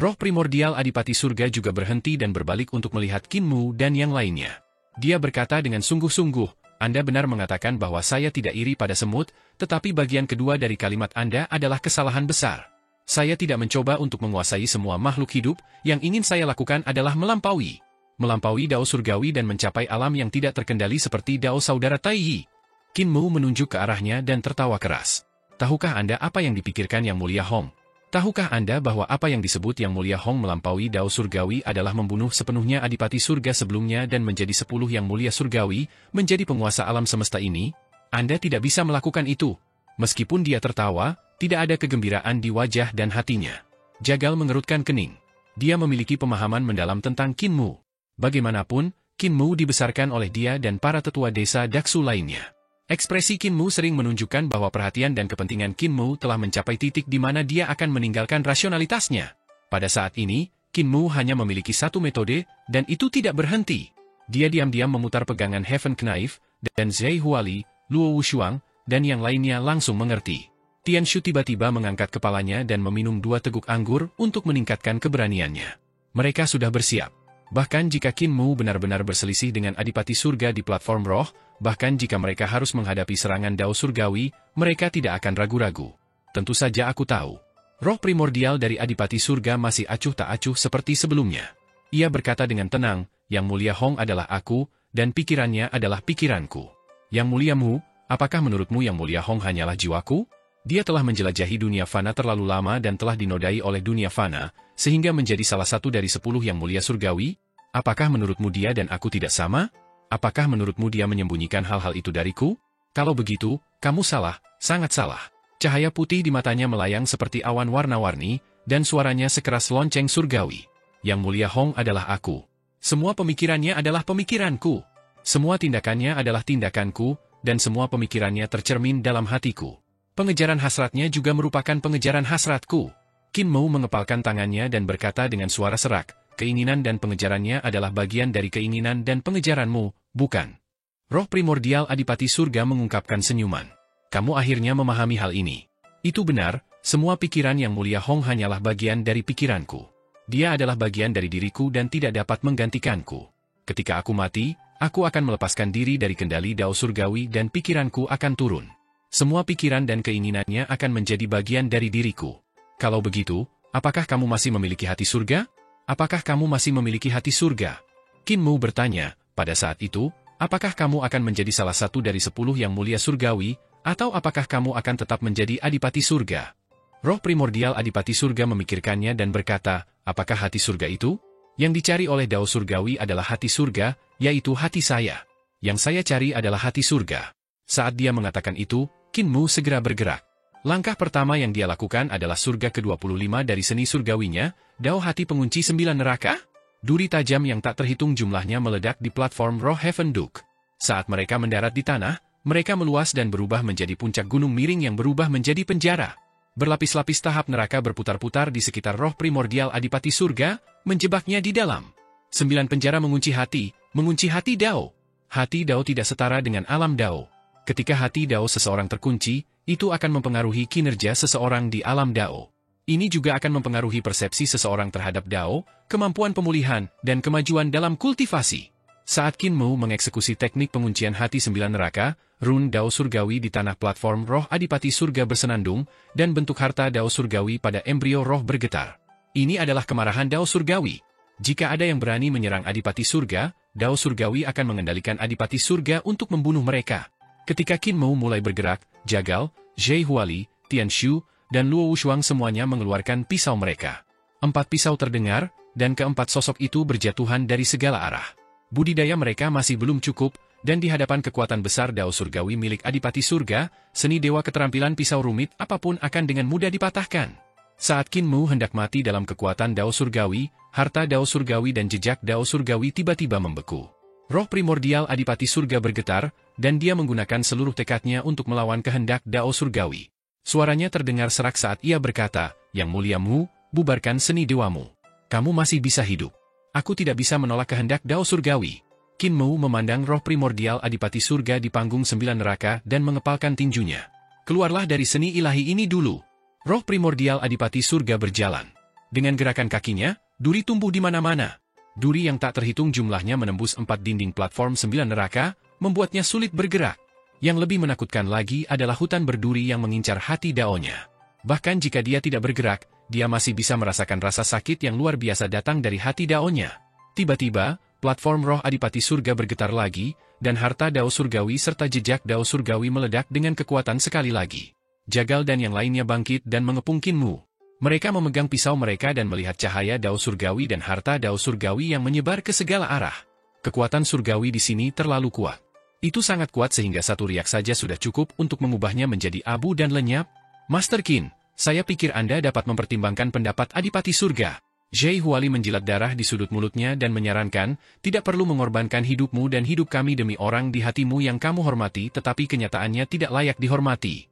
A: Roh primordial Adipati Surga juga berhenti dan berbalik untuk melihat Qin Mu dan yang lainnya. Dia berkata dengan sungguh-sungguh, Anda benar mengatakan bahwa saya tidak iri pada semut, tetapi bagian kedua dari kalimat Anda adalah kesalahan besar. Saya tidak mencoba untuk menguasai semua makhluk hidup, yang ingin saya lakukan adalah melampaui Dao Surgawi dan mencapai alam yang tidak terkendali seperti Dao Saudara Taiyi. Qin Mu menunjuk ke arahnya dan tertawa keras. Tahukah Anda apa yang dipikirkan Yang Mulia Hong? Tahukah Anda bahwa apa yang disebut Yang Mulia Hong melampaui Dao Surgawi adalah membunuh sepenuhnya Adipati Surga sebelumnya dan menjadi 10 Yang Mulia Surgawi, menjadi penguasa alam semesta ini? Anda tidak bisa melakukan itu. Meskipun dia tertawa, tidak ada kegembiraan di wajah dan hatinya. Jagal mengerutkan kening. Dia memiliki pemahaman mendalam tentang Qin Mu. Bagaimanapun, Qin Mu dibesarkan oleh dia dan para tetua desa Daksu lainnya. Ekspresi Qin Mu sering menunjukkan bahwa perhatian dan kepentingan Qin Mu telah mencapai titik di mana dia akan meninggalkan rasionalitasnya. Pada saat ini, Qin Mu hanya memiliki satu metode, dan itu tidak berhenti. Dia diam-diam memutar pegangan Heaven Knife, dan Zhai Huali, Luo Wushuang, dan yang lainnya langsung mengerti. Tian Shu tiba-tiba mengangkat kepalanya dan meminum 2 teguk anggur untuk meningkatkan keberaniannya. Mereka sudah bersiap. Bahkan jika Qin Mu benar-benar berselisih dengan Adipati Surga di platform roh, bahkan jika mereka harus menghadapi serangan Dao Surgawi, mereka tidak akan ragu-ragu. Tentu saja aku tahu. Roh primordial dari Adipati Surga masih acuh tak acuh seperti sebelumnya. Ia berkata dengan tenang, Yang Mulia Hong adalah aku, dan pikirannya adalah pikiranku. Yang Mulia Mu, apakah menurutmu Yang Mulia Hong hanyalah jiwaku? Dia telah menjelajahi dunia fana terlalu lama dan telah dinodai oleh dunia fana, sehingga menjadi salah satu dari 10 Yang Mulia Surgawi? Apakah menurutmu dia dan aku tidak sama? Apakah menurutmu dia menyembunyikan hal-hal itu dariku? Kalau begitu, kamu salah, sangat salah. Cahaya putih di matanya melayang seperti awan warna-warni, dan suaranya sekeras lonceng surgawi. Yang Mulia Hong adalah aku. Semua pemikirannya adalah pemikiranku. Semua tindakannya adalah tindakanku, dan semua pemikirannya tercermin dalam hatiku. Pengejaran hasratnya juga merupakan pengejaran hasratku. Qin Mu mengepalkan tangannya dan berkata dengan suara serak, keinginan dan pengejarannya adalah bagian dari keinginan dan pengejaranmu, bukan? Roh primordial Adipati Surga mengungkapkan senyuman. Kamu akhirnya memahami hal ini. Itu benar, semua pikiran Yang Mulia Hong hanyalah bagian dari pikiranku. Dia adalah bagian dari diriku dan tidak dapat menggantikanku. Ketika aku mati, aku akan melepaskan diri dari kendali Dao Surgawi dan pikiranku akan turun. Semua pikiran dan keinginannya akan menjadi bagian dari diriku. Kalau begitu, apakah kamu masih memiliki hati surga? Apakah kamu masih memiliki hati surga? Qin Mu bertanya, pada saat itu, apakah kamu akan menjadi salah satu dari 10 Yang Mulia Surgawi, atau apakah kamu akan tetap menjadi Adipati Surga? Roh primordial Adipati Surga memikirkannya dan berkata, apakah hati surga itu? Yang dicari oleh Dao Surgawi adalah hati surga, yaitu hati saya. Yang saya cari adalah hati surga. Saat dia mengatakan itu, Qin Mu segera bergerak. Langkah pertama yang dia lakukan adalah surga ke-25 dari seni surgawinya, Dao Hati Pengunci 9 Neraka. Duri tajam yang tak terhitung jumlahnya meledak di platform Roh Heaven Duke. Saat mereka mendarat di tanah, mereka meluas dan berubah menjadi puncak gunung miring yang berubah menjadi penjara. Berlapis-lapis tahap neraka berputar-putar di sekitar roh primordial Adipati Surga, menjebaknya di dalam. 9 penjara mengunci hati Dao. Hati Dao tidak setara dengan alam Dao. Ketika hati Dao seseorang terkunci, itu akan mempengaruhi kinerja seseorang di alam Dao. Ini juga akan mempengaruhi persepsi seseorang terhadap Dao, kemampuan pemulihan, dan kemajuan dalam kultivasi. Saat Qin Mu mengeksekusi teknik penguncian hati 9 neraka, rune Dao Surgawi di tanah platform roh Adipati Surga bersenandung, dan bentuk harta Dao Surgawi pada embrio roh bergetar. Ini adalah kemarahan Dao Surgawi. Jika ada yang berani menyerang Adipati Surga, Dao Surgawi akan mengendalikan Adipati Surga untuk membunuh mereka. Ketika Qin Mu mulai bergerak, Jagal, Zhe Huali, Tian Shu, dan Luo Wushuang semuanya mengeluarkan pisau mereka. 4 pisau terdengar, dan keempat sosok itu berjatuhan dari segala arah. Budidaya mereka masih belum cukup, dan di hadapan kekuatan besar Dao Surgawi milik Adipati Surga, seni dewa keterampilan pisau rumit apapun akan dengan mudah dipatahkan. Saat Qin Mu hendak mati dalam kekuatan Dao Surgawi, harta Dao Surgawi dan jejak Dao Surgawi tiba-tiba membeku. Roh primordial Adipati Surga bergetar, dan dia menggunakan seluruh tekadnya untuk melawan kehendak Dao Surgawi. Suaranya terdengar serak saat ia berkata, "Yang mulia Mu, bubarkan seni dewamu. Kamu masih bisa hidup. Aku tidak bisa menolak kehendak Dao Surgawi." Qin Mu memandang roh primordial Adipati Surga di panggung 9 neraka dan mengepalkan tinjunya. "Keluarlah dari seni ilahi ini dulu." Roh primordial Adipati Surga berjalan. Dengan gerakan kakinya, duri tumbuh di mana-mana. Duri yang tak terhitung jumlahnya menembus 4 dinding platform 9 neraka, membuatnya sulit bergerak. Yang lebih menakutkan lagi adalah hutan berduri yang mengincar hati Dao-nya. Bahkan jika dia tidak bergerak, dia masih bisa merasakan rasa sakit yang luar biasa datang dari hati Dao-nya. Tiba-tiba, platform roh Adipati Surga bergetar lagi, dan harta Dao Surgawi serta jejak Dao Surgawi meledak dengan kekuatan sekali lagi. Jagal dan yang lainnya bangkit dan mengepung Qin Mu. Mereka memegang pisau mereka dan melihat cahaya Dao Surgawi dan harta Dao Surgawi yang menyebar ke segala arah. Kekuatan Surgawi di sini terlalu kuat. Itu sangat kuat sehingga satu riak saja sudah cukup untuk mengubahnya menjadi abu dan lenyap. "Master Qin, saya pikir Anda dapat mempertimbangkan pendapat Adipati Surga." Zhe Huali menjilat darah di sudut mulutnya dan menyarankan, "Tidak perlu mengorbankan hidupmu dan hidup kami demi orang di hatimu yang kamu hormati tetapi kenyataannya tidak layak dihormati."